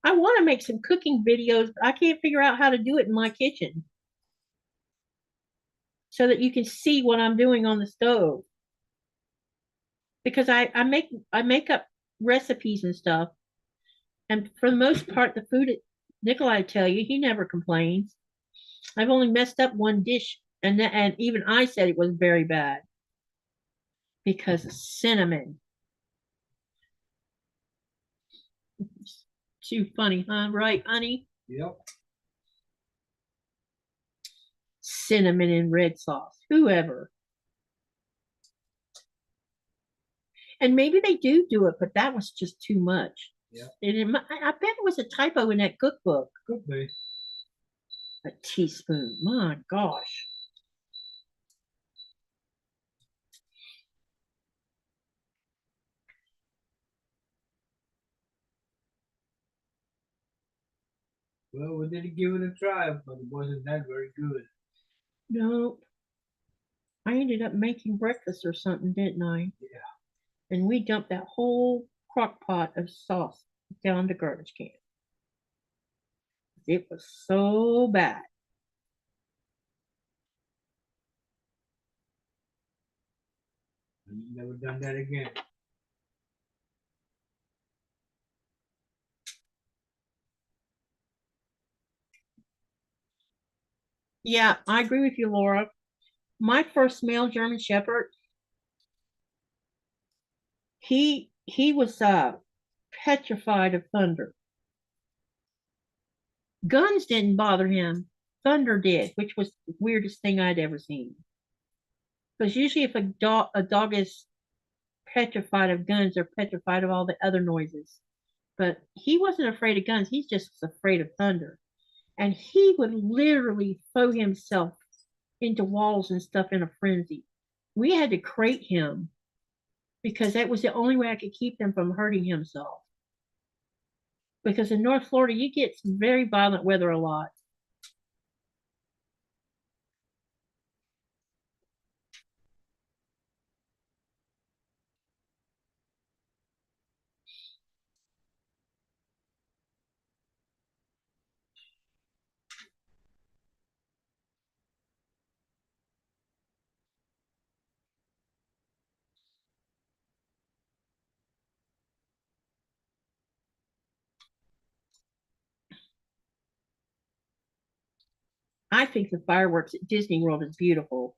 I want to make some cooking videos, but I can't figure out how to do it in my kitchen so that you can see what I'm doing on the stove. Because I make up recipes and stuff, and for the most part, the food Nikolaj, I tell you, he never complains. I've only messed up one dish, and even I said it was very bad because of cinnamon. Too funny, huh? Right, honey? Yep. Cinnamon and red sauce. Whoever. And maybe they do it, but that was just too much. Yeah. And I bet it was a typo in that cookbook. Could be. A teaspoon. My gosh. Well, we did give it a try, but it wasn't that very good. Nope. I ended up making breakfast or something, didn't I? Yeah. And we dumped that whole crock pot of sauce down the garbage can. It was so bad. I've never done that again. Yeah, I agree with you, Laura. My first male German Shepherd, he was petrified of thunder. Guns didn't bother him. Thunder did, which was the weirdest thing I'd ever seen. Because usually if a dog is petrified of guns, they're petrified of all the other noises. But he wasn't afraid of guns, he's just afraid of thunder. And he would literally throw himself into walls and stuff in a frenzy. We had to crate him because that was the only way I could keep him from hurting himself. Because in North Florida, you get some very violent weather a lot. I think the fireworks at Disney World is beautiful.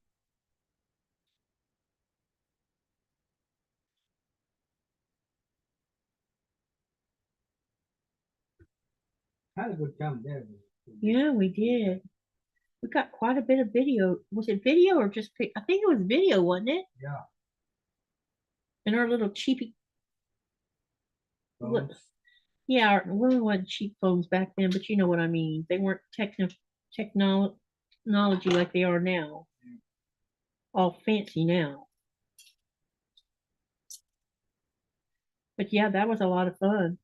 Had a good time there. Yeah, we did. We got quite a bit of video. Was it video or just pic? I think it was video, wasn't it? Yeah. And our little cheapy. Phones. Yeah, we wasn't cheap phones back then, but you know what I mean. They weren't technology like they are now. All fancy now. But yeah, that was a lot of fun.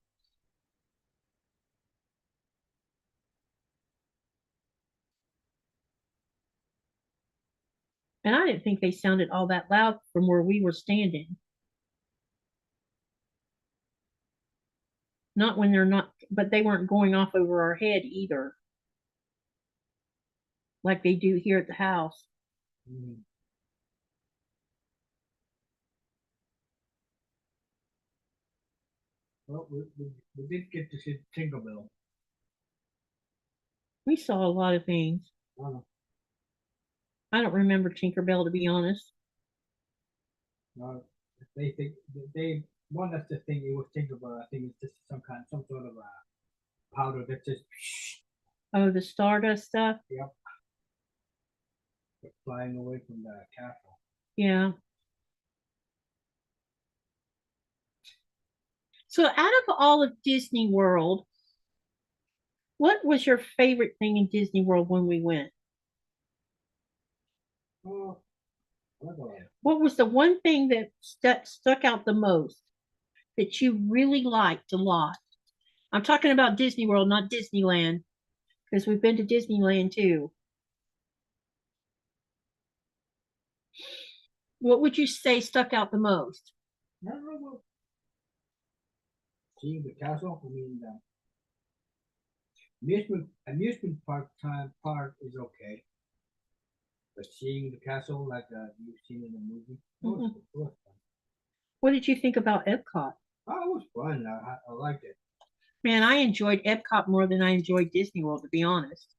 And I didn't think they sounded all that loud from where we were standing. Not when they're not, but they weren't going off over our head either, like they do here at the house. Mm. Well, we did get to see Tinkerbell. We saw a lot of things. Oh, I don't remember Tinkerbell, to be honest. no, they think they want us to think it was Tinkerbell. I think it's just some sort of a powder that just Oh, the Stardust stuff? flying away from the castle. Yeah. So out of all of Disney World, what was your favorite thing in Disney World when we went? Oh, what was it? What was the one thing that stuck out the most that you really liked a lot? I'm talking about Disney World, not Disneyland, because we've been to Disneyland too. What would you say stuck out the most? I don't know. Seeing the castle, I mean, amusement park is okay, but seeing the castle like you've seen in the movie, it was fun. What did you think about Epcot? Oh, it was fun. I liked it. Man, I enjoyed Epcot more than I enjoyed Disney World, to be honest.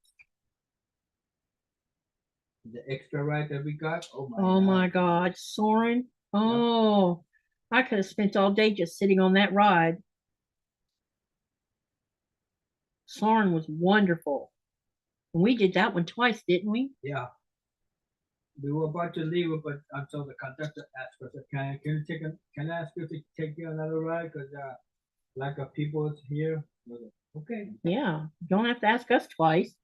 The extra ride that we got. Oh my God, Soarin'. Oh, I could have spent all day just sitting on that ride. Soarin' was wonderful. And we did that one twice, didn't we? Yeah. We were about to leave, but until the conductor asked us, can I ask you to take you another ride? Because like people is here. Okay. Yeah, you don't have to ask us twice.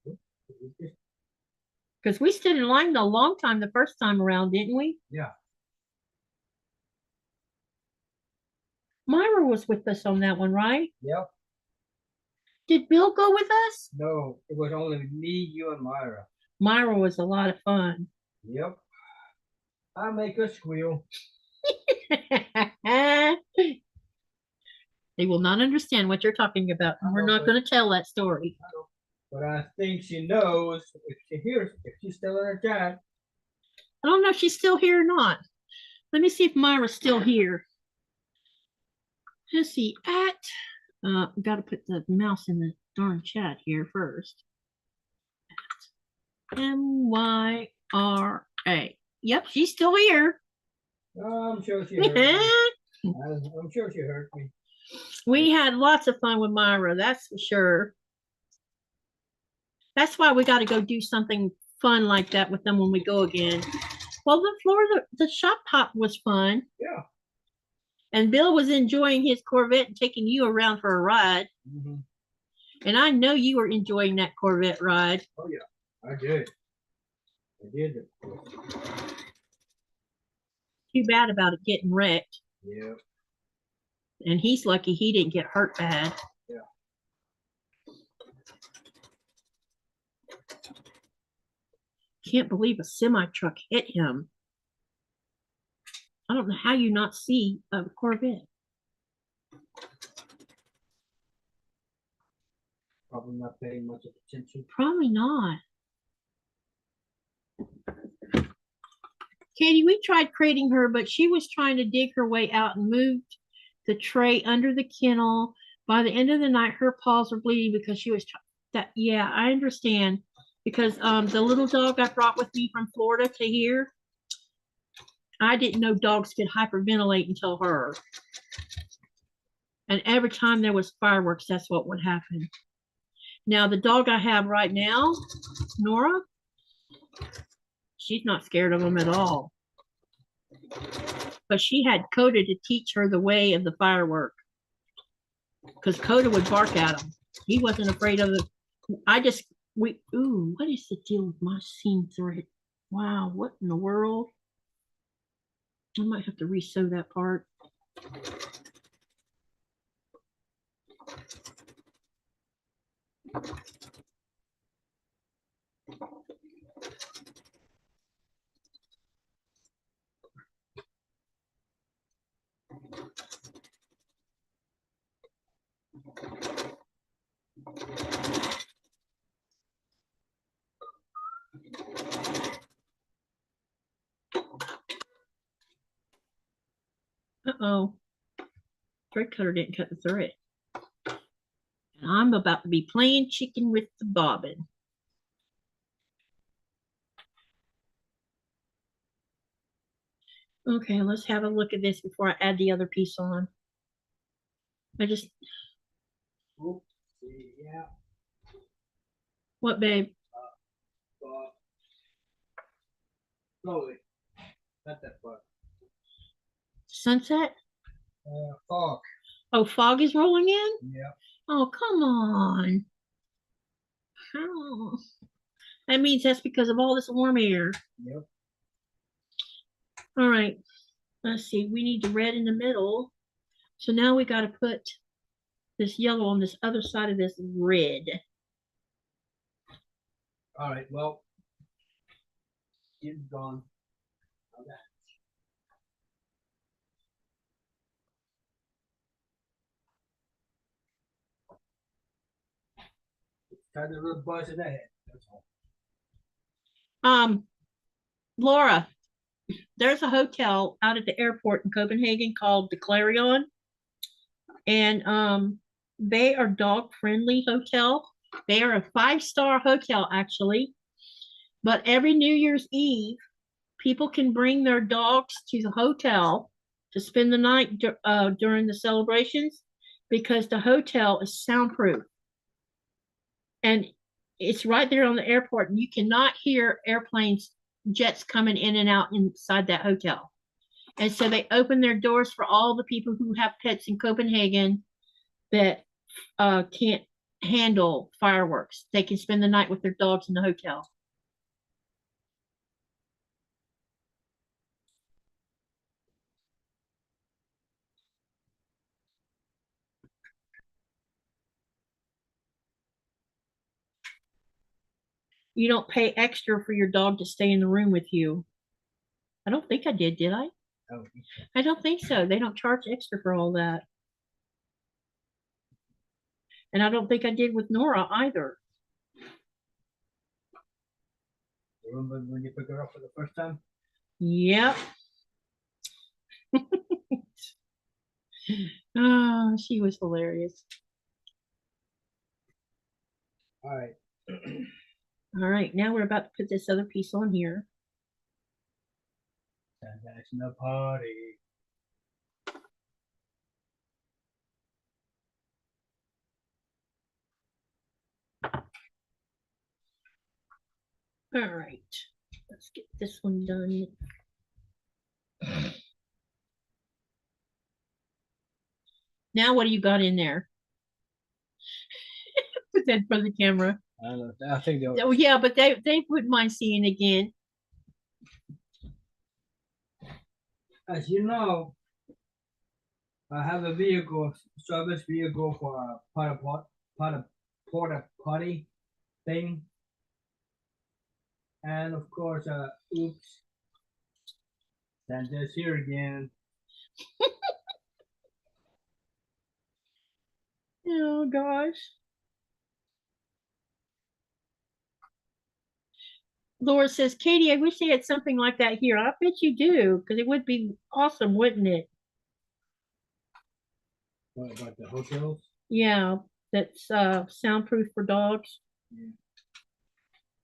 Because we stood in line a long time the first time around, didn't we? Yeah. Myra was with us on that one, right? Yep. Did Bill go with us? No, it was only me, you, and Myra. Myra was a lot of fun. Yep. I make her squeal. They will not understand what you're talking about. And we're not going to tell that story. But I think she knows if she hears, if she's still in her chat. I don't know if she's still here or not. Let me see if Myra's still here. Let's see. Got to put the mouse in the darn chat here first. MYRA. Yep, she's still here. I'm sure she heard me. I'm sure she heard me. We had lots of fun with Myra, that's for sure. That's why we got to go do something fun like that with them when we go again. Well, the shop hop was fun. Yeah. And Bill was enjoying his Corvette and taking you around for a ride. Mm-hmm. And I know you were enjoying that Corvette ride. Oh, yeah. I did. Too bad about it getting wrecked. Yeah. And he's lucky he didn't get hurt bad. Yeah. Can't believe a semi-truck hit him. I don't know how you not see a Corvette. Probably not paying much attention. Probably not. Katie, we tried crating her, but she was trying to dig her way out and moved the tray under the kennel. By the end of the night, her paws were bleeding because she was that. Yeah, I understand. Because the little dog I brought with me from Florida to here, I didn't know dogs could hyperventilate until her. And every time there was fireworks, that's what would happen. Now, the dog I have right now, Nora, she's not scared of them at all. But she had Coda to teach her the way of the firework. Because Coda would bark at him. He wasn't afraid of it. What is the deal with my seam thread? Wow, what in the world? I might have to re-sew that part. Uh-oh. Thread cutter didn't cut the thread. And I'm about to be playing chicken with the bobbin. Okay, let's have a look at this before I add the other piece on. Oops, yeah. What, babe? Slowly. Not that far. Sunset? Fog. Oh, fog is rolling in? Yeah. Oh, come on. Oh. That means that's because of all this warm air. Yep. All right. Let's see. We need the red in the middle. So now we got to put this yellow on this other side of this red. All right. Well, it's gone. Okay. Kind of little buzz in the head. That's all. Laura, there's a hotel out at the airport in Copenhagen called the Clarion, and they are dog friendly hotel. They are a 5-star hotel actually, but every New Year's Eve, people can bring their dogs to the hotel to spend the night during the celebrations because the hotel is soundproof, and it's right there on the airport, and you cannot hear airplanes, jets coming in and out inside that hotel. And so they open their doors for all the people who have pets in Copenhagen that can't handle fireworks. They can spend the night with their dogs in the hotel. You don't pay extra for your dog to stay in the room with you. I don't think I did I? Oh, I don't think so. They don't charge extra for all that. And I don't think I did with Nora either. remember when you picked her up for the first time? Yep. Oh, she was hilarious. All right. All right, now we're about to put this other piece on here. That's the party. All right, let's get this one done. Now, what do you got in there? Put that in front of the camera. I don't know. I think they'll. Oh, yeah, but they wouldn't mind seeing again. As you know, I have a vehicle, service vehicle for a porta potty thing. And of course, oops, Santa's here again. Oh gosh. Laura says, Katie, I wish they had something like that here. I bet you do, because it would be awesome, wouldn't it? What about the hotels? Yeah, that's soundproof for dogs. Yeah.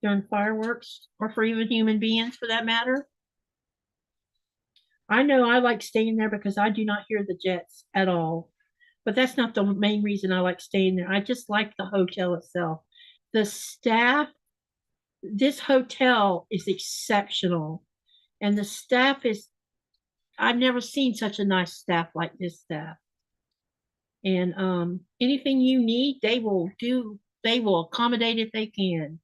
During fireworks, or for even human beings for that matter. I know I like staying there because I do not hear the jets at all. But that's not the main reason I like staying there. I just like the hotel itself. The staff, this hotel is exceptional. And the staff is, I've never seen such a nice staff like this staff. And anything you need, they will do, they will accommodate if they can.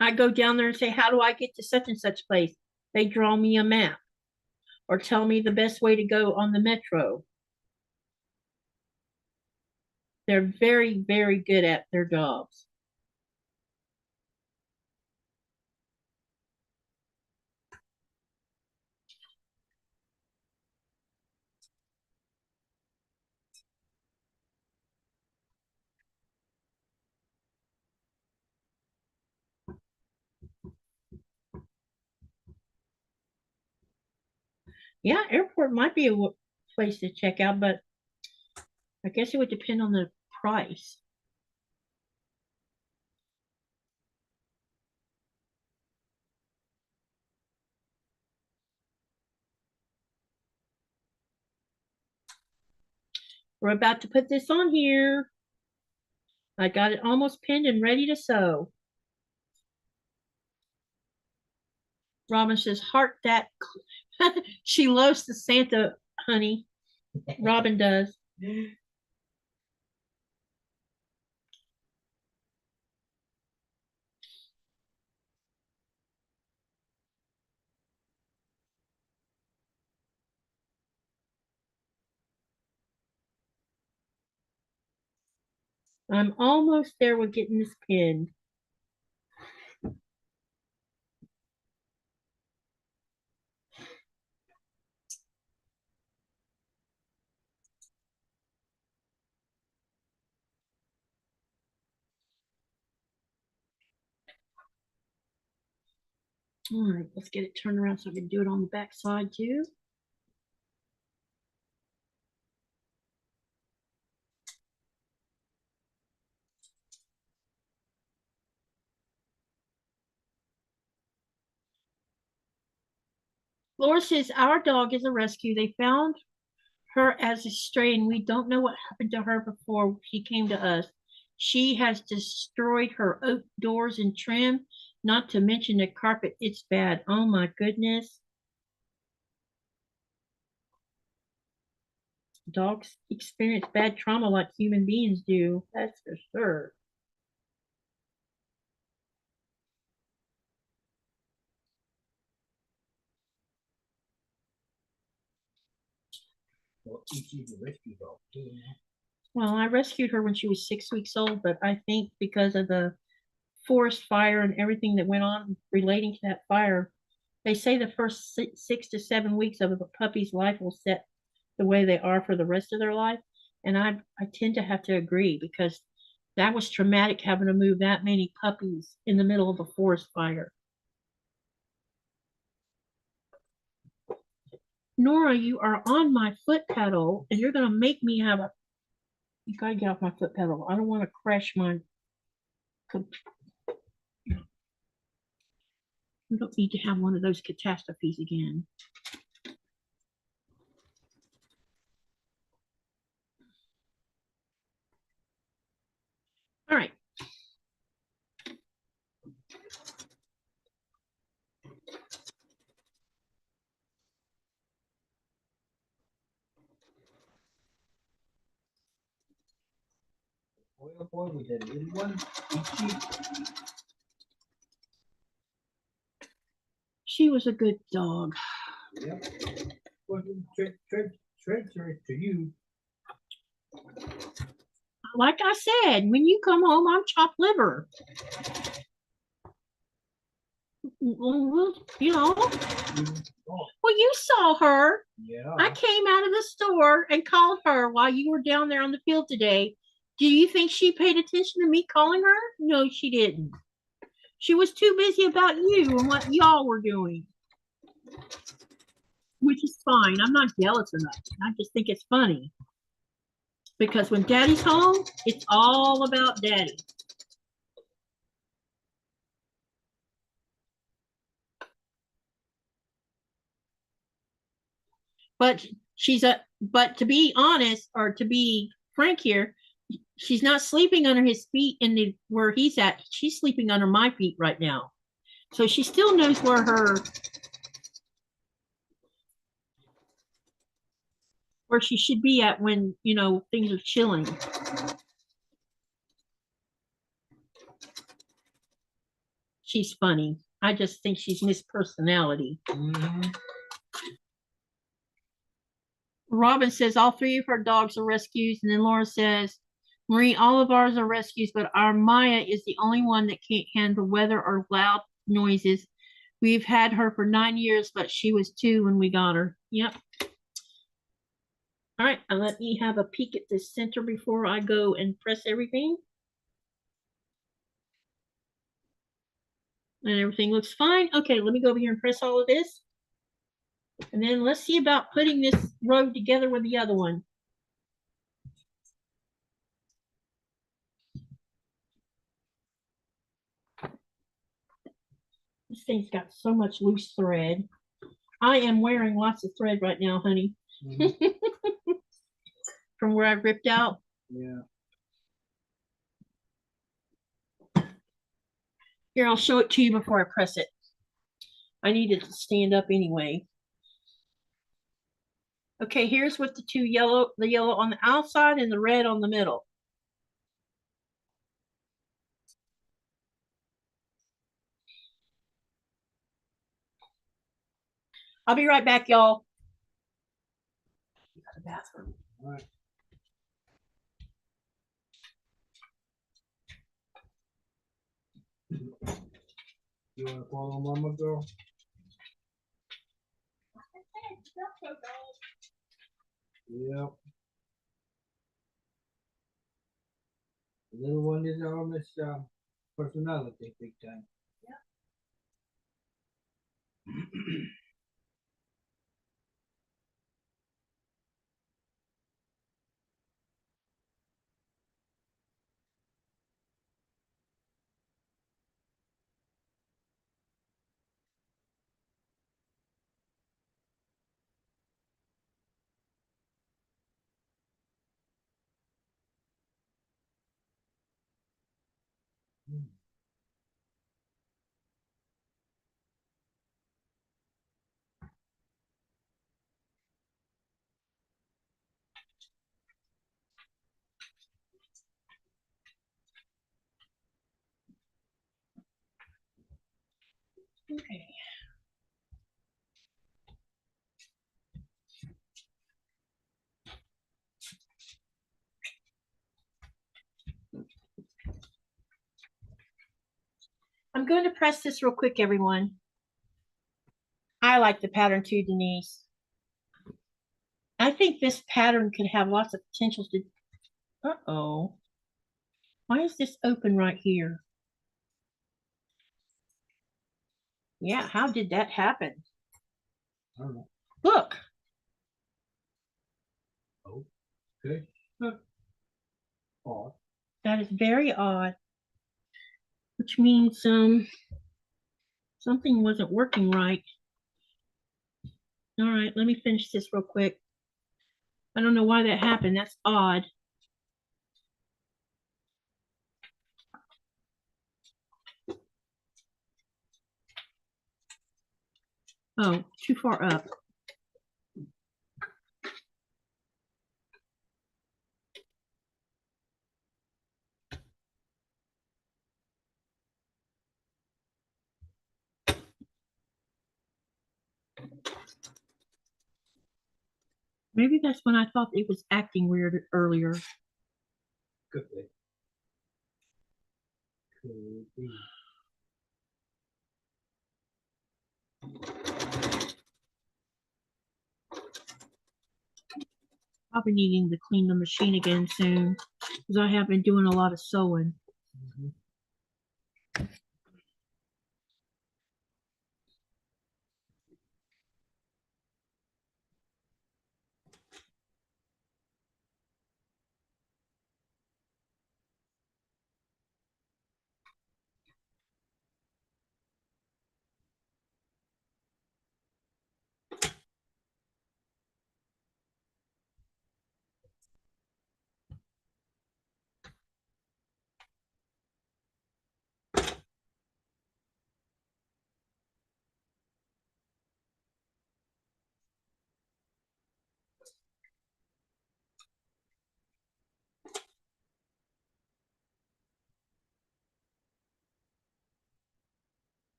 I go down there and say, how do I get to such and such place? They draw me a map or tell me the best way to go on the metro. They're very, very good at their jobs. Yeah, airport might be a place to check out, but I guess it would depend on the price. We're about to put this on here. I got it almost pinned and ready to sew. Robin says, heart that She loves the Santa, honey. Robin does. I'm almost there with getting this pinned. All right, let's get it turned around so I can do it on the back side too. Laura says our dog is a rescue. They found her as a stray and we don't know what happened to her before she came to us. She has destroyed her oak doors and trim, not to mention the carpet. It's bad. Oh my goodness. Dogs experience bad trauma like human beings do. That's for sure. Well, ET's a rescue dog too. Well, I rescued her when she was 6 weeks old, but I think because of the forest fire and everything that went on relating to that fire, they say the first 6 to 7 weeks of a puppy's life will set the way they are for the rest of their life. And I tend to have to agree because that was traumatic having to move that many puppies in the middle of a forest fire. Nora, you are on my foot pedal and you're going to make me have a. You got to get off my foot pedal. I don't want to crash my. We don't need to have one of those catastrophes again. All right. Oh boy, we did a little one. She was a good dog. Yep. Wasn't treacherous to you. Like I said, when you come home, I'm chopped liver. Well, you know. Well, you saw her. Yeah. I came out of the store and called her while you were down there on the field today. Do you think she paid attention to me calling her? No, she didn't. She was too busy about you and what y'all were doing. Which is fine. I'm not jealous or nothing. I just think it's funny. Because when daddy's home, it's all about daddy. But but to be honest, or to be frank here, she's not sleeping under his feet in the where he's at. She's sleeping under my feet right now. So she still knows where she should be at when, you know, things are chilling. She's funny. I just think she's Miss Personality. Mm-hmm. Robin says all three of her dogs are rescues. And then Laura says, Marie, all of ours are rescues, but our Maya is the only one that can't handle weather or loud noises. We've had her for 9 years, but she was 2 when we got her. Yep. All right, let me have a peek at the center before I go and press everything. And everything looks fine. Okay, let me go over here and press all of this. And then let's see about putting this row together with the other one. This thing's got so much loose thread. I am wearing lots of thread right now, honey. Mm-hmm. From where I ripped out. Yeah. Here, I'll show it to you before I press it. I need it to stand up anyway. Okay, here's with the the yellow on the outside and the red on the middle. I'll be right back, y'all. The bathroom. All right. You want to follow Mama girl? Yep. The little one is our Miss personality big time. Okay. I'm going to press this real quick, everyone. I like the pattern too, Denise. I think this pattern could have lots of potential to. Uh-oh. Why is this open right here? Yeah, how did that happen? I don't know. Look. Oh, okay. Odd. That is very odd. Which means something wasn't working right. All right, let me finish this real quick. I don't know why that happened. That's odd. Oh, too far up. Maybe that's when I thought it was acting weird earlier. Could be. Could be. I'll be needing to clean the machine again soon because I have been doing a lot of sewing. Mm-hmm.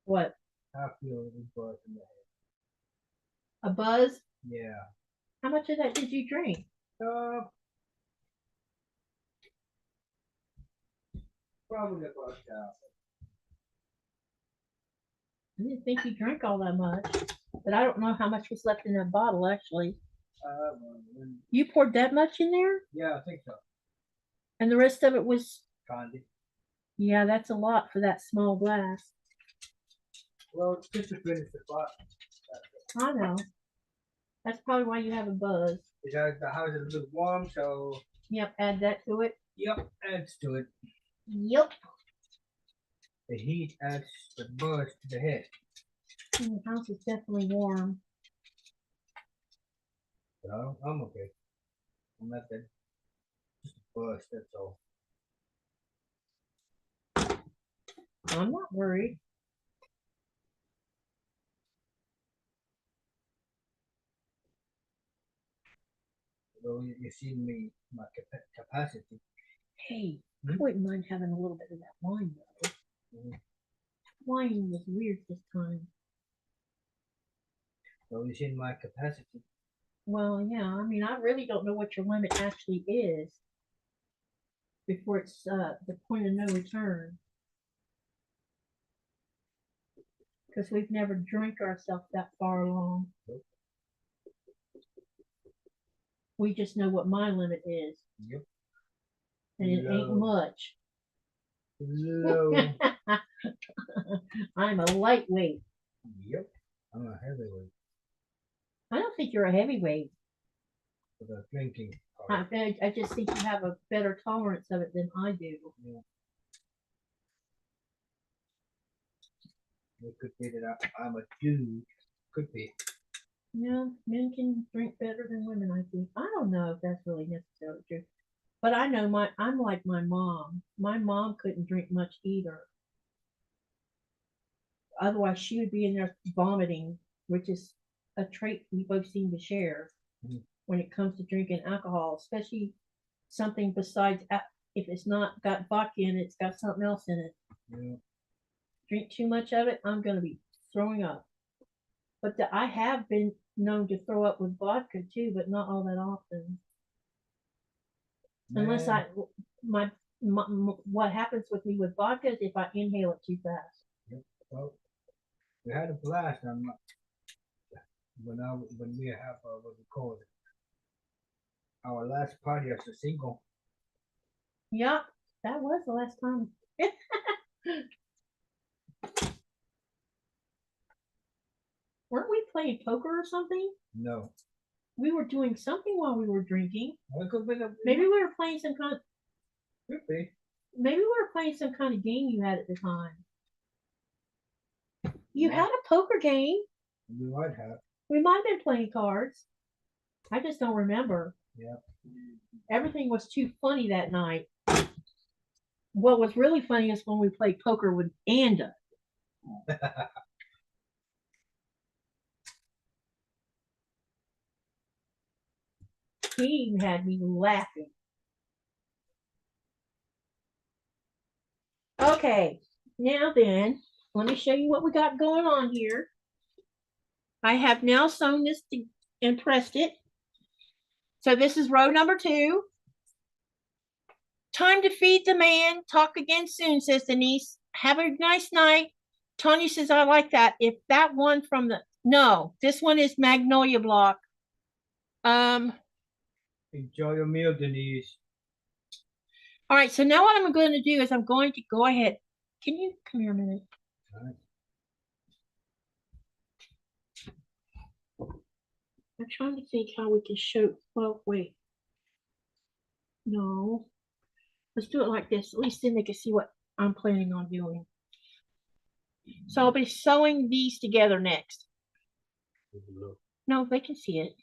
What? I feel it buzz in the head. A buzz? Yeah. How much of that did you drink? Probably about half. I didn't think you drank all that much, but I don't know how much was left in that bottle actually. When, You poured that much in there? yeah, I think so. And the rest of it was, Candy. yeah, that's a lot for that small glass. Well, just to finish the pot. I know. That's probably why you have a buzz. Because the house is a little warm, so. Yep, add that to it. Yep, adds to it. Yep. The heat adds the buzz to the head. The house is definitely warm. So I'm okay. I'm not that. Just a buzz, that's all. I'm not worried. So you see me, my capacity. Hey, I wouldn't mind having a little bit of that wine though. Wine was weird this time. So you see my capacity. Well, yeah, I mean, I really don't know what your limit actually is before it's the point of no return. Because we've never drank ourselves that far along. Nope. We just know what my limit is. Yep. And it ain't much. Low. I'm a lightweight. Yep. I'm a heavyweight I don't think you're a heavyweight. for the drinking part. I just think you have a better tolerance of it than I do. Yeah. It could be that I'm a dude. Could be. Yeah, men can drink better than women, I think. I don't know if that's really necessarily true. But I know I'm like my mom. My mom couldn't drink much either. Otherwise, she would be in there vomiting, which is a trait we both seem to share when it comes to drinking alcohol, especially something besides, if it's not got vodka in it, it's got something else in it. Yeah. Drink too much of it, I'm going to be throwing up. But I have been known to throw up with vodka too, but not all that often. Man. Unless what happens with me with vodka is if I inhale it too fast. Yep. Well, we had a blast on when we have what we call it, our last party as a single. Yeah, that was the last time. Weren't we playing poker or something? No. We were doing something while we were drinking. Well, it could be Maybe we were playing some kind. Could be. Maybe we were playing some kind of game you had at the time. You had a poker game. We might have. We might have been playing cards. I just don't remember. Yep. Everything was too funny that night. What was really funny is when we played poker with Anda. He had me laughing. Okay, now then, let me show you what we got going on here. I have now sewn this and pressed it. So this is row number 2. Time to feed the man. Talk again soon, says Denise. Have a nice night. Tony says, I like that. If that one from the, no, this one is Magnolia Block. Enjoy your meal, Denise. All right, so now what I'm going to do is I'm going to go ahead. Can you come here a minute? All right. I'm trying to think how we can show. Well, wait. No. Let's do it like this. At least then they can see what I'm planning on doing. So I'll be sewing these together next. No, they can see it.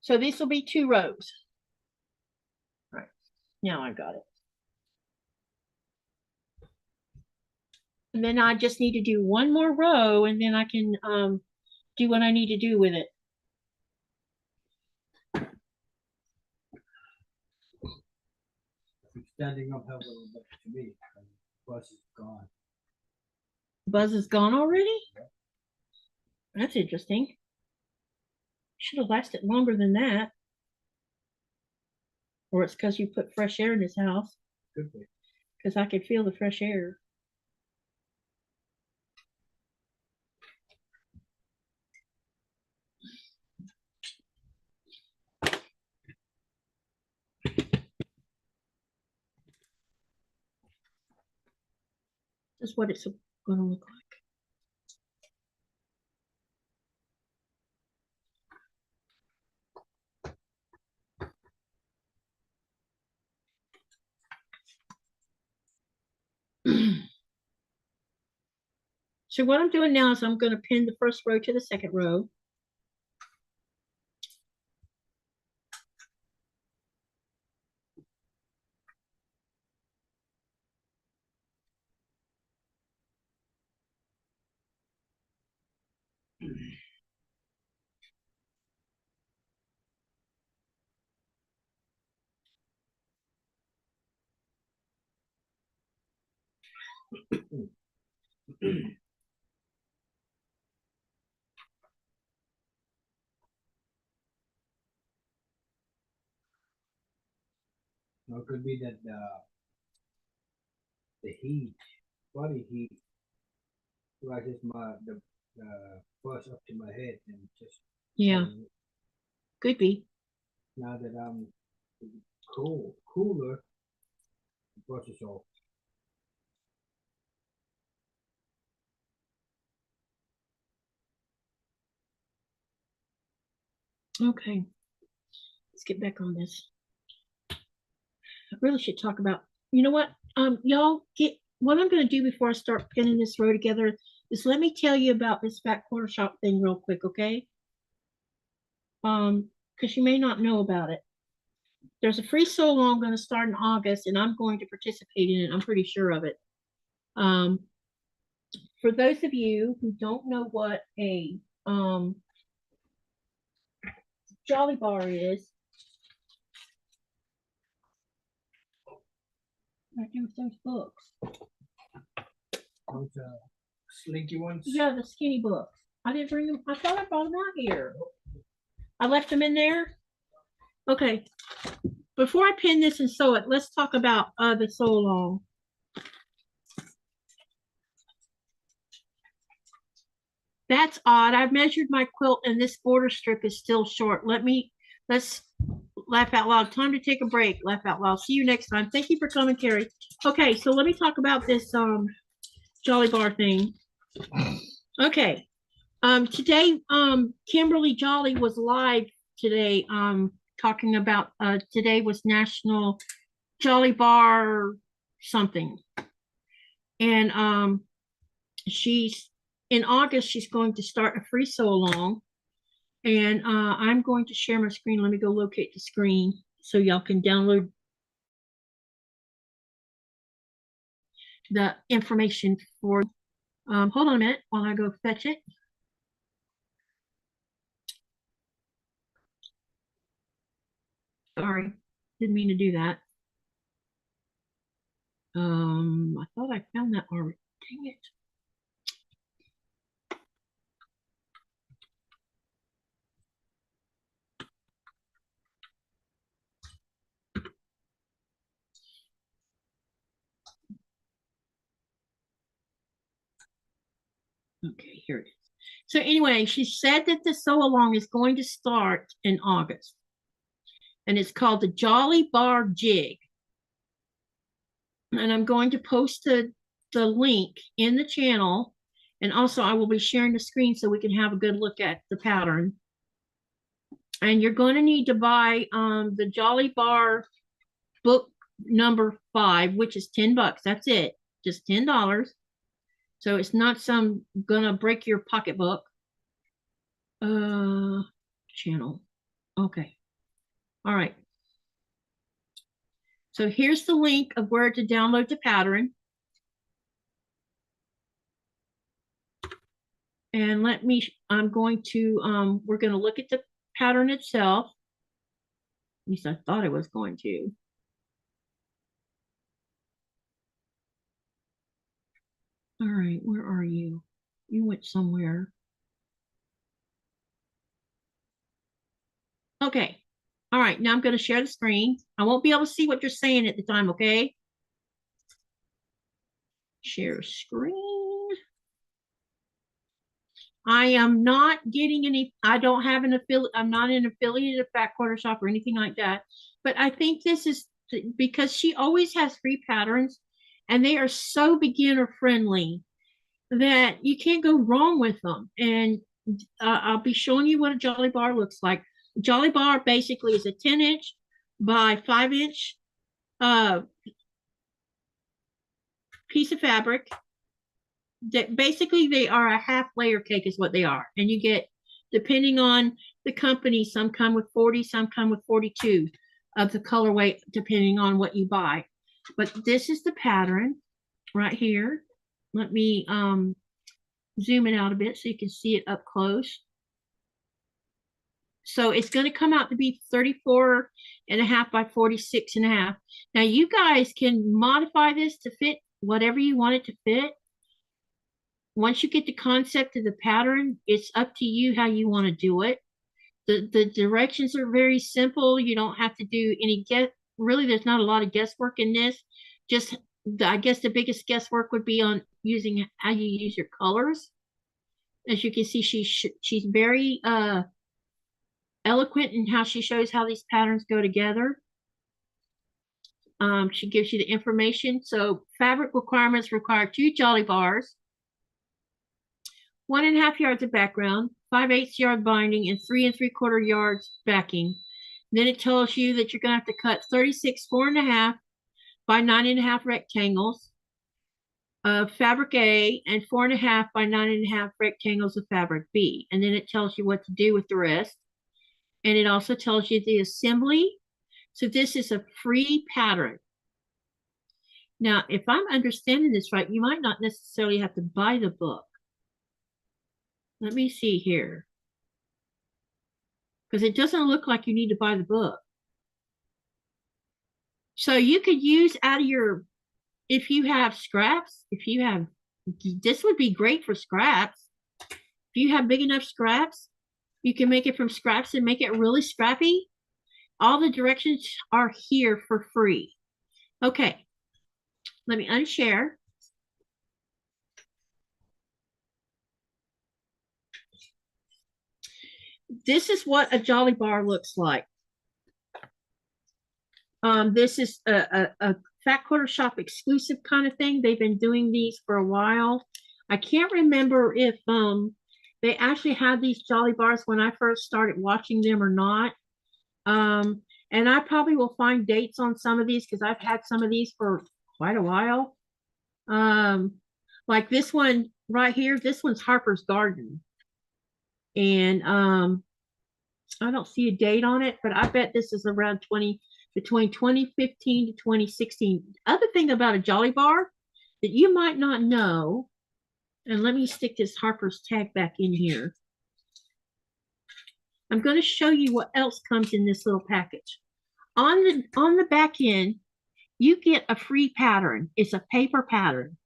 So this will be 2 rows. All right. Now I got it. And then I just need to do 1 more row and then I can do what I need to do with it. Standing up helps a little bit to me. The buzz is gone. Buzz is gone already? Yep. That's interesting. Should have lasted longer than that. Or it's because you put fresh air in this house. Could be. Because I could feel the fresh air. This is what it's going to look like. So what I'm doing now is I'm going to pin the first row to the second row. Or it could be that the heat, body heat, rises the brush up to my head and just Yeah, could be. now that I'm cooler, the brush is off. Okay, let's get back on this. I really should talk about, you know what, y'all get, what I'm going to do before I start pinning this row together is let me tell you about this back quarter shop thing real quick, okay? Because you may not know about it. There's a free sew along going to start in August, and I'm going to participate in it. I'm pretty sure of it. For those of you who don't know what a Jolly Bar is, what do with those books? Those slinky ones? Yeah, the skinny books. I didn't bring them. I thought I brought them out here. I left them in there. Okay. Before I pin this and sew it, let's talk about the sew along. That's odd. I've measured my quilt and this border strip is still short. Let's laugh out loud. Time to take a break. Laugh out loud. See you next time. Thank you for coming, Carrie. Okay, so let me talk about this Jolly Bar thing. Okay. Today, Kimberly Jolly was live today, talking about today was National Jolly Bar something. And she's in August, she's going to start a free sew along. And I'm going to share my screen. Let me go locate the screen so y'all can download the information for. Hold on a minute while I go fetch it. Sorry, didn't mean to do that. I thought I found that already. Dang it. Okay, here it is. So anyway, she said that the sew along is going to start in August. And it's called the Jolly Bar Jig. And I'm going to post the link in the channel. And also I will be sharing the screen so we can have a good look at the pattern. And you're going to need to buy the Jolly Bar book number 5, which is $10. That's it. Just $10. So it's not some gonna break your pocketbook. Channel. Okay. All right. So here's the link of where to download the pattern. And I'm going to, we're going to look at the pattern itself. At least I thought I was going to. All right, where are you? You went somewhere. Okay. All right, now I'm going to share the screen. I won't be able to see what you're saying at the time, okay? Share screen. I am not getting any, I don't have an affiliate, I'm not an affiliate of Back Quarter Shop or anything like that. But I think this is because she always has free patterns. and they are so beginner friendly that you can't go wrong with them. And I'll be showing you what a Jolly Bar looks like. A Jolly Bar basically is a 10-inch by 5-inch piece of fabric. That basically they are a half layer cake is what they are. And you get, depending on the company, some come with 40, some come with 42 of the colorway, depending on what you buy. But this is the pattern right here. Let me zoom it out a bit so you can see it up close. So it's going to come out to be 34.5 by 46.5. Now you guys can modify this to fit whatever you want it to fit. Once you get the concept of the pattern, it's up to you how you want to do it. The directions are very simple. You don't have to do any really, there's not a lot of guesswork in this. Just, I guess the biggest guesswork would be on using how you use your colors. As you can see, she's very eloquent in how she shows how these patterns go together. She gives you the information. So fabric requirements require 2 Jolly Bars, 1.5 yards of background, 5/8 yard binding, and 3 3/4 yards backing. Then it tells you that you're going to have to cut 36 4.5 by 9.5 rectangles of fabric A and 4.5 by 9.5 rectangles of fabric B. And then it tells you what to do with the rest. And it also tells you the assembly. So this is a free pattern. Now, if I'm understanding this right, you might not necessarily have to buy the book. Let me see here. Because it doesn't look like you need to buy the book. So you could use out of your, if you have scraps, this would be great for scraps. If you have big enough scraps, you can make it from scraps and make it really scrappy. All the directions are here for free. Okay, let me unshare. This is what a Jolly Bar looks like. This is a Fat Quarter Shop exclusive kind of thing. They've been doing these for a while. I can't remember if they actually had these Jolly Bars when I first started watching them or not. And I probably will find dates on some of these because I've had some of these for quite a while. Like this one right here, this one's Harper's Garden. And I don't see a date on it, but I bet this is around between 2015 to 2016. Other thing about a Jolly Bar that you might not know, and let me stick this Harper's tag back in here. I'm going to show you what else comes in this little package. On the back end, you get a free pattern. It's a paper pattern.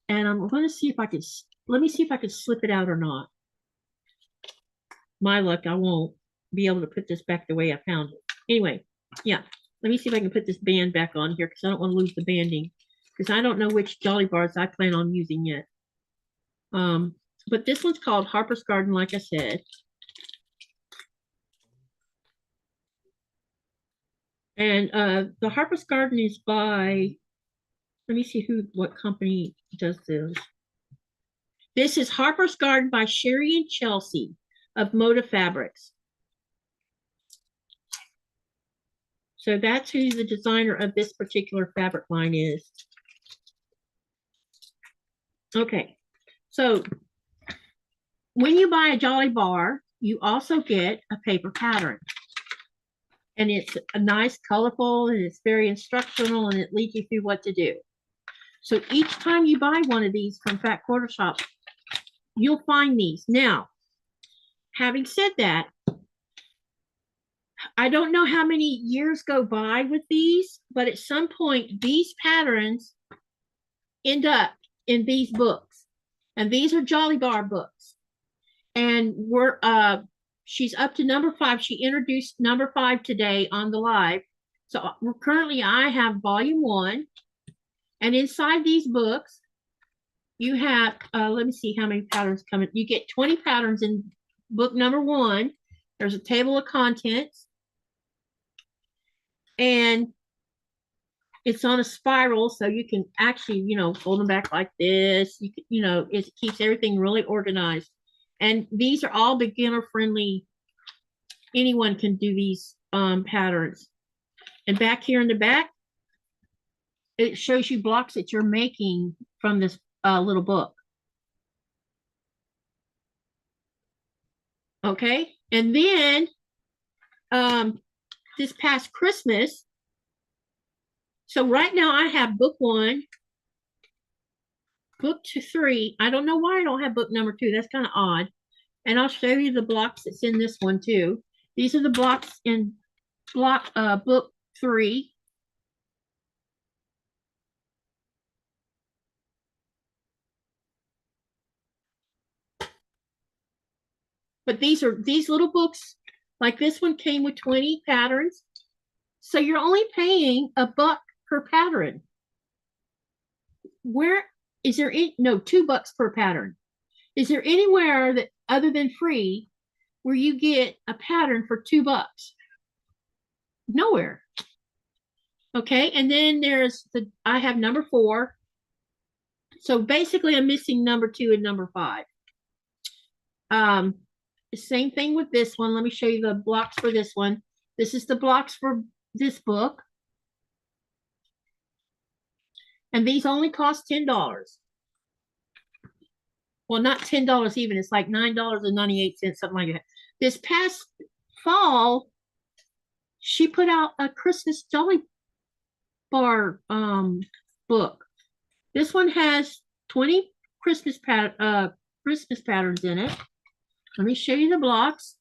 And I'm going to see if I can, let me see if I can slip it out or not. My luck, I won't be able to put this back the way I found it. Anyway, yeah, let me see if I can put this band back on here because I don't want to lose the banding because I don't know which Jolly Bars I plan on using yet. But this one's called Harper's Garden, like I said. And the Harper's Garden is by, let me see what company does this. This is Harper's Garden by Sherry and Chelsea of Moda Fabrics. So that's who the designer of this particular fabric line is. Okay, so when you buy a Jolly Bar, you also get a paper pattern. And it's a nice, colorful, and it's very instructional, and it leads you through what to do. So each time you buy one of these from Fat Quarter Shop, you'll find these. Now, having said that, I don't know how many years go by with these, but at some point, these patterns end up in these books. And these are Jolly Bar books. And she's up to number 5. She introduced number 5 today on the live. So currently I have volume 1. And inside these books, you have, let me see how many patterns come in. You get 20 patterns in book number 1. There's a table of contents. And It's on a spiral, so you can actually, you know, fold them back like this. You can, you know, it keeps everything really organized. And these are all beginner friendly. Anyone can do these patterns. And back here in the back, it shows you blocks that you're making from this little book. Okay, and then this past Christmas, so right now I have book 1, book 3. I don't know why I don't have book number 2. That's kind of odd. And I'll show you the blocks that's in this one too. These are the blocks in book 3. But these little books, like this one came with 20 patterns. So you're only paying $1 per pattern. Where is there no $2 per pattern? Is there anywhere that other than free where you get a pattern for $2? Nowhere. Okay, and then there's I have number 4. So basically I'm missing number 2 and number 5. Same thing with this one. Let me show you the blocks for this one. This is the blocks for this book. And these only cost $10. Well, not $10 even. It's like $9.98, something like that. This past fall, she put out a Christmas Jolly Bar book. This one has 20 Christmas patterns in it. Let me show you the blocks.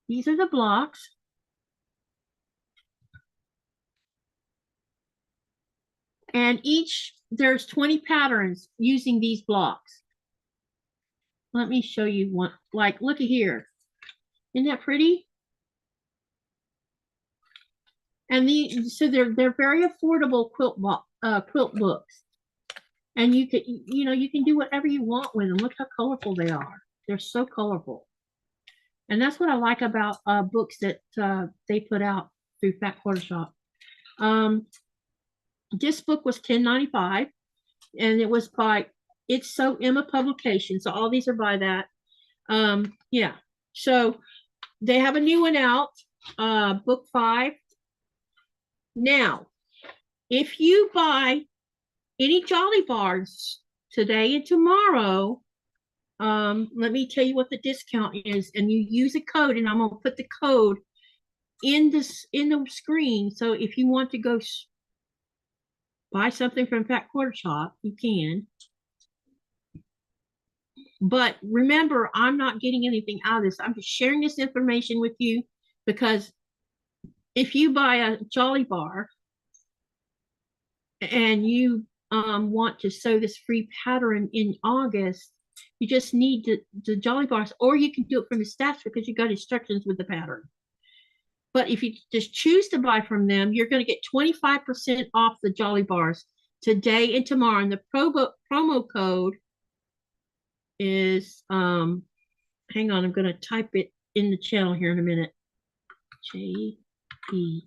These are the blocks. And there's 20 patterns using these blocks. Let me show you one. Like, look at here. Isn't that pretty? And so they're very affordable quilt books. And you can do whatever you want with them. Look how colorful they are. They're so colorful. And that's what I like about books that they put out through Fat Quarter Shop. This book was $10.95, and it was by It's So Emma Publication. So all these are by that. Yeah. So they have a new one out, book 5. Now, if you buy any Jolly Bars today and tomorrow, let me tell you what the discount is, and you use a code, and I'm gonna put the code in the screen. So if you want to go buy something from Fat Quarter Shop, you can. But remember, I'm not getting anything out of this. I'm just sharing this information with you, because if you buy a Jolly Bar and you want to sew this free pattern in August, you just need the Jolly Bars, or you can do it from the stash because you got instructions with the pattern. But if you just choose to buy from them, you're going to get 25% off the Jolly Bars today and tomorrow. And the promo code is, hang on, I'm going to type it in the channel here in a minute. JP.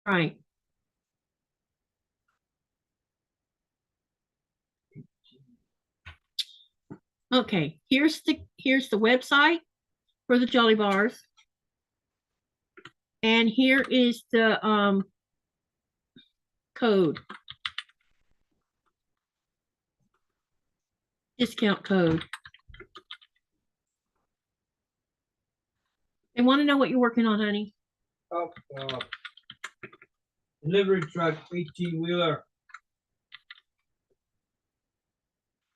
All right. Okay, here's the website for the Jolly Bars. And here is the code. Discount code. They want to know what you're working on, honey. Delivery truck, 18-wheeler.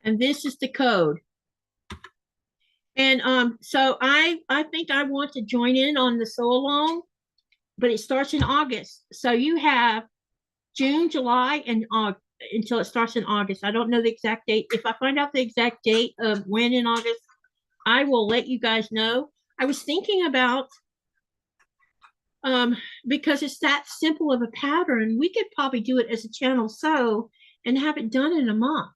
And this is the code. And so I think I want to join in on the sew along, but it starts in August. So you have June, July, and until it starts in August. I don't know the exact date. If I find out the exact date of when in August, I will let you guys know. I was thinking about because it's that simple of a pattern, we could probably do it as a channel sew and have it done in a month.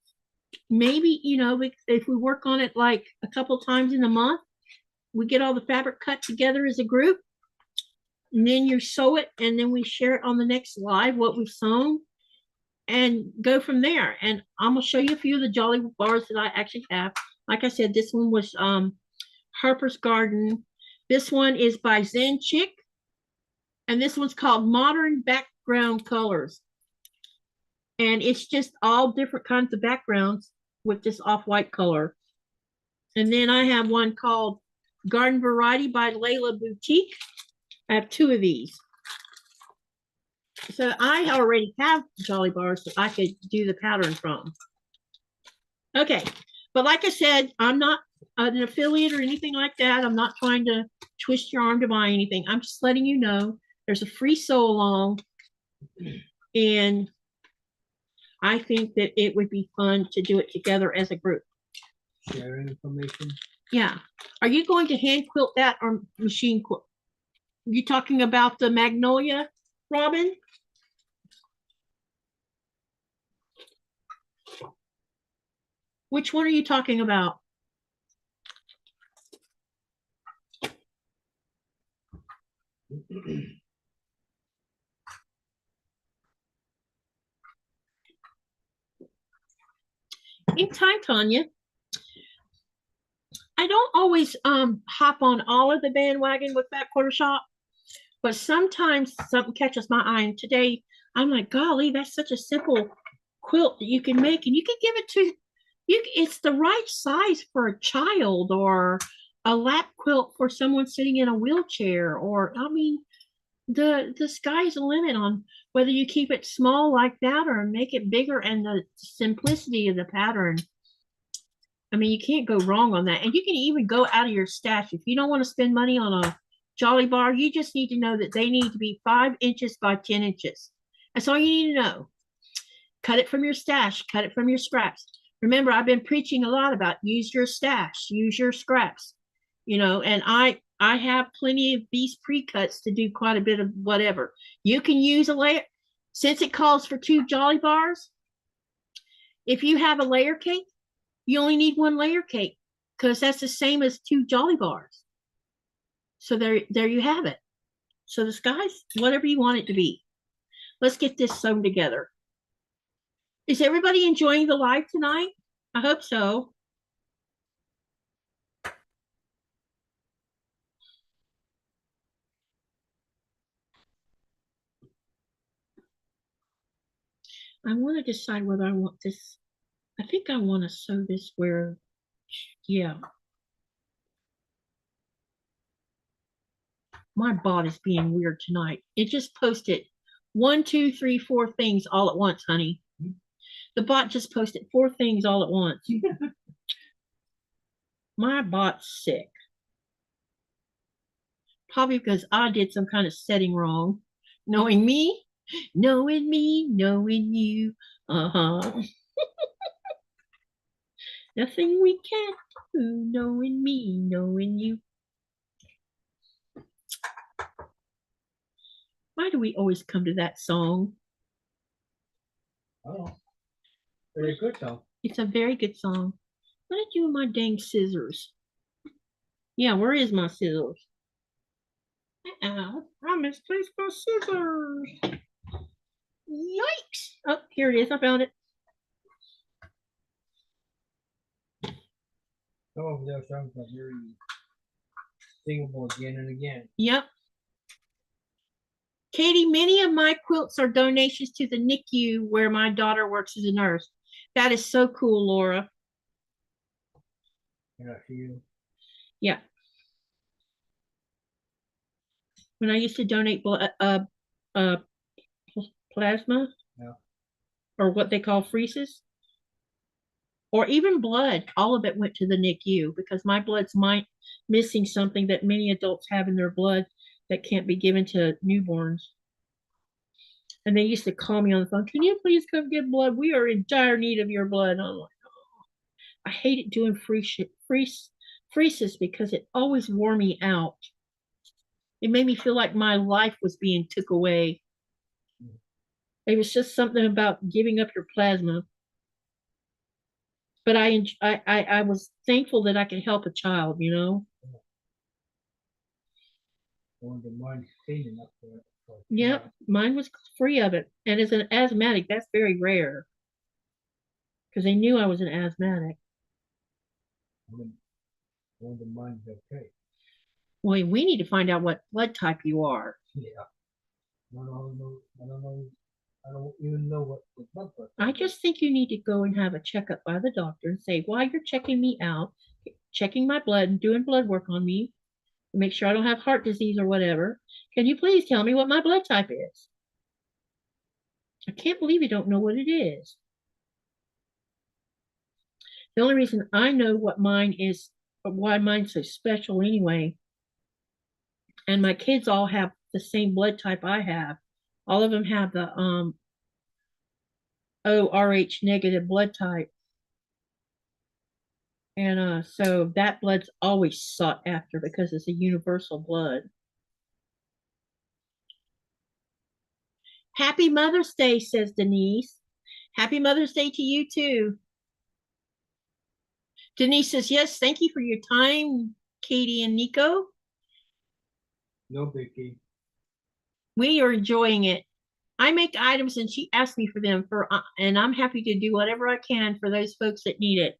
Maybe, you know, if we work on it like a couple times in a month, we get all the fabric cut together as a group, and then you sew it, and then we share it on the next live what we've sewn and go from there. And I'm gonna show you a few of the Jolly bars that I actually have. Like I said, this one was Harper's Garden. This one is by Zen Chick, and this one's called Modern Background Colors. And it's just all different kinds of backgrounds with this off-white color. And then I have one called Garden Variety by Layla Boutique. I have two of these. So I already have Jolly bars that I could do the pattern from. Okay, but like I said, I'm not an affiliate or anything like that. I'm not trying to twist your arm to buy anything. I'm just letting you know there's a free sew along, and I think that it would be fun to do it together as a group. Sharing information. Yeah. Are you going to hand quilt that or machine quilt? Are you talking about the Magnolia, Robin? Which one are you talking about? In time, Tanya. I don't always hop on all of the bandwagon with that quarter shop, but sometimes something catches my eye. And today I'm like, golly, that's such a simple quilt that you can make, and you can give it to you. It's the right size for a child, or a lap quilt for someone sitting in a wheelchair, or I mean, the sky's the limit on whether you keep it small like that or make it bigger, and the simplicity of the pattern. I mean, you can't go wrong on that. And you can even go out of your stash. If you don't want to spend money on a Jolly bar, you just need to know that they need to be 5 inches by 10 inches. That's all you need to know. Cut it from your stash, cut it from your scraps. Remember, I've been preaching a lot about use your stash, use your scraps, you know, and I have plenty of these pre-cuts to do quite a bit of whatever. You can use a layer, since it calls for 2 Jolly bars. If you have a layer cake, you only need 1 layer cake, because that's the same as 2 Jolly bars. So there you have it. So the sky's whatever you want it to be. Let's get this sewn together. Is everybody enjoying the live tonight? I hope so. I want to decide whether I want this. I think I want to sew this where, yeah. My bot is being weird tonight. It just posted 1, 2, 3, 4 things all at once, honey. The bot just posted 4 things all at once. My bot's sick. Probably because I did some kind of setting wrong. Knowing me, knowing you. Uh-huh. Nothing we can't do, knowing me, knowing you. Why do we always come to that song? Oh, very good though. It's a very good song. What did I do with my dang scissors? Yeah, where is my scissors? Uh-oh, I misplaced my scissors. Yikes. Oh, here it is. I found it. Some of their songs are very singable again and again. Yep. Katie, many of my quilts are donations to the NICU where my daughter works as a nurse. That is so cool, Laura. Yeah, for you. Yeah. When I used to donate plasma, yeah, or what they call freezes, or even blood, all of it went to the NICU because my blood's missing something that many adults have in their blood that can't be given to newborns. And they used to call me on the phone, can you please come get blood? We are in dire need of your blood. And I'm like, oh. I hated doing freezes because it always wore me out. It made me feel like my life was being took away. It was just something about giving up your plasma. But I was thankful that I could help a child, you know? Or the mine's clean enough for Yep, mine was free of it. And as an asthmatic, that's very rare. Because they knew I was an asthmatic. Or the mine's okay. Well, we need to find out what blood type you are. Yeah. I don't know. I don't know. I don't even know what the blood pressure I is. just think you need to go and have a checkup by the doctor and say, while you're checking me out, checking my blood and doing blood work on me to make sure I don't have heart disease or whatever, can you please tell me what my blood type is? I can't believe you don't know what it is. The only reason I know what mine is, why mine's so special anyway, and my kids all have the same blood type I have. All of them have the ORH negative blood type. And so that blood's always sought after because it's a universal blood. Happy Mother's Day, says Denise. Happy Mother's Day to you too. Denise says, yes, thank you for your time, Katie and Nico. No biggie. We are enjoying it. I make items and she asked me for them and I'm happy to do whatever I can for those folks that need it.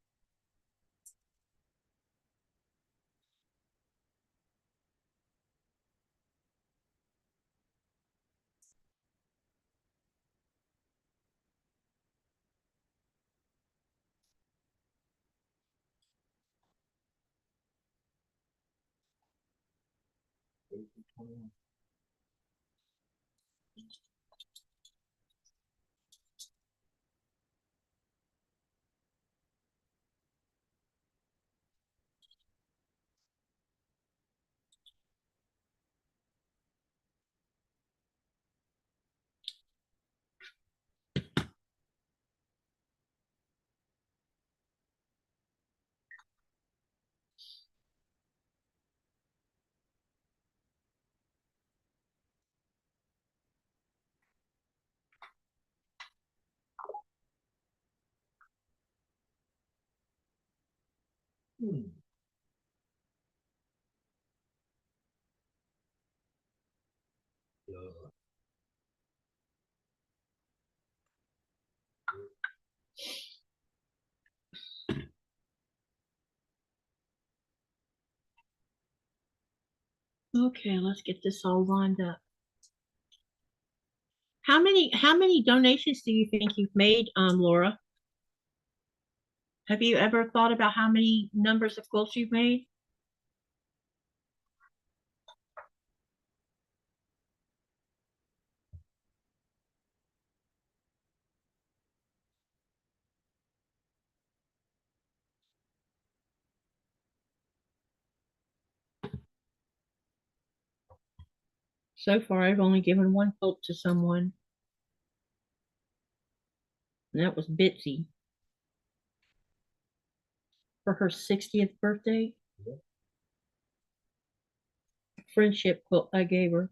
Hmm. Yeah. Okay, let's get this all lined up. How many donations do you think you've made, Laura? Have you ever thought about how many numbers of quilts you've made? So far, I've only given one quilt to someone, and that was Bitsy for her 60th birthday. Yeah. Friendship quilt I gave her.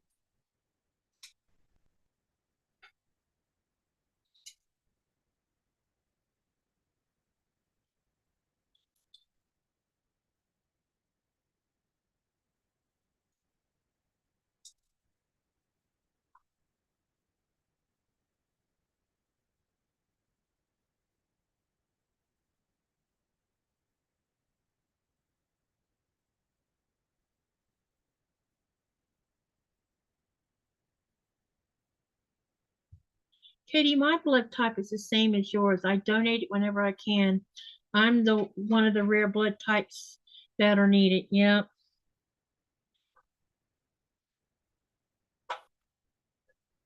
Katie, my blood type is the same as yours. I donate it whenever I can. I'm the one of the rare blood types that are needed. Yep.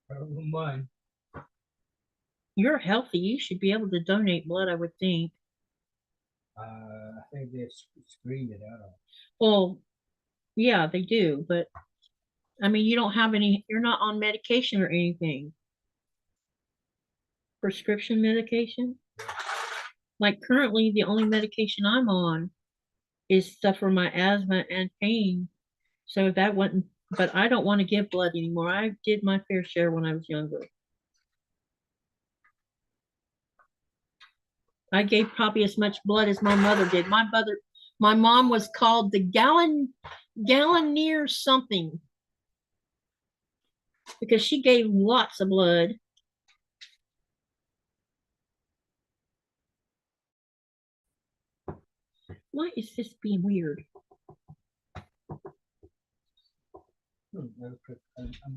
I don't mind. You're healthy. You should be able to donate blood, I would think. I think they screened it out. Well, yeah, they do, but I mean, you don't have any, you're not on medication or anything. Prescription medication? Like currently, the only medication I'm on is stuff for my asthma and pain. So that wouldn't but I don't want to give blood anymore. I did my fair share when I was younger. I gave probably as much blood as my mother did. My mom was called the Gallonier something because she gave lots of blood. Why is this being weird? I'm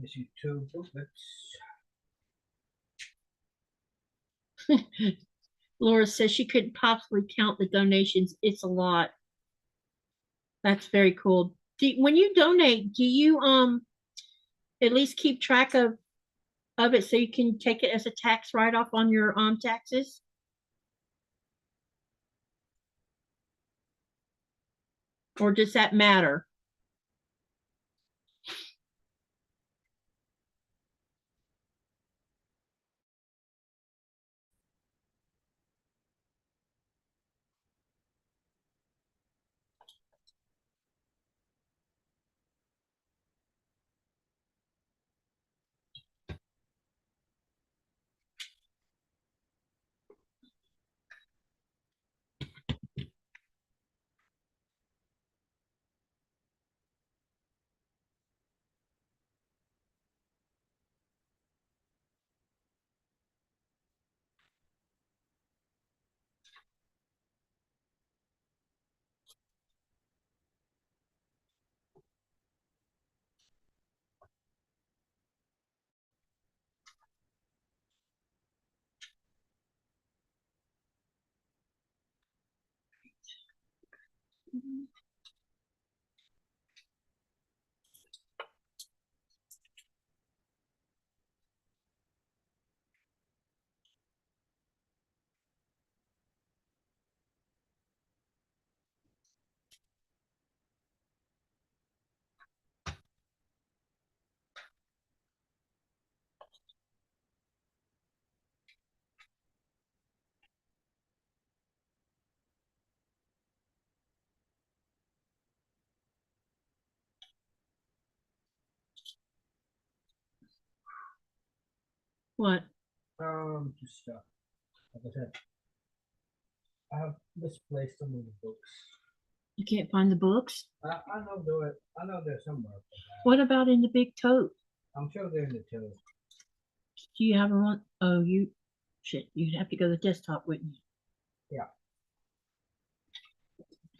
missing 2 booklets. Laura says she couldn't possibly count the donations. It's a lot. That's very cool. When you donate, do you at least keep track of it so you can take it as a tax write-off on your taxes? Or does that matter? What? Just like I said, I have misplaced some of the books. You can't find the books? I know there. I know they're somewhere. What about in the big tote? I'm sure they're in the tote. Do you have one? Oh, shit, you'd have to go to the desktop, wouldn't you?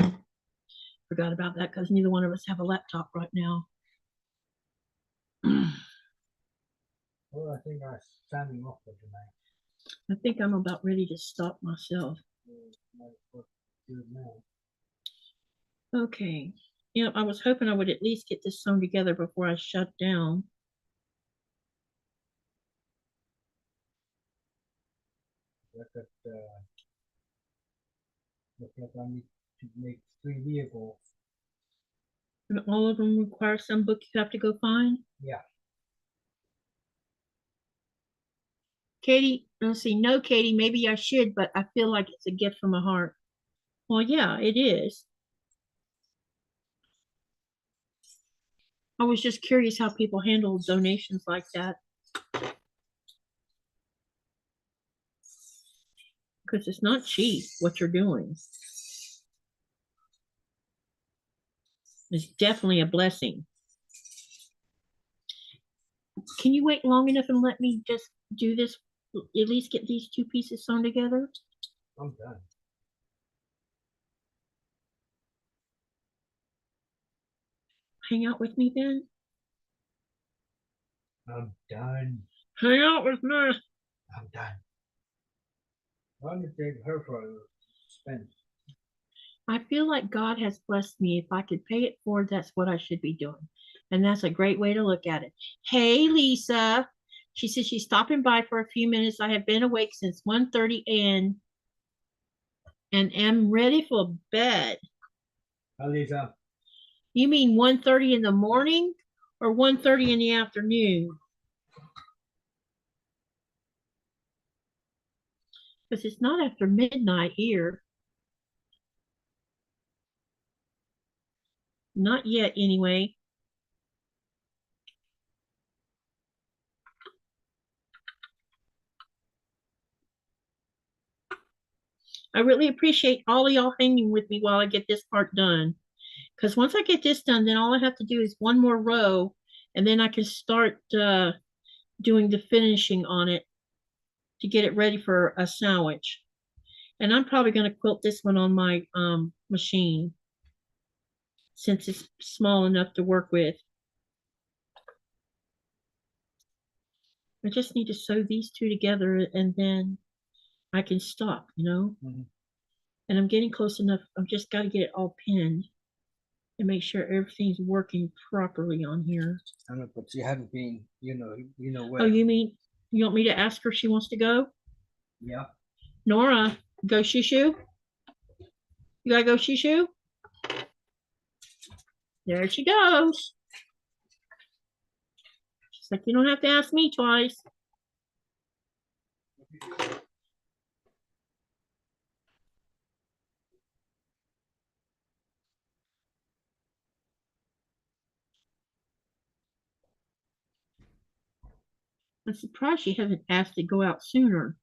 Yeah. Forgot about that because neither one of us have a laptop right now. Well, I think I'm signing off for tonight. I think I'm about ready to stop myself. Okay. You know, I was hoping I would at least get this sewn together before I shut down. Look like I need to make 3 vehicles. And all of them require some book you have to go find? Yeah. Katie, let's see. No, Katie, maybe I should, but I feel like it's a gift from my heart. Well, yeah, it is. I was just curious how people handle donations like that. Because it's not cheap what you're doing. It's definitely a blessing. Can you wait long enough and let me just do this? At least get these 2 pieces sewn together? I'm done. Hang out with me then? I'm done. Hang out with me. I'm done. Why don't you take her for a spin? I feel like God has blessed me. If I could pay it forward, that's what I should be doing. And that's a great way to look at it. Hey, Lisa. She says she's stopping by for a few minutes. I have been awake since 1:30 and am ready for bed. Hi, Lisa. You mean 1:30 in the morning or 1:30 in the afternoon? Because it's not after midnight here. Not yet, anyway. I really appreciate all of y'all hanging with me while I get this part done. Because once I get this done, then all I have to do is one more row, and then I can start doing the finishing on it to get it ready for a sandwich. And I'm probably going to quilt this one on my machine since it's small enough to work with. I just need to sew these two together and then I can stop, you know? And I'm getting close enough. I've just got to get it all pinned and make sure everything's working properly on here. I know, but you haven't been, you know where. Oh, you mean you want me to ask her if she wants to go? Yeah. Nora, go shoo-shoo? You gotta go shoo-shoo? There she goes. She's like, you don't have to ask me twice. I'm surprised she hasn't asked to go out sooner.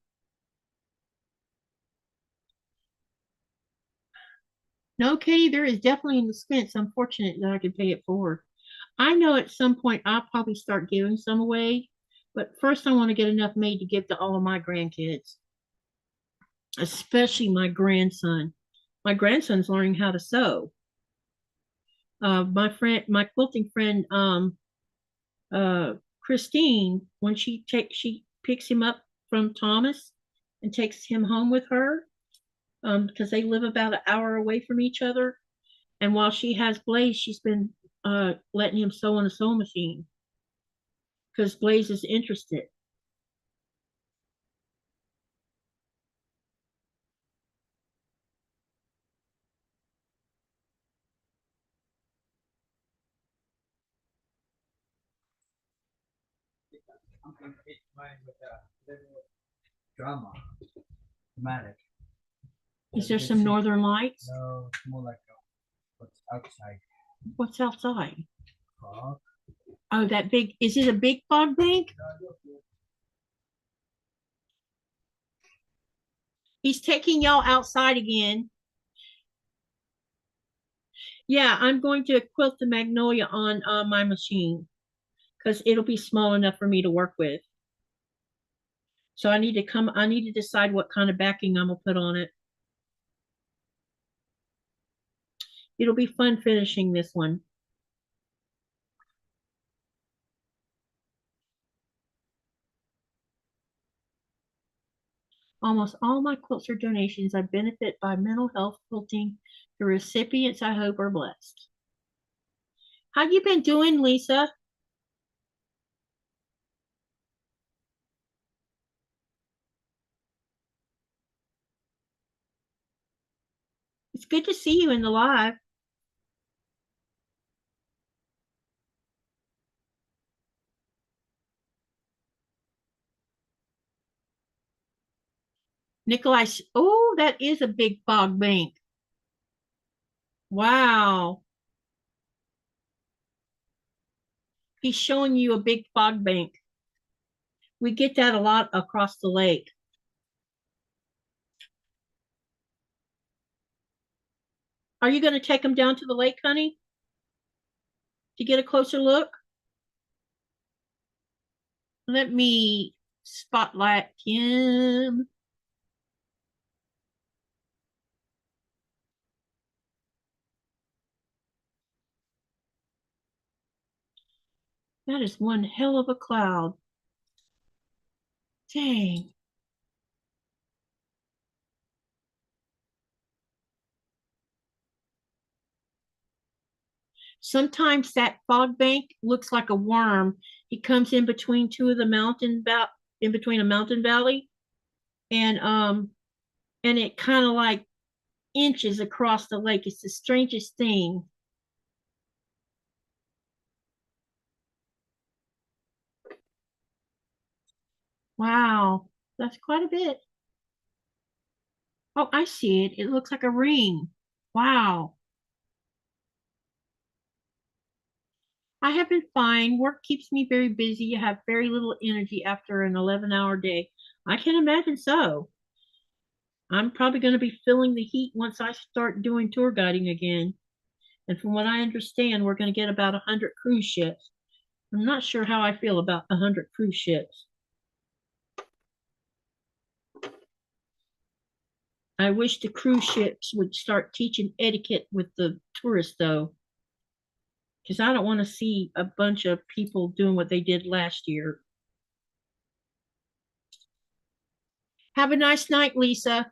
No, Katie, there is definitely an expense. I'm fortunate that I can pay it forward. I know at some point I'll probably start giving some away, but first I want to get enough made to give to all of my grandkids, especially my grandson. My grandson's learning how to sew. My quilting friend, Christine, when she picks him up from Thomas and takes him home with her, because they live about an hour away from each other. And while she has Blaze, she's been letting him sew on the sewing machine because Blaze is interested. I'm gonna hit mine with a little drama. Dramatic. Is there some northern lights? No, it's more like what's outside. What's outside? Fog. Oh, that big, is it a big fog bank? He's taking y'all outside again. Yeah, I'm going to quilt the magnolia on my machine because it'll be small enough for me to work with. So I need to decide what kind of backing I'm gonna put on it. It'll be fun finishing this one. Almost all my quilts are donations. I benefit by mental health quilting. The recipients, I hope, are blessed. How you been doing, Lisa? It's good to see you in the live. Nikolaj, oh, that is a big fog bank. Wow. He's showing you a big fog bank. We get that a lot across the lake. Are you going to take him down to the lake, honey? To get a closer look? Let me spotlight him. That is one hell of a cloud. Dang. Sometimes that fog bank looks like a worm. He comes in between two of the in between a mountain valley, and it kind of like inches across the lake. It's the strangest thing. Wow, that's quite a bit. Oh, I see it. It looks like a ring. Wow. I have been fine. Work keeps me very busy. I have very little energy after an 11-hour day. I can imagine so. I'm probably going to be feeling the heat once I start doing tour guiding again. And from what I understand, we're going to get about 100 cruise ships. I'm not sure how I feel about 100 cruise ships. I wish the cruise ships would start teaching etiquette with the tourists, though, because I don't want to see a bunch of people doing what they did last year. Have a nice night, Lisa.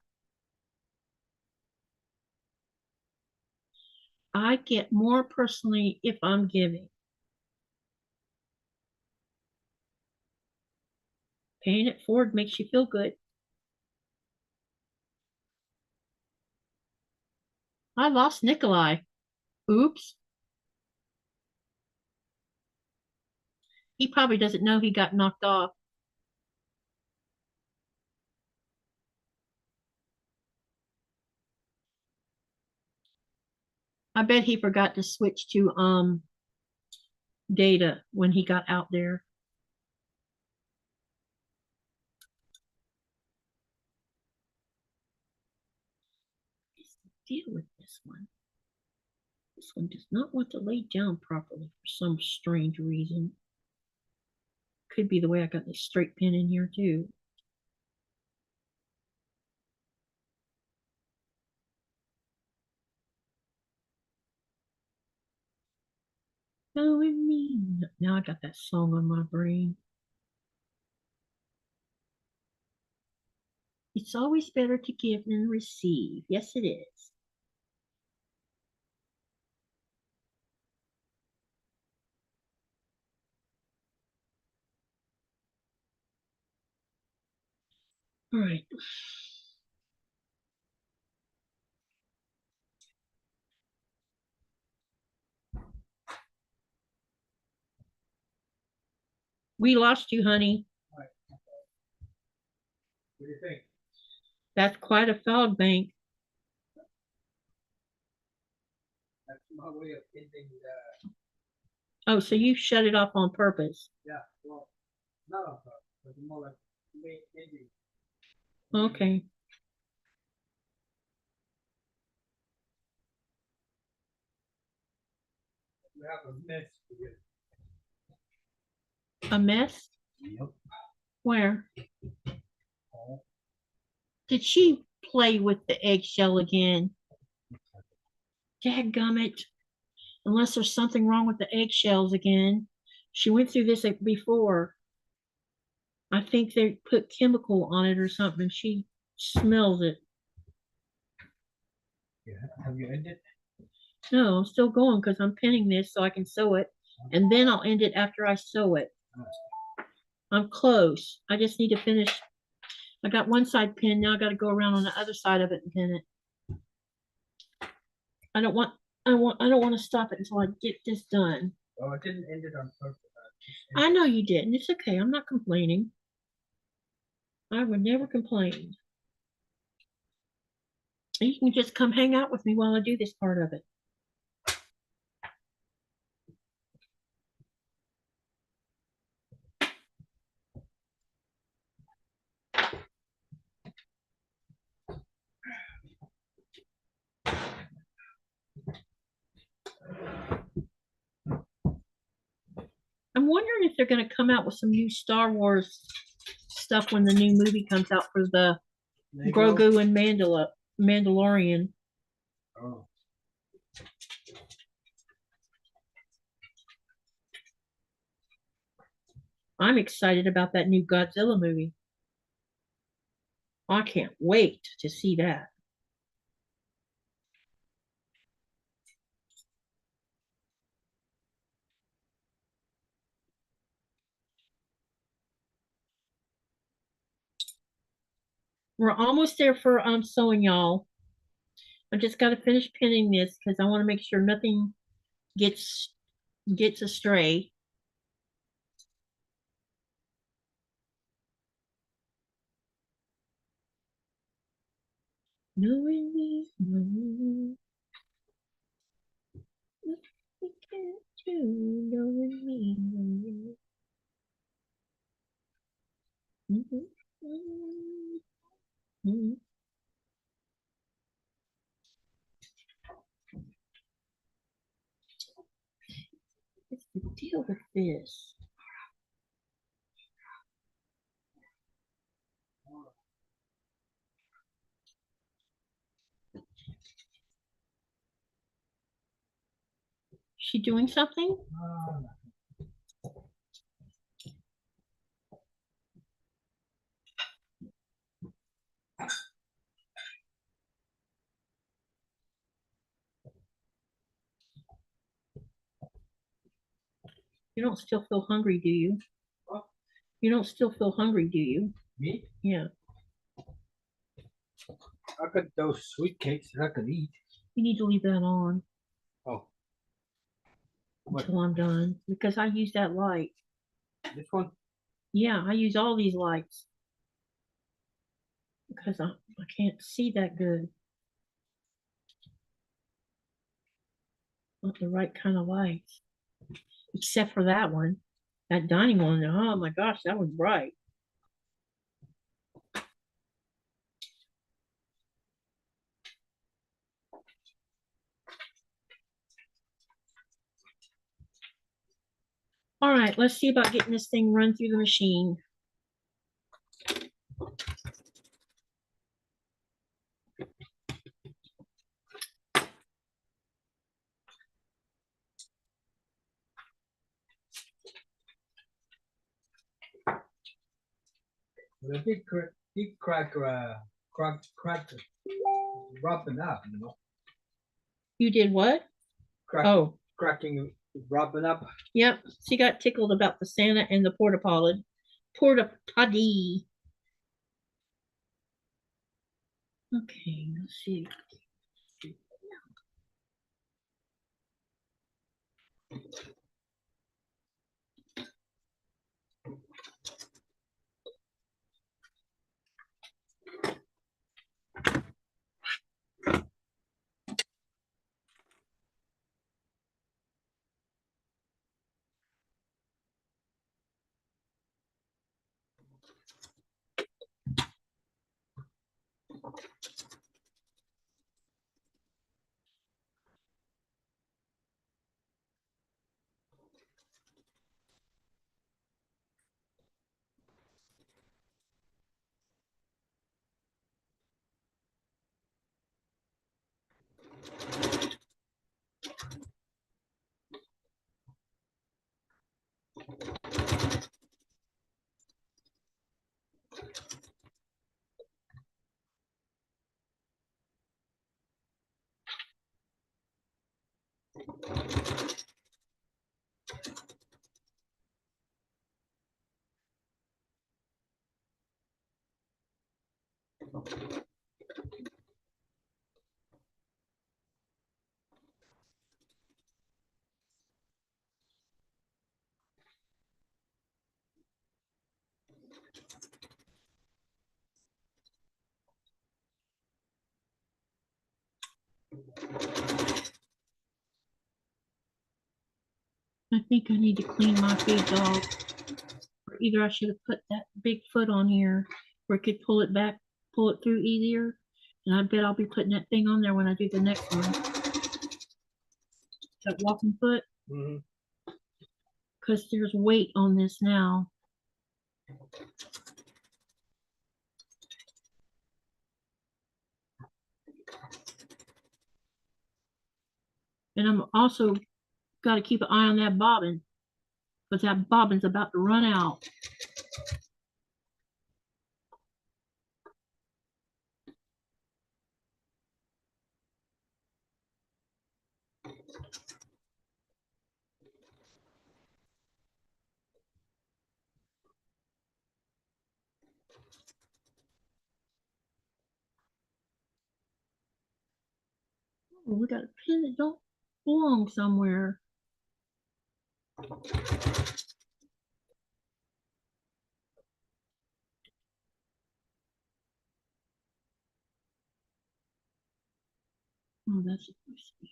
I get more personally if I'm giving. Paying it forward makes you feel good. I lost Nikolaj. Oops. He probably doesn't know he got knocked off. I bet he forgot to switch to data when he got out there. What's the deal with this one? This one does not want to lay down properly for some strange reason. Could be the way I got this straight pin in here too. Oh, and me. Now I got that song on my brain. It's always better to give than receive. Yes, it is. All right. We lost you, honey. What do you think? That's quite a fog bank. That's my way of ending the. Oh, so you shut it off on purpose. Yeah, well, not on purpose, but more like ending. Okay. We have a mess here. A mess? Yep. Where? Oh. Did she play with the eggshell again? Dadgummit. Unless there's something wrong with the eggshells again. She went through this before. I think they put chemical on it or something. She smells it. Yeah. Have you ended? No, I'm still going because I'm pinning this so I can sew it. And then I'll end it after I sew it. I'm close. I just need to finish. I got one side pinned. Now I got to go around on the other side of it and pin it. I don't want to stop it until I get this done. Oh, I didn't end it on purpose. I know you didn't. It's okay. I'm not complaining. I would never complain. You can just come hang out with me while I do this part of it. I'm wondering if they're going to come out with some new Star Wars stuff when the new movie comes out for the Grogu and Mandalorian. Oh. I'm excited about that new Godzilla movie. I can't wait to see that. We're almost there for sewing, y'all. I just got to finish pinning this because I want to make sure nothing gets astray. Knowing me, knowing what we can't do, knowing me, knowing me. deal with this? She doing something? You don't still feel hungry, do you? What? You don't still feel hungry, do you? Me? Yeah. I got those sweet cakes that I could eat. You need to leave that on Oh. What? until I'm done because I use that light. This one? Yeah, I use all these lights because I can't see that good. Not the right kind of lights. Except for that one. That dining one. Oh my gosh, that was bright. All right, let's see about getting this thing run through the machine. The deep crack, rubbing up, you know. You did what? Crack, Oh, cracking, rubbing up. yep. She got tickled about the Santa and the porta potty. Porta potty. Okay, let's see. I think I need to clean my feeds off. Or either I should have put that big foot on here where it could pull it back, pull it through easier. And I bet I'll be putting that thing on there when I do the next one. That walking foot. Because there's weight on this now. And I'm also got to keep an eye on that bobbin. Because that bobbin's about to run out. Oh, we got a pin that don't belong somewhere. Oh, that's supposed to be.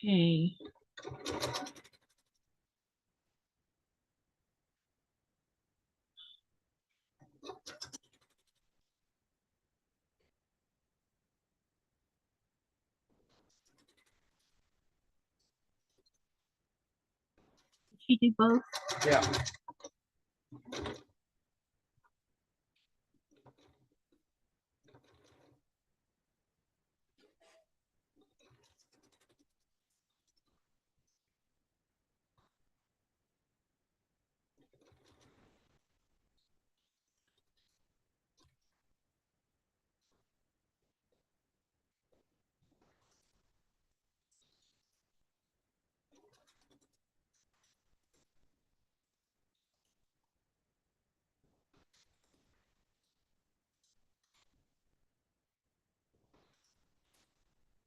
Okay. Did she do both? Yeah.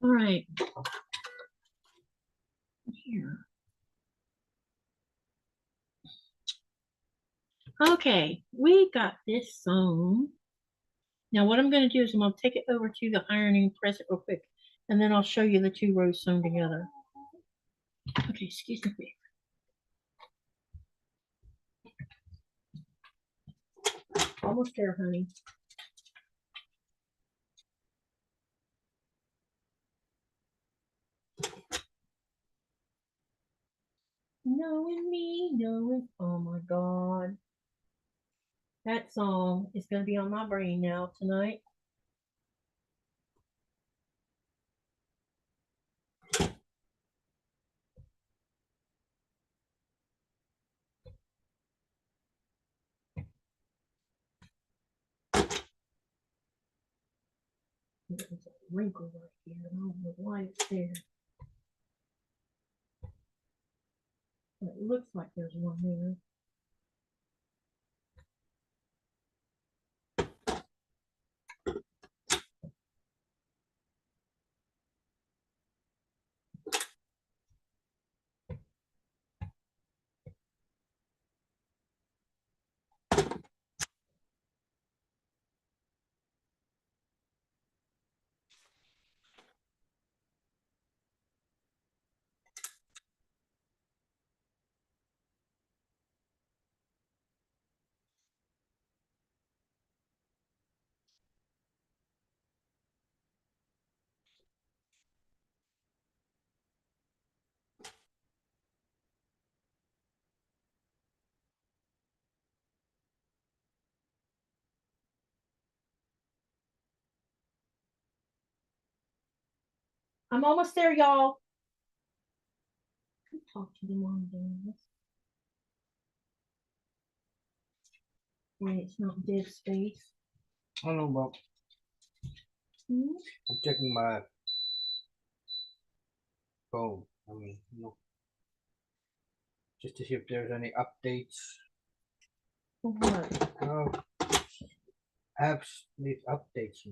All right. Here. Okay, we got this sewn. Now what I'm going to do is I'm going to take it over to the ironing press it real quick, and then I'll show you the two rows sewn together. Okay, excuse me. Almost there, honey. Knowing me, knowing, oh my God. That song is going to be on my brain now tonight. There's a wrinkle right here. I don't know why it's there. But it looks like there's one there. I'm almost there, y'all. Talk to them on this. Wait, it's not dead space. I don't know, but I'm checking my phone. I mean, just to see if there's any updates. For what? Oh, apps need updates,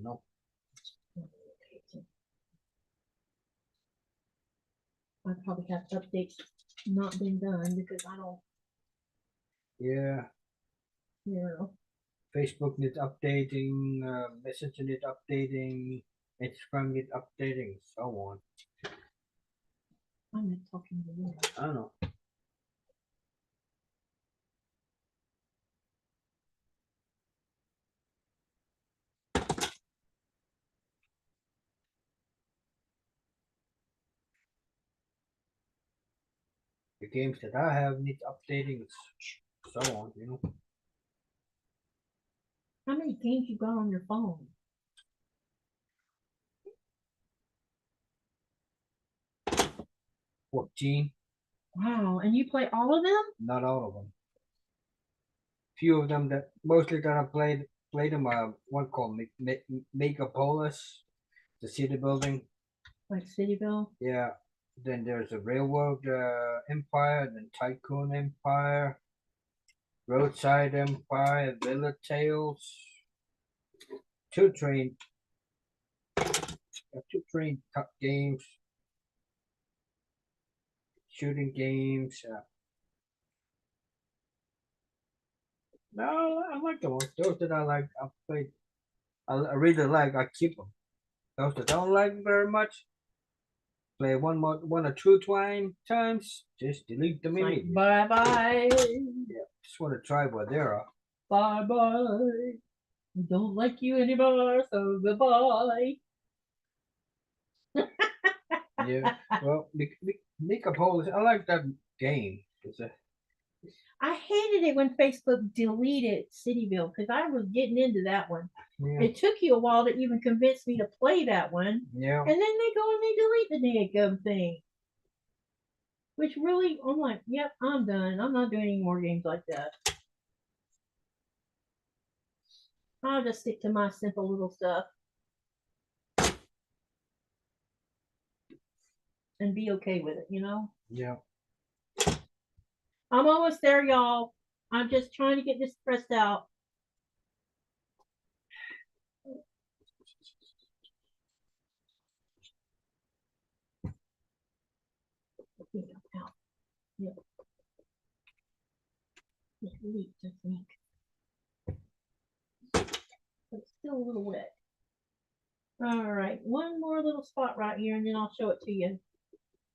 I probably have updates not been done because I don't, Yeah, Facebook needs updating, Messenger needs updating, Instagram needs updating, so on. I'm not talking to you. I don't know. The games that I have need updating, so on, How many games you got on your phone? 14, Wow, and you play all of them? not all of them. Few of them that mostly that I played them. One called Megapolis, the city building. Like Cityville? Yeah. Then there's a Railroad Empire, then Tycoon Empire, Roadside Empire, Villa Tales, two train games, shooting games. No, I like the ones. Those that I like, I played. I really like. I keep them. Those that I don't like very much, play one or two times, just delete them Like, immediately. bye bye. Yeah, just want to try what there are. Bye bye. I don't like you anymore, so goodbye. Yeah, well, Nikolaj, I like that game. I hated it when Facebook deleted Cityville because I was getting into that one. Yeah. It took you a while to even convince me to play that one. Yeah. And then they go and they delete the daggum thing. Which really, I'm like, yep, I'm done. I'm not doing any more games like that. I'll just stick to my simple little stuff. And be okay with it, you know? Yeah. I'm almost there, y'all. I'm just trying to get this pressed out. I think I'm out. Yep. It leaked, I think. But it's still a little wet. All right, one more little spot right here, and then I'll show it to you.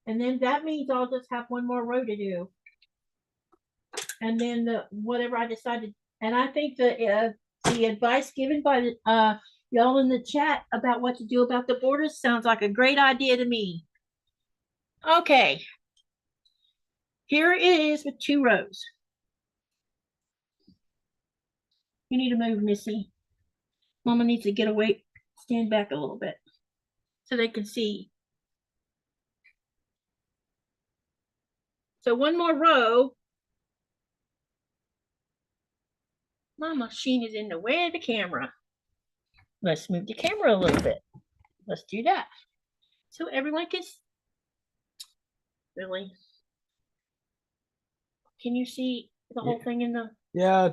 And then that means I'll just have one more row to do. And then whatever I decided, and I think the advice given by the y'all in the chat about what to do about the borders sounds like a great idea to me. Okay, here it is with 2 rows. You need to move, Missy. Mama needs to get away, stand back a little bit so they can see. So one more row. My machine is in the way of the camera. Let's move the camera a little bit. Let's do that. So everyone can really. Can you see the whole thing in the? Yeah,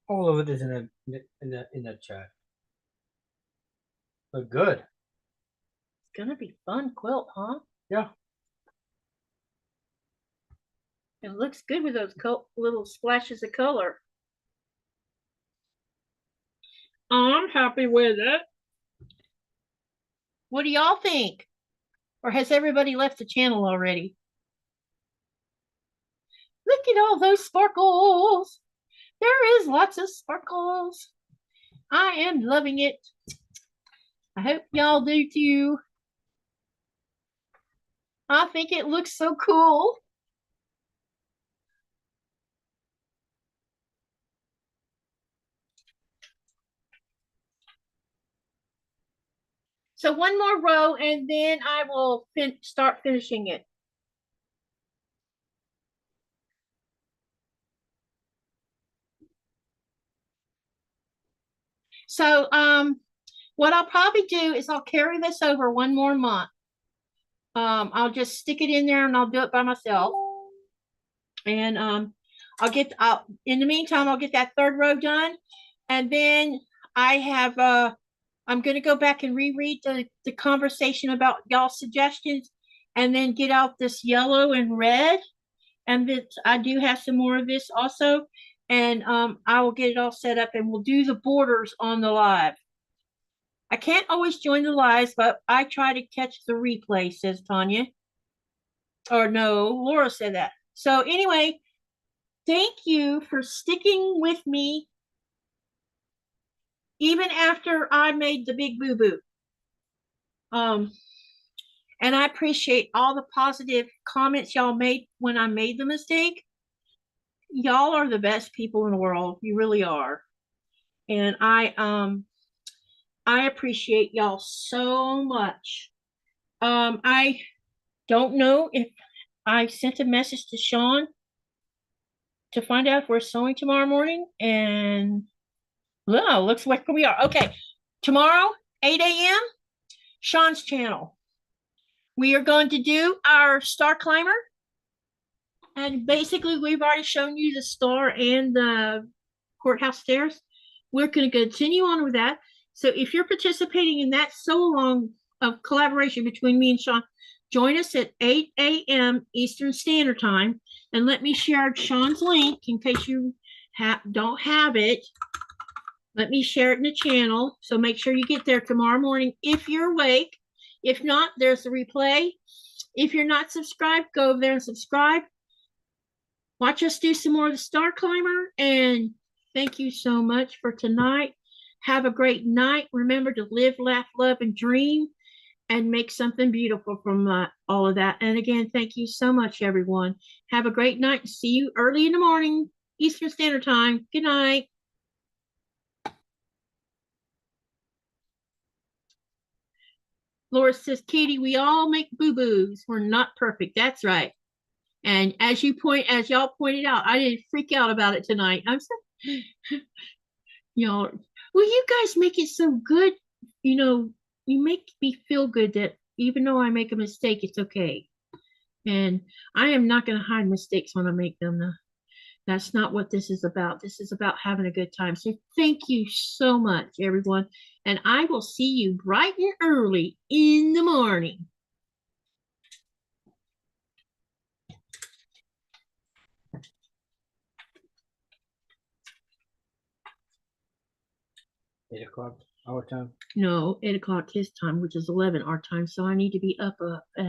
all of it is in the chat. But good. It's gonna be fun quilt, huh? Yeah. It looks good with those little splashes of color. I'm happy with it. What do y'all think? Or has everybody left the channel already? Look at all those sparkles. There is lots of sparkles. I am loving it. I hope y'all do too. I think it looks so cool. So one more row and then I will start finishing it. So what I'll probably do is I'll carry this over one more month. I'll just stick it in there and I'll do it by myself. And in the meantime, I'll get that 3rd row done. And then I have I'm going to go back and reread the conversation about y'all's suggestions and then get out this yellow and red. And that I do have some more of this also. And I will get it all set up and we'll do the borders on the live. I can't always join the lives, but I try to catch the replay, says Tanya. Or no, Laura said that. So anyway, thank you for sticking with me even after I made the big boo-boo. And I appreciate all the positive comments y'all made when I made the mistake. Y'all are the best people in the world. You really are. And I appreciate y'all so much. I don't know if I sent a message to Sean to find out if we're sewing tomorrow morning. And well, looks like we are. Okay, tomorrow, 8 a.m., Sean's channel. We are going to do our star climber. And basically, we've already shown you the star and the courthouse stairs. We're going to continue on with that. So if you're participating in that sew-along of collaboration between me and Sean, join us at 8 a.m. Eastern Standard Time. And let me share Sean's link in case you don't have it. Let me share it in the channel. So make sure you get there tomorrow morning if you're awake. If not, there's the replay. If you're not subscribed, go over there and subscribe. Watch us do some more of the Star Climber. And thank you so much for tonight. Have a great night. Remember to live, laugh, love, and dream, and make something beautiful from all of that. And again, thank you so much, everyone. Have a great night. See you early in the morning, Eastern Standard Time. Good night. Laura says, Katie, we all make boo-boos. We're not perfect. That's right. And as y'all pointed out, I didn't freak out about it tonight. I'm so, y'all, well, you guys make it so good. You know, you make me feel good that even though I make a mistake, it's okay. And I am not going to hide mistakes when I make them. That's not what this is about. This is about having a good time. So thank you so much, everyone. And I will see you bright and early in the morning. Eight o'clock our time. No, 8 o'clock his time, which is 11 our time. So I need to be up at